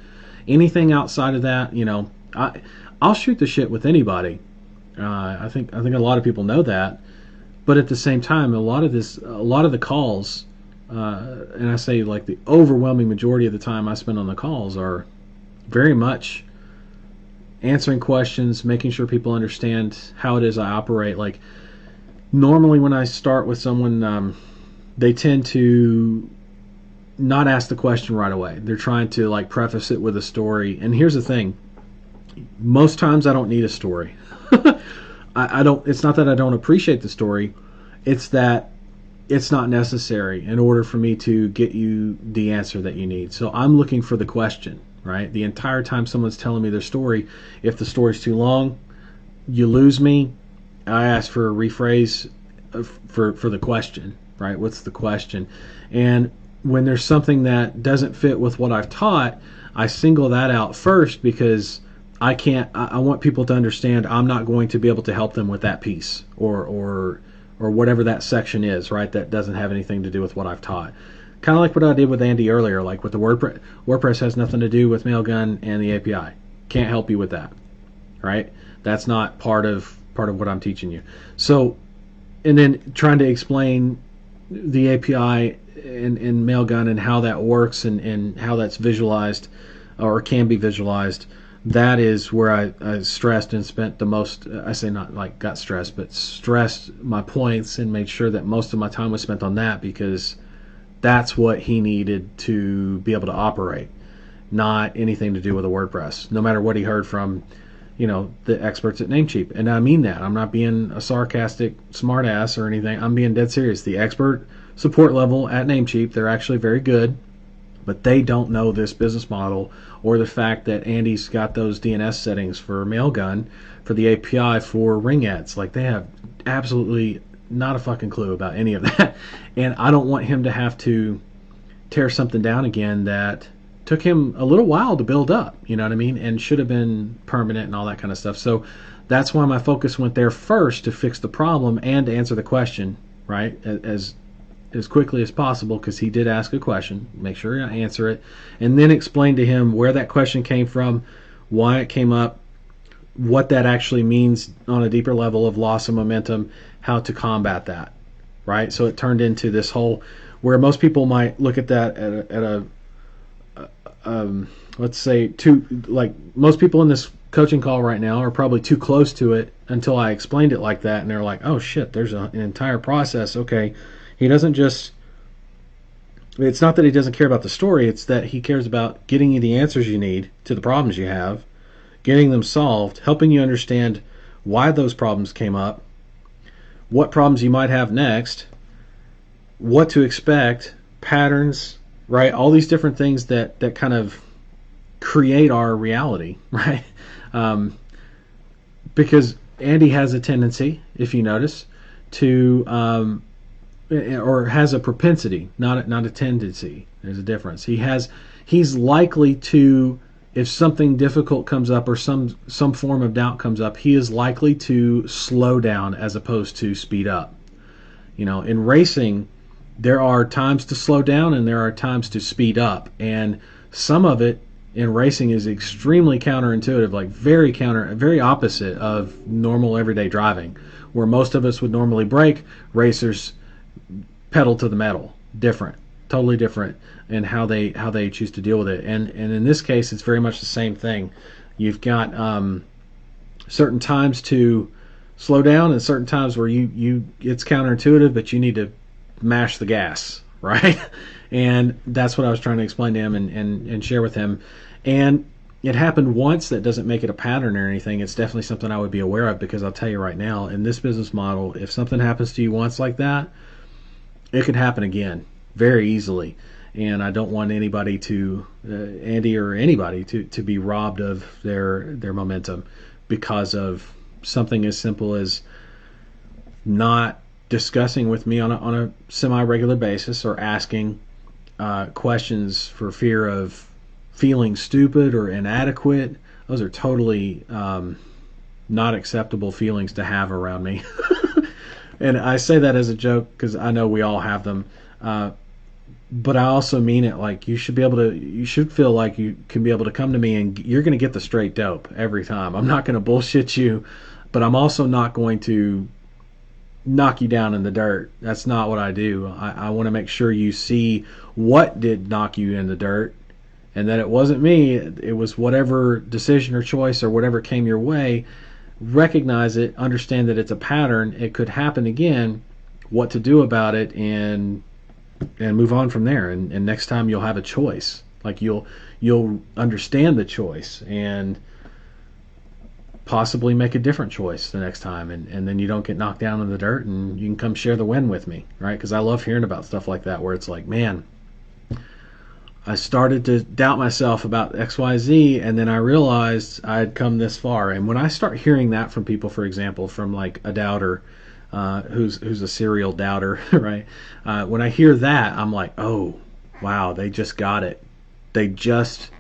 [SPEAKER 1] Anything outside of that, I'll shoot the shit with anybody. I think a lot of people know that, but at the same time, a lot of the calls, and I say like the overwhelming majority of the time I spend on the calls are very much answering questions, making sure people understand how it is I operate. Like normally when I start with someone, they tend to not ask the question right away. They're trying to like preface it with a story. And here's the thing. Most times I don't need a story. I don't. It's not that I don't appreciate the story. It's that it's not necessary in order for me to get you the answer that you need. So I'm looking for the question. Right? The entire time someone's telling me their story, if the story's too long, you lose me. I ask for a rephrase for the question, right? What's the question? And when there's something that doesn't fit with what I've taught, I single that out first because I want people to understand I'm not going to be able to help them with that piece or whatever that section is, right? That doesn't have anything to do with what I've taught. Kind of like what I did with Andy earlier, like with the WordPress. WordPress has nothing to do with Mailgun and the API. Can't help you with that, right? That's not part of what I'm teaching you. So, and then trying to explain the API in Mailgun and how that works and how that's visualized or can be visualized. That is where I stressed and spent the most. I say not like got stressed, but stressed my points and made sure that most of my time was spent on that because that's what he needed to be able to operate, not anything to do with a WordPress, no matter what he heard from, the experts at Namecheap. And I mean that. I'm not being a sarcastic smartass or anything. I'm being dead serious. The expert support level at Namecheap, they're actually very good, but they don't know this business model or the fact that Andy's got those DNS settings for Mailgun, for the API, for ring ads. Like they have absolutely not a fucking clue about any of that. And I don't want him to have to tear something down again that took him a little while to build up, you know what I mean, and should have been permanent and all that kind of stuff. So that's why my focus went there first, to fix the problem and to answer the question, right, as quickly as possible, because he did ask a question. Make sure I answer it, and then explain to him where that question came from, why it came up, what that actually means on a deeper level of loss of momentum, how to combat that, right? So it turned into this whole, where most people might look at that at a let's say most people in this coaching call right now are probably too close to it until I explained it like that, and they're like, oh shit, there's an entire process. Okay, he doesn't just, it's not that he doesn't care about the story, it's that he cares about getting you the answers you need to the problems you have, getting them solved, helping you understand why those problems came up, what problems you might have next, what to expect, patterns, right? All these different things that kind of create our reality, right? Because Andy has a tendency, if you notice, to, or has a propensity, not a tendency. There's a difference. He's likely to, if something difficult comes up or some form of doubt comes up, he is likely to slow down as opposed to speed up. You know, in racing, there are times to slow down and there are times to speed up, and some of it in racing is extremely counterintuitive, like very opposite of normal everyday driving, where most of us would normally brake. Racers pedal to the metal, totally different in how they choose to deal with it. And in this case, it's very much the same thing. You've got certain times to slow down and certain times where you it's counterintuitive, but you need to mash the gas, right? And that's what I was trying to explain to him and share with him. And it happened once. That doesn't make it a pattern or anything. It's definitely something I would be aware of, because I'll tell you right now, in this business model, if something happens to you once like that, it could happen again very easily. And I don't want anybody to, Andy or anybody, to be robbed of their momentum because of something as simple as not discussing with me on a semi-regular basis, or asking questions for fear of feeling stupid or inadequate. Those are totally not acceptable feelings to have around me. And I say that as a joke because I know we all have them. But I also mean it. Like, you should feel like you can be able to come to me and you're going to get the straight dope every time. I'm not going to bullshit you, but I'm also not going to knock you down in the dirt. That's not what I do. I want to make sure you see what did knock you in the dirt, and that it wasn't me. It was whatever decision or choice or whatever came your way. Recognize it, understand that it's a pattern. It could happen again, what to do about it, and move on from there. And next time you'll have a choice. Like, you'll understand the choice and possibly make a different choice the next time, and then you don't get knocked down in the dirt, and you can come share the win with me, right? Because I love hearing about stuff like that, where it's like, man, I started to doubt myself about XYZ, and then I realized I had come this far. And when I start hearing that from people, for example, from like a doubter, who's a serial doubter, right? When I hear that, I'm like, oh, wow, they just got it. They just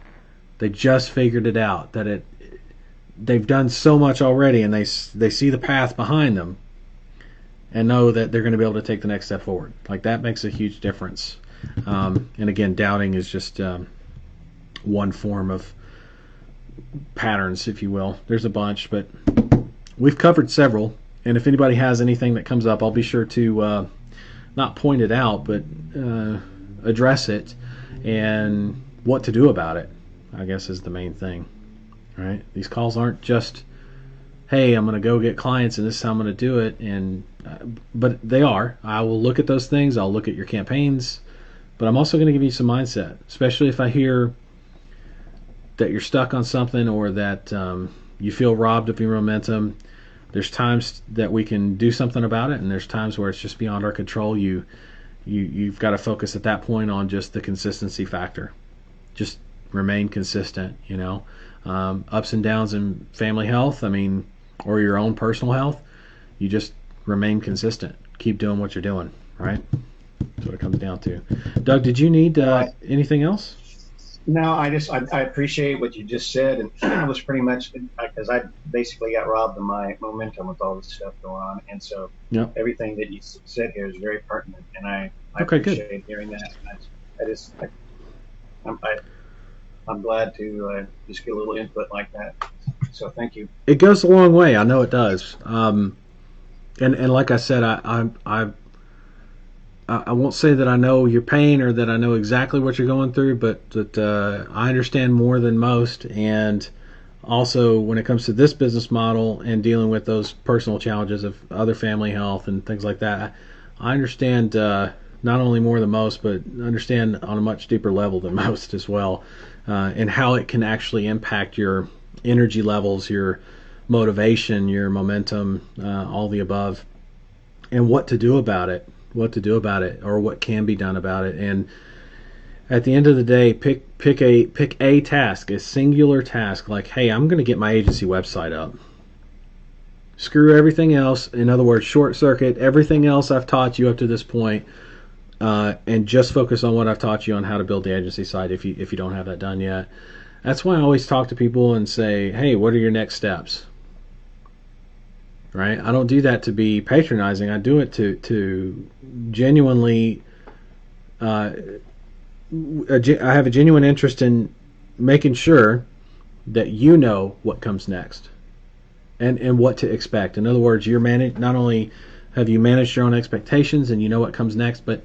[SPEAKER 1] figured it out, that they've done so much already, and they see the path behind them and know that they're going to be able to take the next step forward. Like, that makes a huge difference. And again, doubting is just one form of patterns, if you will. There's a bunch, but we've covered several. And if anybody has anything that comes up, I'll be sure to not point it out, but address it, and what to do about it, I guess, is the main thing. Right? These calls aren't just, hey, I'm going to go get clients and this is how I'm going to do it. But they are. I will look at those things. I'll look at your campaigns. But I'm also going to give you some mindset, especially if I hear that you're stuck on something, or that you feel robbed of your momentum. There's times that we can do something about it, and there's times where it's just beyond our control. You've got to focus at that point on just the consistency factor. Just remain consistent, you know. Ups and downs in family health, or your own personal health, you just remain consistent. keep doing what you're doing, right? That's what it comes down to. Doug, did you need anything else?
[SPEAKER 3] No, I appreciate what you just said, and I was pretty much because I basically got robbed of my momentum with all this stuff going on, and so
[SPEAKER 1] Yep.
[SPEAKER 3] everything that you said here is very pertinent, and I
[SPEAKER 1] Okay, good.
[SPEAKER 3] appreciate hearing that. I'm, I, I'm glad to just get a little input like that. So thank you.
[SPEAKER 1] It goes a long way. I know it does. And like I said, I won't say that I know your pain or that I know exactly what you're going through, but that I understand more than most. And also, when it comes to this business model and dealing with those personal challenges of other family health and things like that, I understand not only more than most, but understand on a much deeper level than most as well, and how it can actually impact your energy levels, your motivation, your momentum, all the above, and what to do about it. Or what can be done about it. And at the end of the day, pick a task, a singular task, like, hey, I'm going to get my agency website up. Screw everything else. In other words, short circuit everything else I've taught you up to this point, and just focus on what I've taught you on how to build the agency site if you don't have that done yet. That's why I always talk to people and say, hey, what are your next steps? Right? I don't do that to be patronizing. I do it to genuinely. I have a genuine interest in making sure that you know what comes next, and what to expect. In other words, not only have you managed your own expectations and you know what comes next, but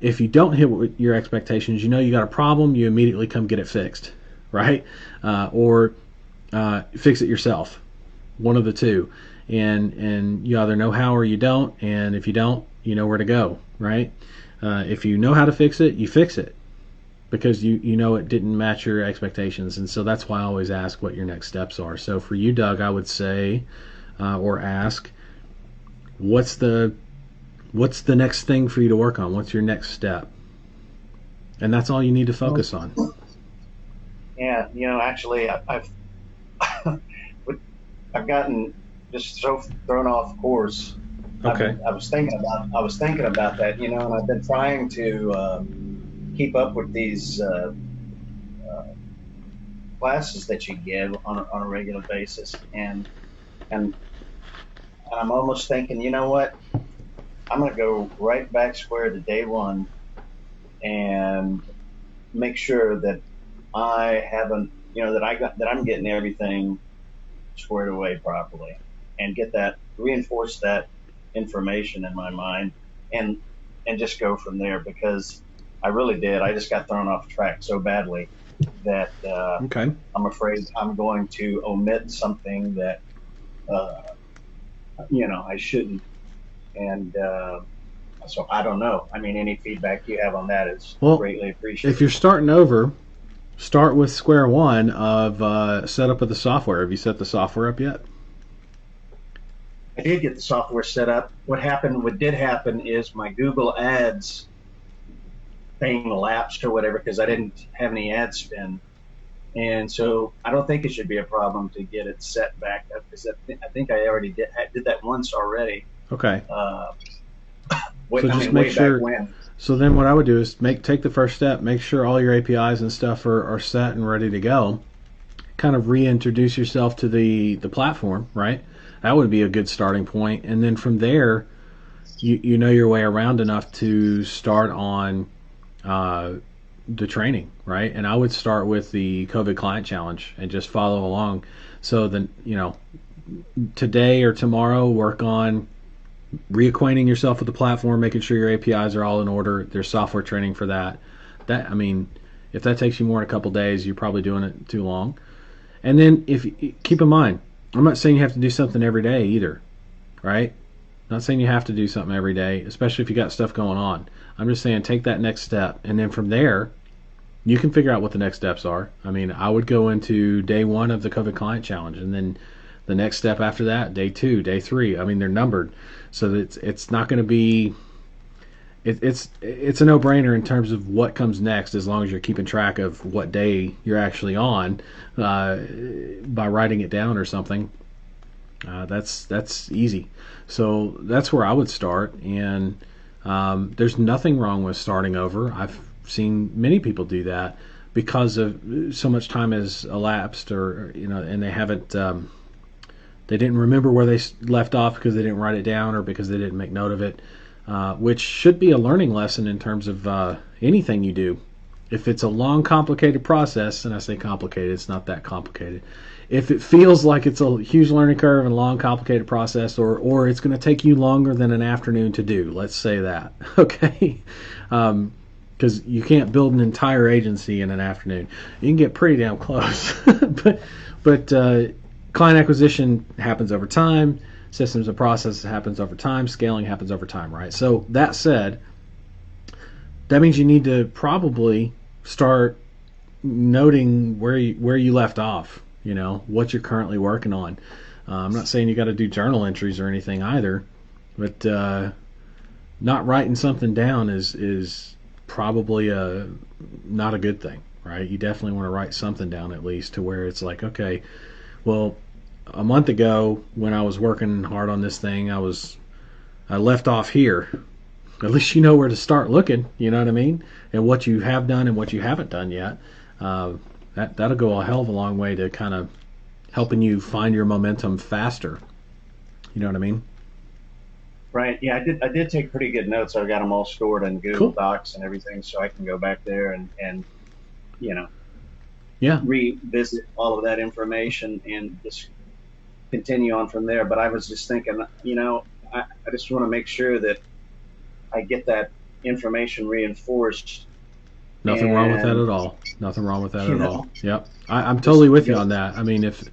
[SPEAKER 1] if you don't hit your expectations, you know you got a problem. You immediately come get it fixed, right? Or fix it yourself. One of the two. And you either know how or you don't, and if you don't, you know where to go, right? If you know how to fix it, you fix it, because you know it didn't match your expectations. And so that's why I always ask what your next steps are. So for you, Doug, I would say or ask, what's the next thing for you to work on? What's your next step? And that's all you need to focus on.
[SPEAKER 3] Yeah, actually, I've I've gotten just so thrown off course.
[SPEAKER 1] Okay.
[SPEAKER 3] I was thinking about that, and I've been trying to keep up with these classes that you give on a regular basis, and I'm almost thinking, you know what, I'm going to go right back square to day one and make sure that I haven't, that I'm getting everything squared away properly, and reinforce that information in my mind, and just go from there, because I really did. I just got thrown off track so badly that
[SPEAKER 1] Okay.
[SPEAKER 3] I'm afraid I'm going to omit something that I shouldn't, and so I don't know. I mean, any feedback you have on that is greatly appreciated.
[SPEAKER 1] If you're starting over, start with square one of setup of the software. Have you set the software up yet?
[SPEAKER 3] I did get the software set up. What did happen is my Google Ads thing lapsed or whatever, because I didn't have any ad spend. And so I don't think it should be a problem to get it set back up, because I think I already did that once already.
[SPEAKER 1] Okay.
[SPEAKER 3] Way back when.
[SPEAKER 1] So then what I would do is take the first step, make sure all your APIs and stuff are set and ready to go. Kind of reintroduce yourself to the platform, right? That would be a good starting point. And then from there, you know your way around enough to start on the training, right? And I would start with the COVID Client Challenge and just follow along. So then, today or tomorrow, work on reacquainting yourself with the platform, making sure your APIs are all in order. There's software training for that. If that takes you more than a couple days, you're probably doing it too long. And then keep in mind, I'm not saying you have to do something every day either, right? Not saying you have to do something every day, especially if you got stuff going on. I'm just saying take that next step, and then from there, you can figure out what the next steps are. I would go into day one of the COVID Client Challenge, and then the next step after that, day 2, day 3. They're numbered, so that it's not going to be. It's a no-brainer in terms of what comes next, as long as you're keeping track of what day you're actually on by writing it down or something. That's easy. So that's where I would start, and there's nothing wrong with starting over. I've seen many people do that because of so much time has elapsed, or and they haven't. They didn't remember where they left off because they didn't write it down or because they didn't make note of it, which should be a learning lesson in terms of anything you do. If it's a long, complicated process, and I say complicated, it's not that complicated. If it feels like it's a huge learning curve and a long, complicated process, or it's going to take you longer than an afternoon to do, let's say that, okay? Because you can't build an entire agency in an afternoon. You can get pretty damn close, but client acquisition happens over time. Systems and processes happens over time. Scaling happens over time, right? So that said, that means you need to probably start noting where you left off. What you're currently working on. I'm not saying you got to do journal entries or anything either, but not writing something down is probably not a good thing, right? You definitely want to write something down at least to where it's like, okay, well, a month ago when I was working hard on this thing, I left off here. At least you know where to start looking, you know what I mean? And what you have done and what you haven't done yet. That'll go a hell of a long way to kind of helping you find your momentum faster. You know what I mean?
[SPEAKER 3] Right. Yeah, I did take pretty good notes. I've got them all stored in Google
[SPEAKER 1] Cool.
[SPEAKER 3] Docs and everything, so I can go back there and
[SPEAKER 1] Yeah.
[SPEAKER 3] revisit all of that information and just continue on from there. But I was just thinking, I just want to make sure that I get that information reinforced.
[SPEAKER 1] Nothing wrong with that at all. Nothing wrong with that at all. Yep. I'm totally with you on that. I mean, if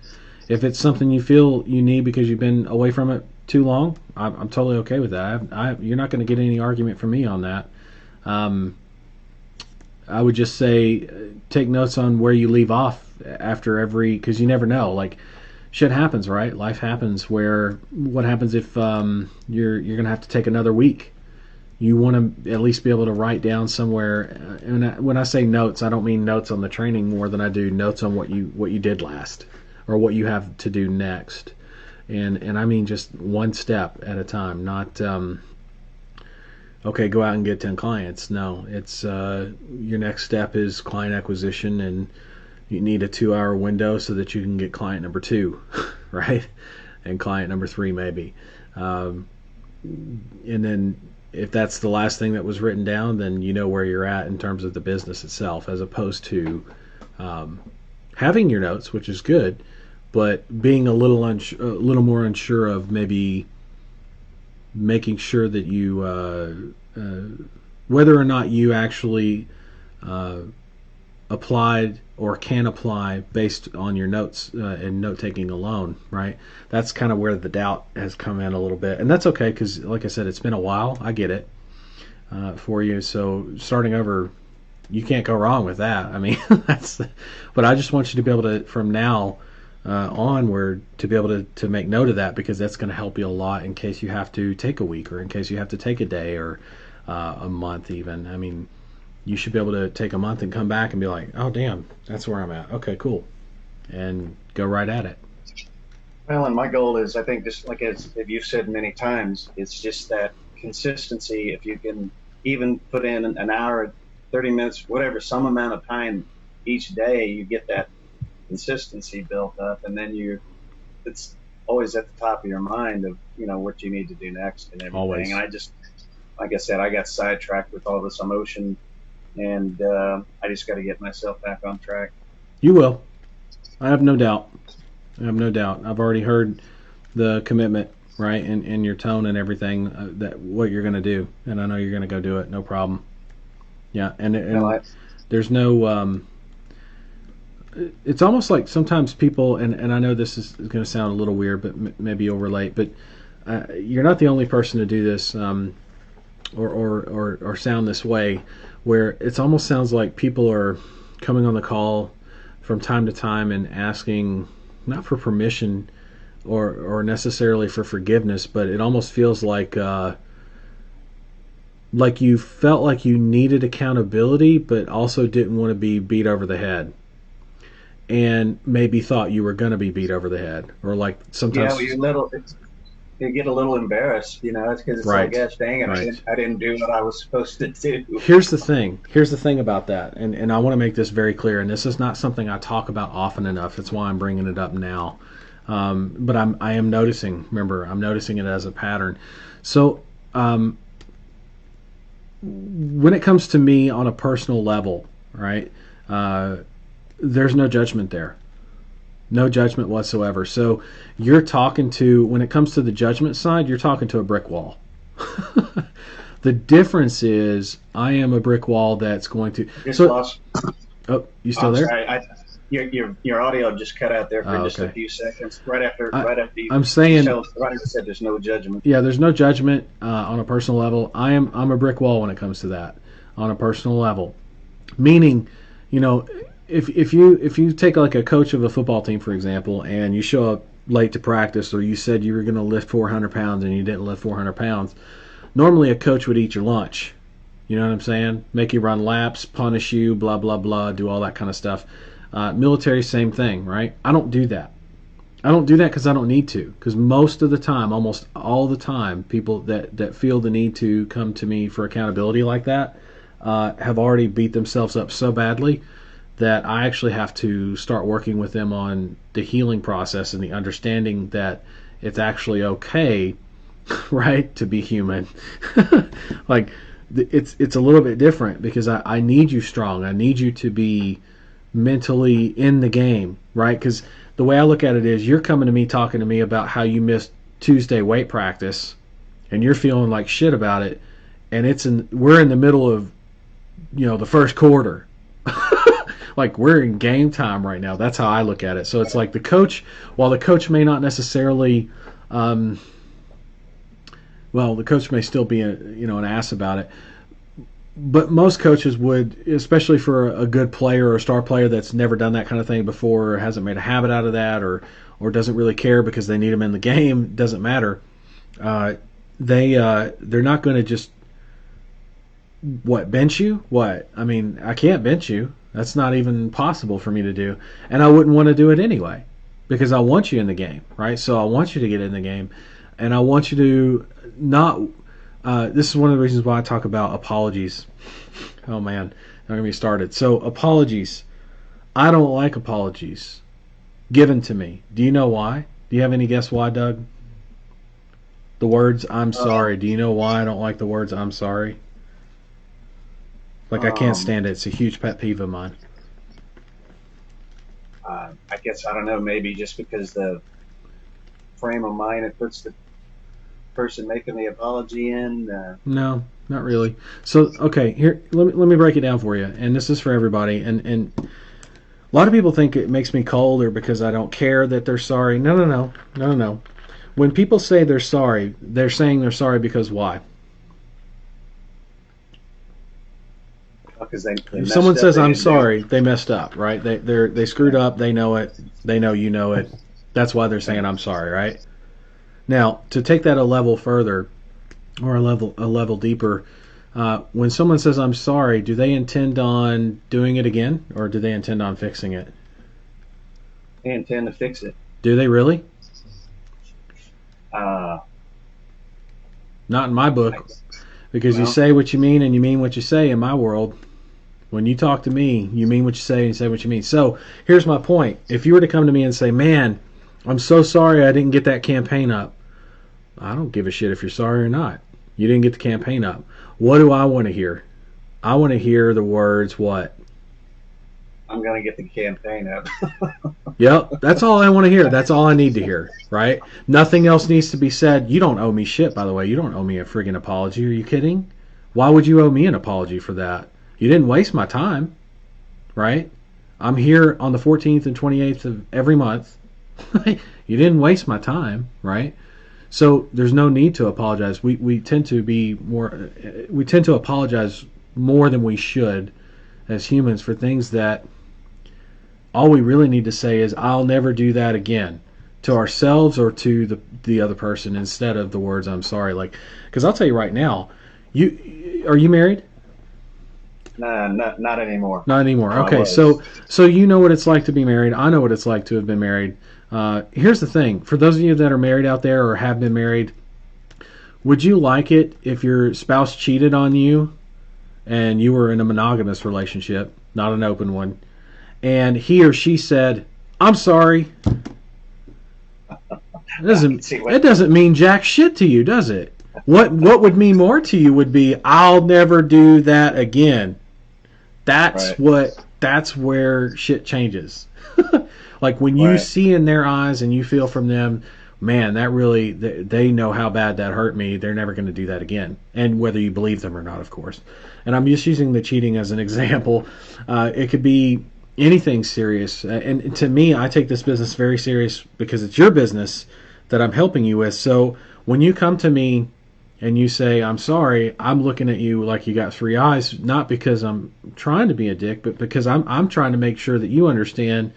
[SPEAKER 1] it's something you feel you need because you've been away from it too long, I'm totally okay with that. You're not going to get any argument from me on that. I would just say take notes on where you leave off after every, because you never know. Like, shit happens, right? Life happens. What happens if you're going to have to take another week? You want to at least be able to write down somewhere. And when I say notes, I don't mean notes on the training more than I do notes on what you did last or what you have to do next. And I mean just one step at a time, not okay, go out and get 10 clients. No, it's your next step is client acquisition, and you need a 2-hour window so that you can get client number 2, right? And client number 3 maybe. And then if that's the last thing that was written down, then you know where you're at in terms of the business itself, as opposed to having your notes, which is good, but being a little more unsure of maybe making sure that you whether or not you actually applied or can apply based on your notes and note taking alone, right? That's kind of where the doubt has come in a little bit, and that's okay because, like I said, it's been a while. I get it for you. So starting over, you can't go wrong with that. I mean, but I just want you to be able to, from now onward, to be able to make note of that, because that's going to help you a lot in case you have to take a week or in case you have to take a day or a month even. I mean, you should be able to take a month and come back and be like, oh, damn, that's where I'm at. Okay, cool. And go right at it.
[SPEAKER 3] Well, and my goal is, I think, just like as you've said many times, it's just that consistency. If you can even put in an hour, 30 minutes, whatever, some amount of time each day, you get that consistency built up, and then it's always at the top of your mind of, what you need to do next and everything.
[SPEAKER 1] Always.
[SPEAKER 3] And I just, like I said, I got sidetracked with all this emotion, and I just got to get myself back on track.
[SPEAKER 1] You will. I have no doubt. I've already heard the commitment, right, in your tone and everything, that what you're going to do, and I know you're going to go do it, no problem. Yeah, and there's no it's almost like sometimes people, and I know this is going to sound a little weird, but maybe you'll relate, but you're not the only person to do this or sound this way, where it almost sounds like people are coming on the call from time to time and asking, not for permission or necessarily for forgiveness, but it almost feels like you felt like you needed accountability, but also didn't want to be beat over the head. and maybe thought you were going to be beat over the head, or like
[SPEAKER 3] Yeah,
[SPEAKER 1] sometimes.
[SPEAKER 3] well, you get a little embarrassed, it's because it's like,
[SPEAKER 1] Right,
[SPEAKER 3] gosh dang it,
[SPEAKER 1] right.
[SPEAKER 3] I didn't do what I was supposed to do.
[SPEAKER 1] Here's the thing. Here's the thing about that, and I want to make this very clear. And this is not something I talk about often enough. That's why I'm bringing it up now. But I am noticing. Remember, I'm noticing it as a pattern. So when it comes to me on a personal level, right? There's no judgment there. No judgment whatsoever. So you're talking to, when it comes to the judgment side, you're talking to a brick wall. The difference is I am a brick wall that's going to.
[SPEAKER 3] Just
[SPEAKER 1] So,
[SPEAKER 3] lost.
[SPEAKER 1] oh, you still
[SPEAKER 3] I'm
[SPEAKER 1] there?
[SPEAKER 3] sorry. Your audio just cut out there for
[SPEAKER 1] Oh,
[SPEAKER 3] just a
[SPEAKER 1] okay.
[SPEAKER 3] few seconds. Right after
[SPEAKER 1] I'm saying,
[SPEAKER 3] right after you said there's no judgment.
[SPEAKER 1] yeah, there's no judgment on a personal level. I'm a brick wall when it comes to that on a personal level. Meaning, if you take like a coach of a football team, for example, and you show up late to practice, or you said you were going to lift 400 pounds and you didn't lift 400 pounds, normally a coach would eat your lunch. You know what I'm saying? Make you run laps, punish you, blah, blah, blah, do all that kind of stuff. Military, same thing, right? I don't do that. I don't do that because I don't need to. Because most of the time, almost all the time, people that feel the need to come to me for accountability like that have already beat themselves up so badly that I actually have to start working with them on the healing process and the understanding that it's actually okay, right, to be human. Like, it's a little bit different because I need you strong. I need you to be mentally in the game, right? Because the way I look at it is you're coming to me talking to me about how you missed Tuesday weight practice and you're feeling like shit about it, and we're in the middle of the first quarter. Like, we're in game time right now. That's how I look at it. So it's like the coach, while the coach may not necessarily the coach may still be an ass about it, but most coaches would, especially for a good player or a star player that's never done that kind of thing before, or hasn't made a habit out of that, or doesn't really care because they need him in the game. Doesn't matter. They're not going to just bench you. I mean, I can't bench you. That's not even possible for me to do, and I wouldn't want to do it anyway because I want you in the game, right? So I want you to get in the game, and I want you to not. This is one of the reasons why I talk about apologies. Oh man, don't get me started. So apologies. I don't like apologies given to me. Do you know why? Do you have any guess why, Doug? The words "I'm sorry." Do you know why I don't like the words "I'm sorry"? Like, I can't stand it. It's a huge pet peeve of mine.
[SPEAKER 3] I guess I don't know. Maybe just because the frame of mind it puts the person making the apology in.
[SPEAKER 1] No, not really. So, okay, here, let me break it down for you. And this is for everybody. And a lot of people think it makes me cold or because I don't care that they're sorry. No. When people say they're sorry, they're saying they're sorry because why?
[SPEAKER 3] Because
[SPEAKER 1] if someone says I'm sorry, they messed up, right? They screwed up. They know it. They know you know it. That's why they're saying I'm sorry, right? Now, to take that a level further, or a level deeper, when someone says I'm sorry, do they intend on doing it again, or do they intend on fixing it?
[SPEAKER 3] They intend to fix it.
[SPEAKER 1] Do they really? Not in my book, because you say what you mean and you mean what you say in my world. When you talk to me, you mean what you say and you say what you mean. So here's my point. If you were to come to me and say, man, I'm so sorry I didn't get that campaign up. I don't give a shit if you're sorry or not. You didn't get the campaign up. What do I want to hear? I want to hear the words, what?
[SPEAKER 3] I'm going to get the campaign up.
[SPEAKER 1] Yep, that's all I want to hear. That's all I need to hear, right? Nothing else needs to be said. You don't owe me shit, by the way. You don't owe me a friggin' apology. Are you kidding? Why would you owe me an apology for that? You didn't waste my time, right? I'm here on the 14th and 28th of every month. You didn't waste my time, right? So there's no need to apologize. We tend to apologize more than we should as humans for things that all we really need to say is I'll never do that again, to ourselves or to the other person, instead of the words I'm sorry. Like, because I'll tell you right now, are you married?
[SPEAKER 3] Nah, not anymore.
[SPEAKER 1] Not anymore.
[SPEAKER 3] I
[SPEAKER 1] Okay,
[SPEAKER 3] was.
[SPEAKER 1] so you know what it's like to be married. I know what it's like to have been married. Here's the thing: for those of you that are married out there or have been married, would you like it if your spouse cheated on you and you were in a monogamous relationship, not an open one, and he or she said, "I'm sorry"? It doesn't mean jack shit to you, does it? What would mean more to you would be, "I'll never do that again."
[SPEAKER 3] Right.
[SPEAKER 1] That's where shit changes. Like when you
[SPEAKER 3] Right.
[SPEAKER 1] see in their eyes and you feel from them, man, that really they know how bad that hurt me. They're never going to do that again. And whether you believe them or not, of course. And I'm just using the cheating as an example. It could be anything serious. And to me, I take this business very serious because it's your business that I'm helping you with. So when you come to me and you say, "I'm sorry," I'm looking at you like you got three eyes, not because I'm trying to be a dick, but because I'm trying to make sure that you understand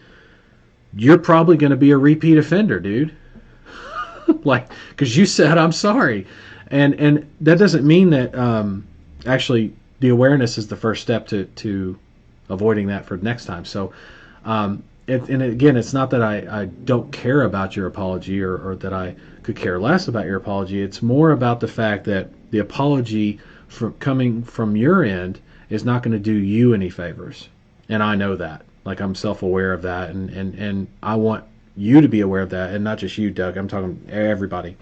[SPEAKER 1] you're probably going to be a repeat offender, dude. Like, because you said "I'm sorry," and that doesn't mean that actually the awareness is the first step to avoiding that for next time. So, and again, it's not that I don't care about your apology or that I could care less about your apology. It's more about the fact that the apology coming from your end is not going to do you any favors. And I know that. Like, I'm self-aware of that. And I want you to be aware of that. And not just you, Doug. I'm talking everybody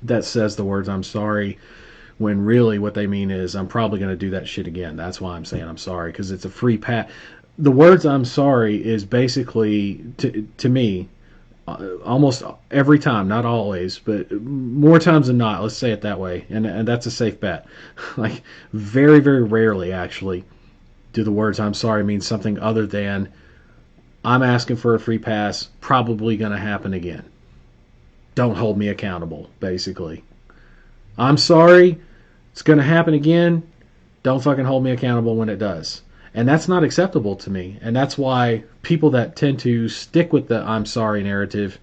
[SPEAKER 1] that says the words "I'm sorry" when really what they mean is "I'm probably going to do that shit again." That's why I'm saying "I'm sorry," because it's a free pass. The words "I'm sorry" is basically, to me, almost every time, not always, but more times than not, let's say it that way, and that's a safe bet. Like, very, very rarely, actually, do the words "I'm sorry" mean something other than "I'm asking for a free pass, probably going to happen again. Don't hold me accountable," basically. "I'm sorry, it's going to happen again. Don't fucking hold me accountable when it does." And that's not acceptable to me. And that's why people that tend to stick with the "I'm sorry" narrative,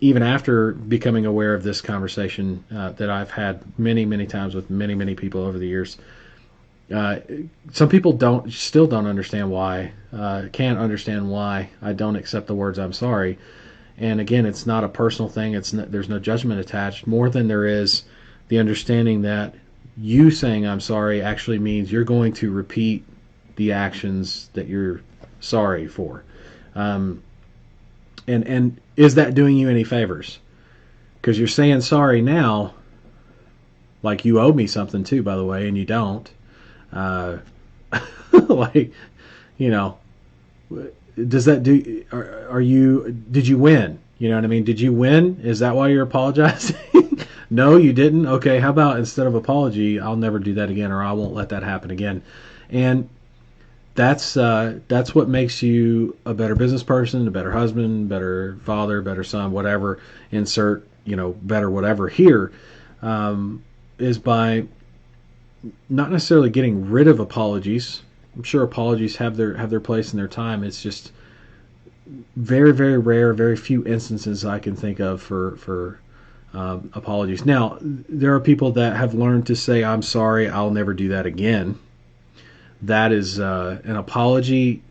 [SPEAKER 1] even after becoming aware of this conversation that I've had many, many times with many, many people over the years, some people still don't understand why, can't understand why I don't accept the words "I'm sorry." And again, it's not a personal thing. There's no judgment attached, more than there is the understanding that you saying "I'm sorry" actually means you're going to repeat the actions that you're sorry for. And is that doing you any favors? Because you're saying sorry now, like you owe me something too, by the way, and you don't. Like, you know, does that do? Did you win? You know what I mean? Did you win? Is that why you're apologizing? No, you didn't. Okay, how about instead of apology, "I'll never do that again," or "I won't let that happen again." And that's what makes you a better business person, a better husband, better father, better son, whatever. Insert better whatever here, is by not necessarily getting rid of apologies. I'm sure apologies have their place and their time. It's just very, very rare, very few instances I can think of for apologies. Now, there are people that have learned to say "I'm sorry, I'll never do that again." That is an apology,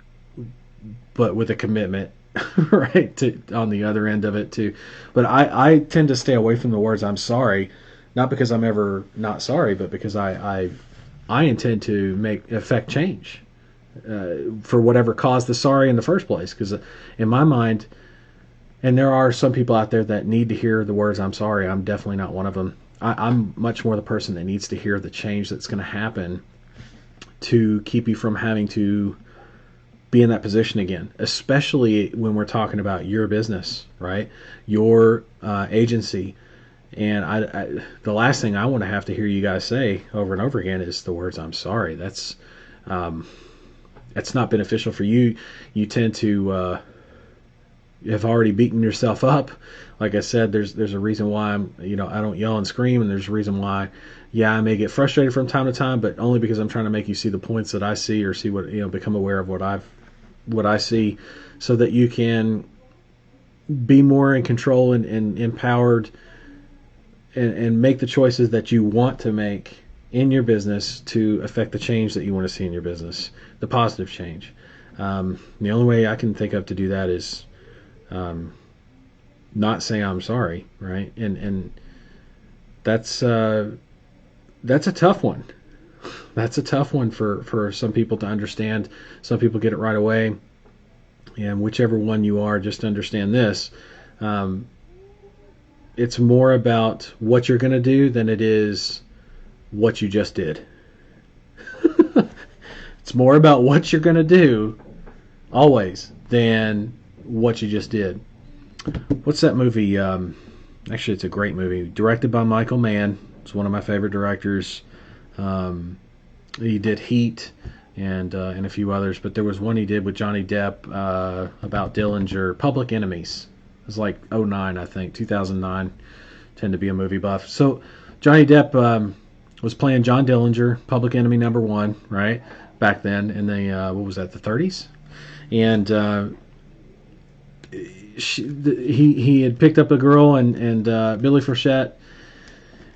[SPEAKER 1] but with a commitment, right? On the other end of it too. But I tend to stay away from the words "I'm sorry," not because I'm ever not sorry, but because I intend to affect change for whatever caused the sorry in the first place. Because in my mind, and there are some people out there that need to hear the words "I'm sorry." I'm definitely not one of them. I'm much more the person that needs to hear the change that's going to happen to keep you from having to be in that position again, especially when we're talking about your business, right? Your agency. And the last thing I want to have to hear you guys say over and over again is the words "I'm sorry." That's not beneficial for you. You tend to have already beaten yourself up. Like I said, there's a reason why I don't yell and scream, and there's a reason why, yeah, I may get frustrated from time to time, but only because I'm trying to make you see the points that I see, or see what become aware of what I see, so that you can be more in control and empowered and make the choices that you want to make in your business to affect the change that you want to see in your business, the positive change. The only way I can think of to do that is not say I'm sorry, right? And that's a tough one. That's a tough one for some people to understand. Some people get it right away. And whichever one you are, just understand this. It's more about what you're going to do than it is what you just did. It's more about what you're going to do, always, than what you just did. What's that movie? Actually, it's a great movie. Directed by Michael Mann. It's one of my favorite directors. He did Heat and a few others, but there was one he did with Johnny Depp about Dillinger, Public Enemies. It was like 2009, I think, 2009. Tend to be a movie buff. So Johnny Depp was playing John Dillinger, Public Enemy #1, right? Back then in the, what was that, the 30s? And he had picked up a girl and Billy Frechette,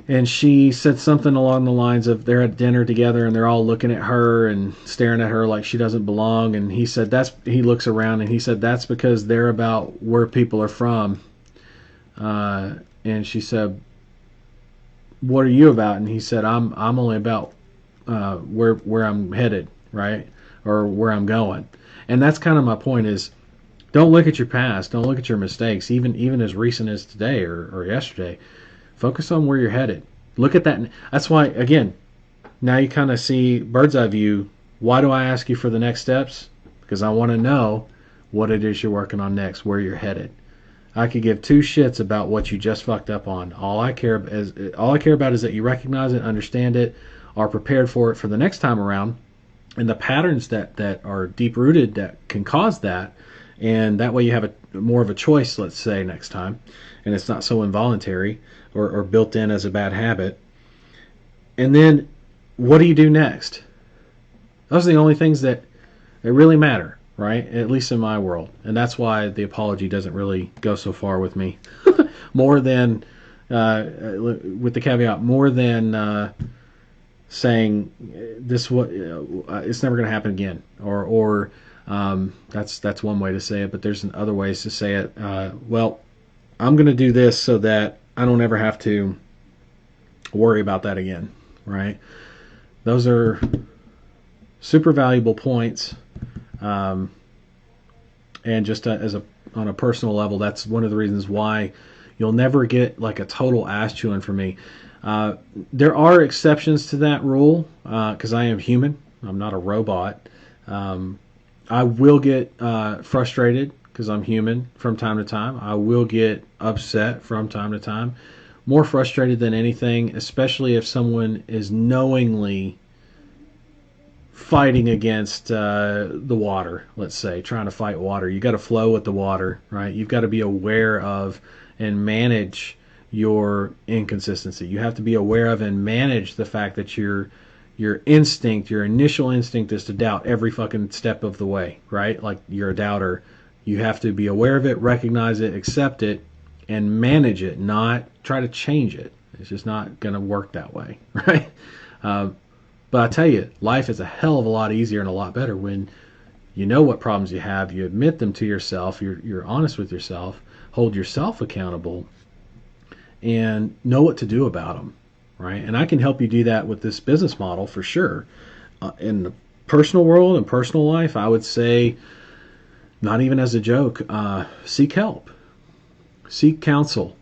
[SPEAKER 1] and she said something along the lines of they're at dinner together and they're all looking at her and staring at her like she doesn't belong. And he said he looks around and he said that's because they're about where people are from. And she said, "What are you about?" And he said, "I'm only about where I'm headed, right, or where I'm going." And that's kind of my point is, don't look at your past, don't look at your mistakes, even as recent as today or yesterday. Focus on where you're headed. Look at that. That's why, again, now you kind of see bird's eye view. Why do I ask you for the next steps? Because I want to know what it is you're working on next, where you're headed. I could give two shits about what you just fucked up on. All I care about is that you recognize it, understand it, are prepared for it for the next time around, and the patterns that are deep rooted that can cause that. And that way you have more of a choice, let's say, next time, and it's not so involuntary or built in as a bad habit. And then what do you do next? Those are the only things that really matter, right? At least in my world. And that's why the apology doesn't really go so far with me. More than, with the caveat, more than saying it's never going to happen again, or that's one way to say it, but there's other ways to say it. Well, I'm going to do this so that I don't ever have to worry about that again, right? Those are super valuable points, and just on a personal level, that's one of the reasons why you'll never get like a total ass chewing from me. There are exceptions to that rule because I am human. I'm not a robot. I will get frustrated because I'm human from time to time. I will get upset from time to time. More frustrated than anything, especially if someone is knowingly fighting against the water, let's say, trying to fight water. You got to flow with the water, right? You've got to be aware of and manage your inconsistency. You have to be aware of and manage the fact that your initial instinct is to doubt every fucking step of the way, right? Like you're a doubter. You have to be aware of it, recognize it, accept it, and manage it, not try to change it. It's just not going to work that way, right? But I tell you, life is a hell of a lot easier and a lot better when you know what problems you have, you admit them to yourself, you're honest with yourself, hold yourself accountable, and know what to do about them, right? And I can help you do that with this business model for sure. In the personal world and personal life, I would say, not even as a joke, seek help, seek counsel,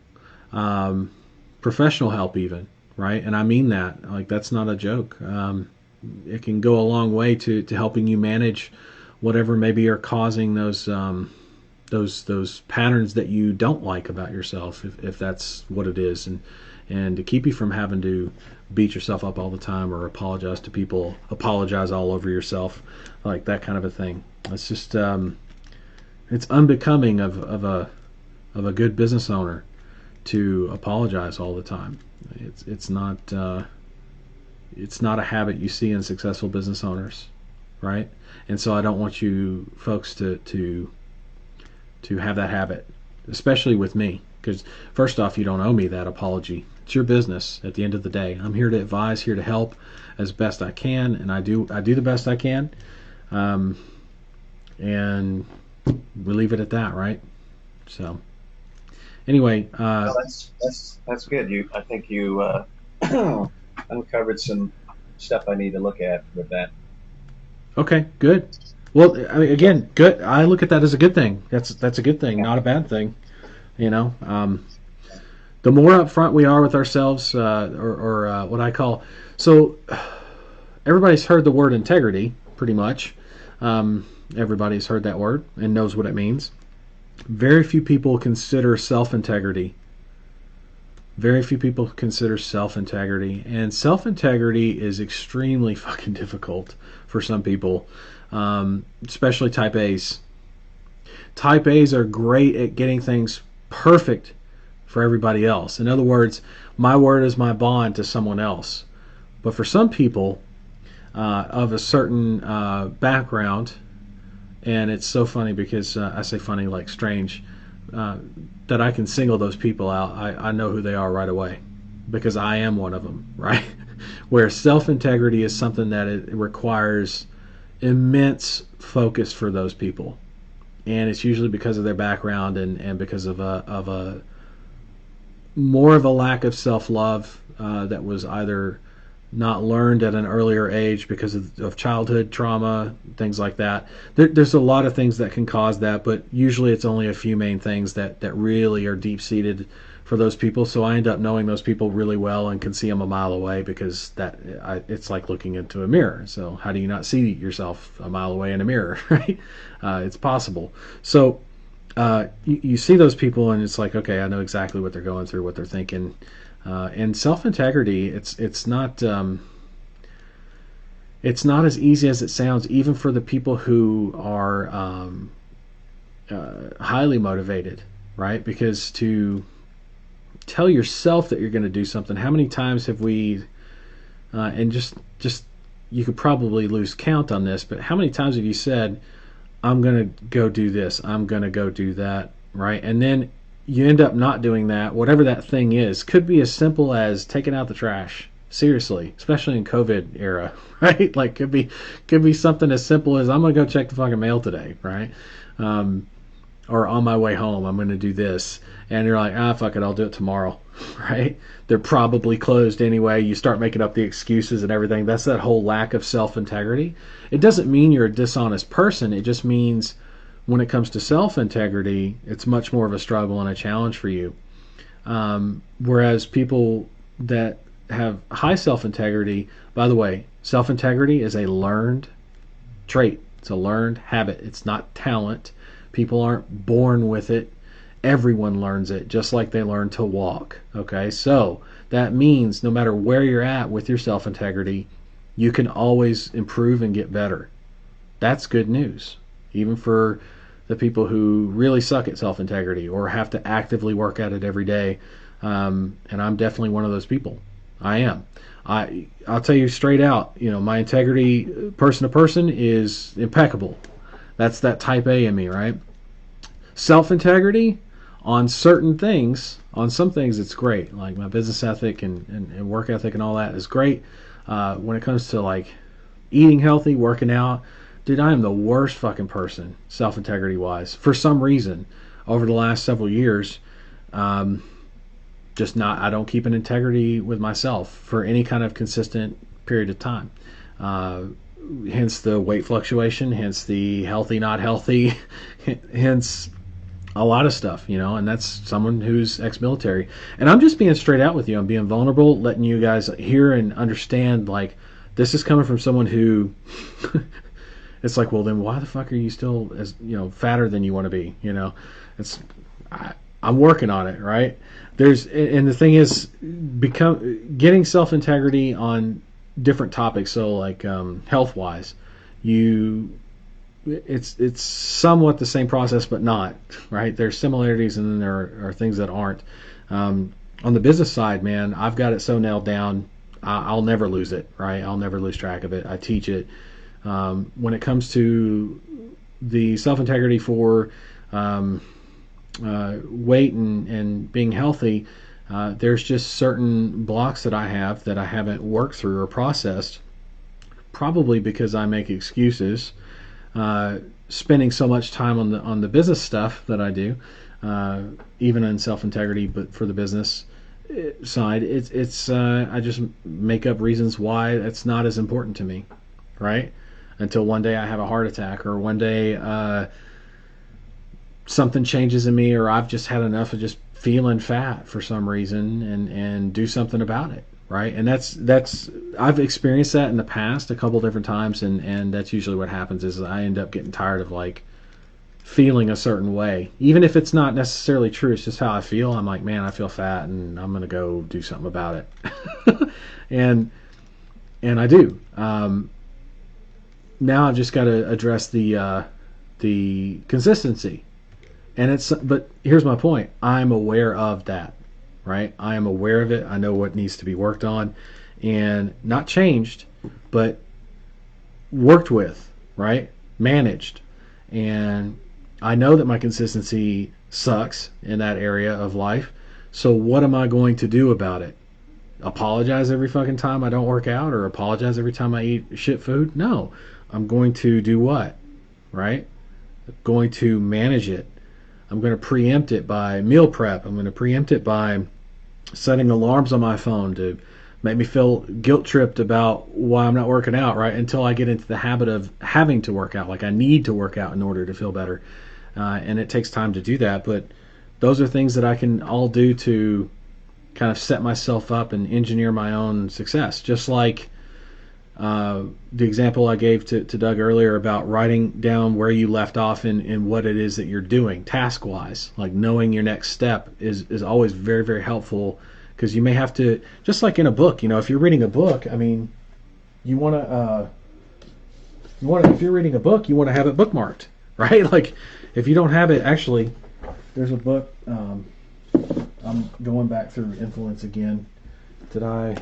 [SPEAKER 1] professional help even, right? And I mean that, like that's not a joke. It can go a long way to helping you manage whatever maybe are causing those patterns that you don't like about yourself, if that's what it is, and to keep you from having to beat yourself up all the time or apologize to people, apologize all over yourself, like that kind of a thing. It's just it's unbecoming of a good business owner to apologize all the time. It's not a habit you see in successful business owners, right? And so I don't want you folks to have that habit, especially with me. Because first off, you don't owe me that apology. It's your business at the end of the day. I'm here to advise, here to help as best I can, and I do the best I can. And we leave it at that, right? So anyway,
[SPEAKER 3] Well, that's good. I think you uncovered some stuff I need to look at with that.
[SPEAKER 1] okay, good. Well, I mean, again, good. I look at that as a good thing. That's a good thing,
[SPEAKER 3] Yeah.
[SPEAKER 1] not a bad thing. You know, the more upfront we are with ourselves, or what I call, so everybody's heard the word integrity, pretty much. Everybody's heard that word and knows what it means. Very few people consider self-integrity. Very few people consider self-integrity, and self-integrity is extremely fucking difficult for some people, especially type A's. Type A's are great at getting things perfect for everybody else. In other words, my word is my bond to someone else. But for some people of a certain background, and it's so funny because I say funny like strange, that I can single those people out. I know who they are right away because I am one of them, right? Where self-integrity is something that it requires immense focus for those people. And it's usually because of their background and because of a more of a lack of self-love that was either not learned at an earlier age because of childhood trauma, things like that. There's a lot of things that can cause that, but usually it's only a few main things that really are deep-seated for those people. So I end up knowing those people really well and can see them a mile away because it's like looking into a mirror. So how do you not see yourself a mile away in a mirror, right? It's possible. So you see those people and it's like, okay, I know exactly what they're going through, what they're thinking. And self-integrity, it's not as easy as it sounds, even for the people who are highly motivated, right? Because to tell yourself that you're going to do something, how many times have we, and just you could probably lose count on this, but how many times have you said, I'm going to go do this, I'm going to go do that, right? And then you end up not doing that, whatever that thing is. Could be as simple as taking out the trash. Seriously, especially in COVID era, right? Like could be something as simple as I'm gonna go check the fucking mail today, right? Or on my way home, I'm gonna do this, and you're like, fuck it, I'll do it tomorrow, right? They're probably closed anyway. You start making up the excuses and everything. That's that whole lack of self-integrity. It doesn't mean you're a dishonest person. It just means when it comes to self-integrity, it's much more of a struggle and a challenge for you. Whereas people that have high self-integrity, by the way, self-integrity is a learned trait. It's a learned habit. It's not talent. People aren't born with it. Everyone learns it, just like they learn to walk. Okay, so that means no matter where you're at with your self-integrity, you can always improve and get better. That's good news, even for the people who really suck at self-integrity or have to actively work at it every day. And I'm definitely one of those people. I am. I'll tell you straight out, my integrity person to person is impeccable. That's that type A in me, right? Self-integrity on certain things, on some things it's great. Like my business ethic and work ethic and all that is great. When it comes to like eating healthy, working out, dude, I am the worst fucking person, self-integrity wise, for some reason, over the last several years. I don't keep an integrity with myself for any kind of consistent period of time. Hence the weight fluctuation, hence the healthy, not healthy, hence a lot of stuff, and that's someone who's ex-military. And I'm just being straight out with you. I'm being vulnerable, letting you guys hear and understand, like, this is coming from someone who... It's like, well, then why the fuck are you still as fatter than you want to be? I'm working on it, right? And the thing is, getting self-integrity on different topics. So like health wise, it's somewhat the same process, but not, right? There's similarities, and then there are things that aren't. On the business side, man, I've got it so nailed down. I'll never lose it, right? I'll never lose track of it. I teach it. When it comes to the self-integrity for weight and being healthy, there's just certain blocks that I have that I haven't worked through or processed, probably because I make excuses, spending so much time on the business stuff that I do, even in self integrity, but for the business side, it's I just make up reasons why it's not as important to me, right? Until one day I have a heart attack, or one day something changes in me, or I've just had enough of just feeling fat for some reason, and do something about it, right? And that's I've experienced that in the past a couple different times, and that's usually what happens is I end up getting tired of like feeling a certain way, even if it's not necessarily true. It's just how I feel. I'm like, man, I feel fat, and I'm gonna go do something about it. and I do. Now I've just got to address the consistency. But here's my point. I'm aware of that, right? I am aware of it. I know what needs to be worked on, and not changed, but worked with, right? Managed. And I know that my consistency sucks in that area of life. So what am I going to do about it? Apologize every fucking time I don't work out, or apologize every time I eat shit food? No. I'm going to do what? Right? I'm going to manage it. I'm going to preempt it by meal prep. I'm going to preempt it by setting alarms on my phone to make me feel guilt tripped about why I'm not working out, right? Until I get into the habit of having to work out. Like I need to work out in order to feel better. And it takes time to do that. But those are things that I can all do to kind of set myself up and engineer my own success. Just like the example I gave to Doug earlier about writing down where you left off in what it is that you're doing task-wise. Like knowing your next step is always very, very helpful, because you may have to, just like in a book, if you're reading a book, I mean, if you're reading a book, you want to have it bookmarked, right? Like if you don't have it, actually, there's a book, I'm going back through Influence again. Did I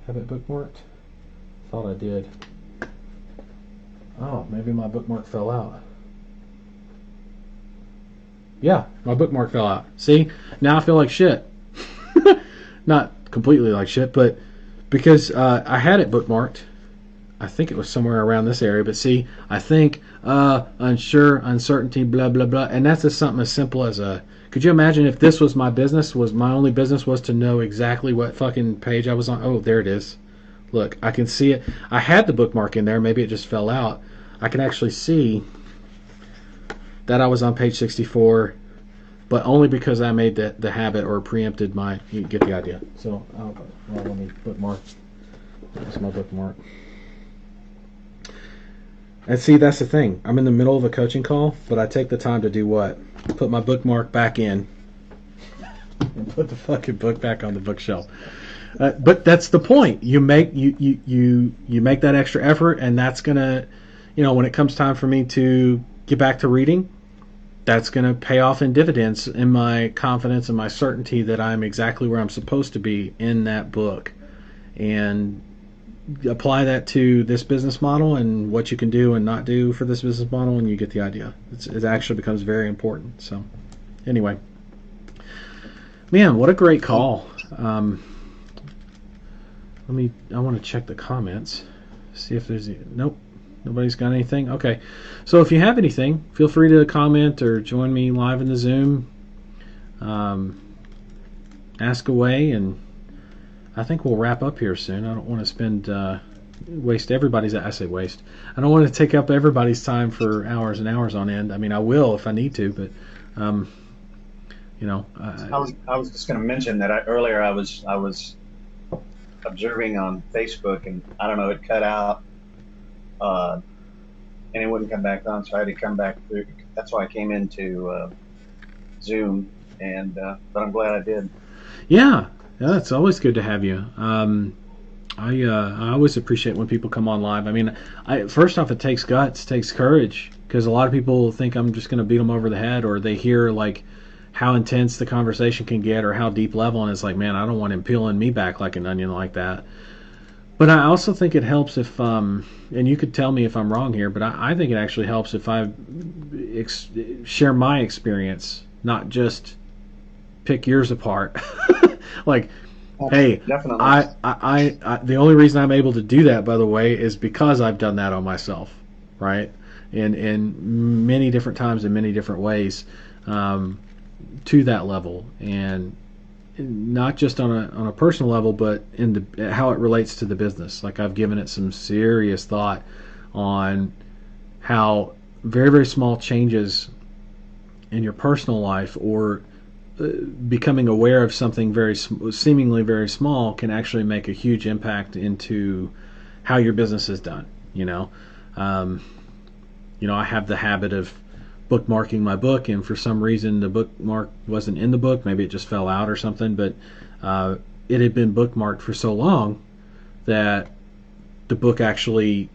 [SPEAKER 1] have it bookmarked? Thought I did. Oh, maybe my bookmark fell out. Yeah, my bookmark fell out. See, now I feel like shit. Not completely like shit, but because I had it bookmarked. I think it was somewhere around this area, but see, I think unsure, uncertainty, blah blah blah, and that's just something as simple as could you imagine if this was my business, was my only business was to know exactly what fucking page I was on? Oh, there it is. Look, I can see it. I had the bookmark in there. Maybe it just fell out. I can actually see that I was on page 64, but only because I made the habit or preempted my. You get the idea. So, let me bookmark. That's my bookmark. And see, that's the thing. I'm in the middle of a coaching call, but I take the time to do what? Put my bookmark back in and put the fucking book back on the bookshelf. But that's the point. You make that extra effort, and that's gonna, when it comes time for me to get back to reading, that's gonna pay off in dividends in my confidence and my certainty that I'm exactly where I'm supposed to be in that book. And apply that to this business model and what you can do and not do for this business model, and you get the idea. It actually becomes very important. So, anyway, man, what a great call. I want to check the comments, see if there's nope, nobody's got anything. Okay, so if you have anything, feel free to comment or join me live in the Zoom. Ask away, and I think we'll wrap up here soon. I don't want to waste everybody's. I say waste. I don't want to take up everybody's time for hours and hours on end. I mean, I will if I need to, but
[SPEAKER 3] I was just going to mention that earlier I was observing on Facebook, and I don't know, it cut out, and it wouldn't come back on, so I had to come back through. That's why I came into Zoom, and but I'm glad I did.
[SPEAKER 1] Yeah, it's always good to have you. I always appreciate when people come on live. I mean, first off, it takes guts, it takes courage, because a lot of people think I'm just going to beat them over the head, or they hear like how intense the conversation can get or how deep level, and it's like, man, I don't want him peeling me back like an onion like that. But I also think it helps if, and you could tell me if I'm wrong here, but I think it actually helps if I share my experience not just pick yours apart. Like,
[SPEAKER 3] Oh,
[SPEAKER 1] hey,
[SPEAKER 3] definitely.
[SPEAKER 1] the only reason I'm able to do that, by the way, is because I've done that on myself, right? In many different times, in many different ways, um, to that level, and not just on a personal level, but in the how it relates to the business. Like, I've given it some serious thought on how very, very small changes in your personal life, or becoming aware of something seemingly very small, can actually make a huge impact into how your business is done. Um, I have the habit of bookmarking my book, and for some reason the bookmark wasn't in the book. Maybe it just fell out or something, but uh, it had been bookmarked for so long that the book actually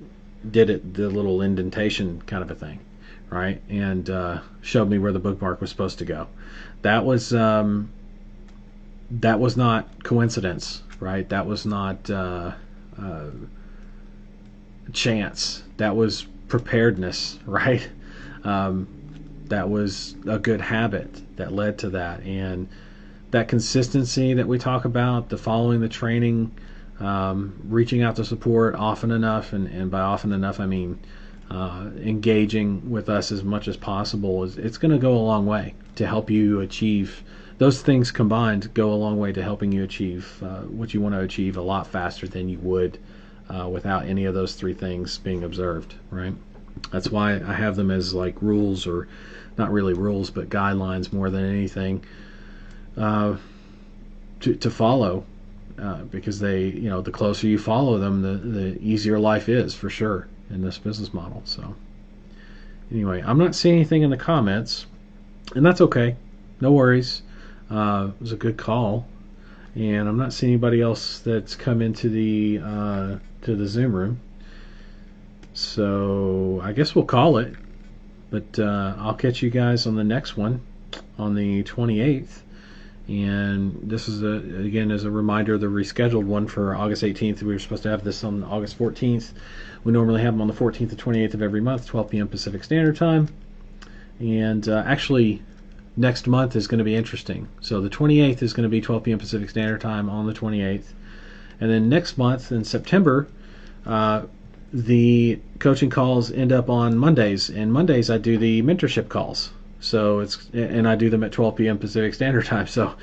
[SPEAKER 1] did it, the little indentation kind of a thing, right? And showed me where the bookmark was supposed to go. That was not coincidence, right? That was not chance. That was preparedness, right? Um, that was a good habit that led to that, and that consistency that we talk about, the following the training, reaching out to support often enough, and by often enough I mean engaging with us as much as possible, it's going to go a long way to help you achieve those things. Combined, go a long way to helping you achieve what you want to achieve a lot faster than you would without any of those three things being observed, right? That's why I have them as like rules, or not really rules, but guidelines more than anything, uh, to follow, because the closer you follow them, the easier life is, for sure, in this business model. So anyway, I'm not seeing anything in the comments, and that's okay. No worries. It was a good call, and I'm not seeing anybody else that's come into the Zoom room. So I guess we'll call it. But I'll catch you guys on the next one on the 28th. And this is, again, as a reminder, the rescheduled one for August 18th. We were supposed to have this on August 14th. We normally have them on the 14th and 28th of every month, 12 p.m. Pacific Standard Time. And actually, next month is going to be interesting. So the 28th is going to be 12 p.m. Pacific Standard Time on the 28th. And then next month, in September, the coaching calls end up on Mondays, and Mondays I do the mentorship calls. So and I do them at 12 p.m. Pacific Standard Time. So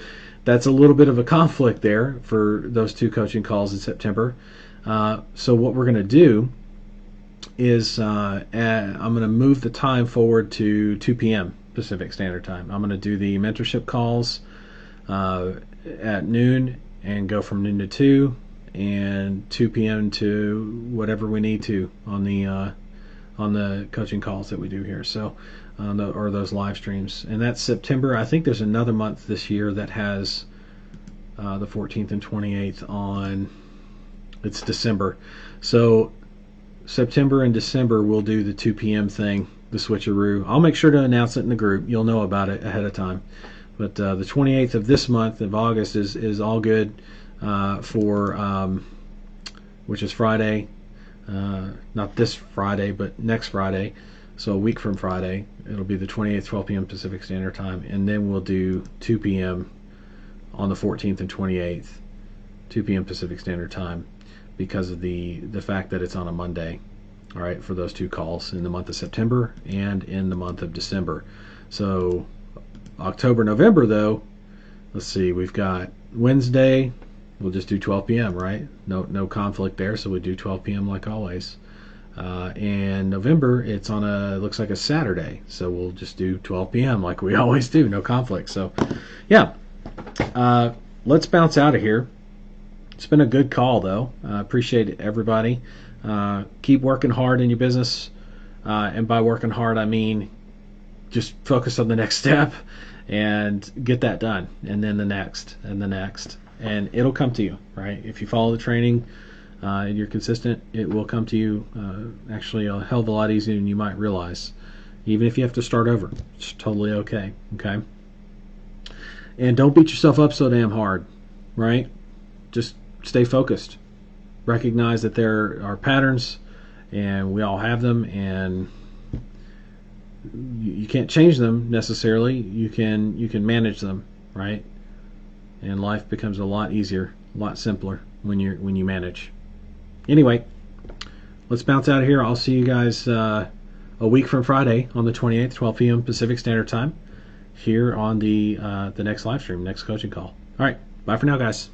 [SPEAKER 1] that's a little bit of a conflict there for those two coaching calls in September. So what we're going to do is I'm going to move the time forward to 2 p.m. Pacific Standard Time. I'm going to do the mentorship calls at noon, and go from noon to 2, and 2 p.m. to whatever we need to on the coaching calls that we do here. So or those live streams. And that's September. I think there's another month this year that has the 14th and 28th on. It's December. So September and December we'll do the 2 p.m. thing, the switcheroo. I'll make sure to announce it in the group. You'll know about it ahead of time. But the 28th of this month of August is all good for which is Friday. Not this Friday, but next Friday. So a week from Friday, it'll be the 28th, 12 p.m. Pacific Standard Time, and then we'll do 2 p.m. on the 14th and 28th, 2 p.m. Pacific Standard Time, because of the fact that it's on a Monday. All right, for those two calls in the month of September and in the month of December. So October, November, though, let's see, we've got Wednesday. We'll just do 12 p.m., right? No conflict there, so we do 12 p.m. like always. And November, it looks like a Saturday, so we'll just do 12 p.m. like we always do, no conflict. So, yeah, let's bounce out of here. It's been a good call, though. Appreciate everybody. Keep working hard in your business, and by working hard, I mean just focus on the next step and get that done, and then the next, and the next. And it'll come to you, right? If you follow the training and you're consistent, it will come to you actually a hell of a lot easier than you might realize. Even if you have to start over, it's totally okay. Okay? And don't beat yourself up so damn hard, right? Just stay focused. Recognize that there are patterns, and we all have them, and you can't change them necessarily. You can manage them, right? And life becomes a lot easier, a lot simpler when you manage. Anyway, let's bounce out of here. I'll see you guys a week from Friday on the 28th, 12 p.m. Pacific Standard Time, here on the next live stream, next coaching call. All right, bye for now, guys.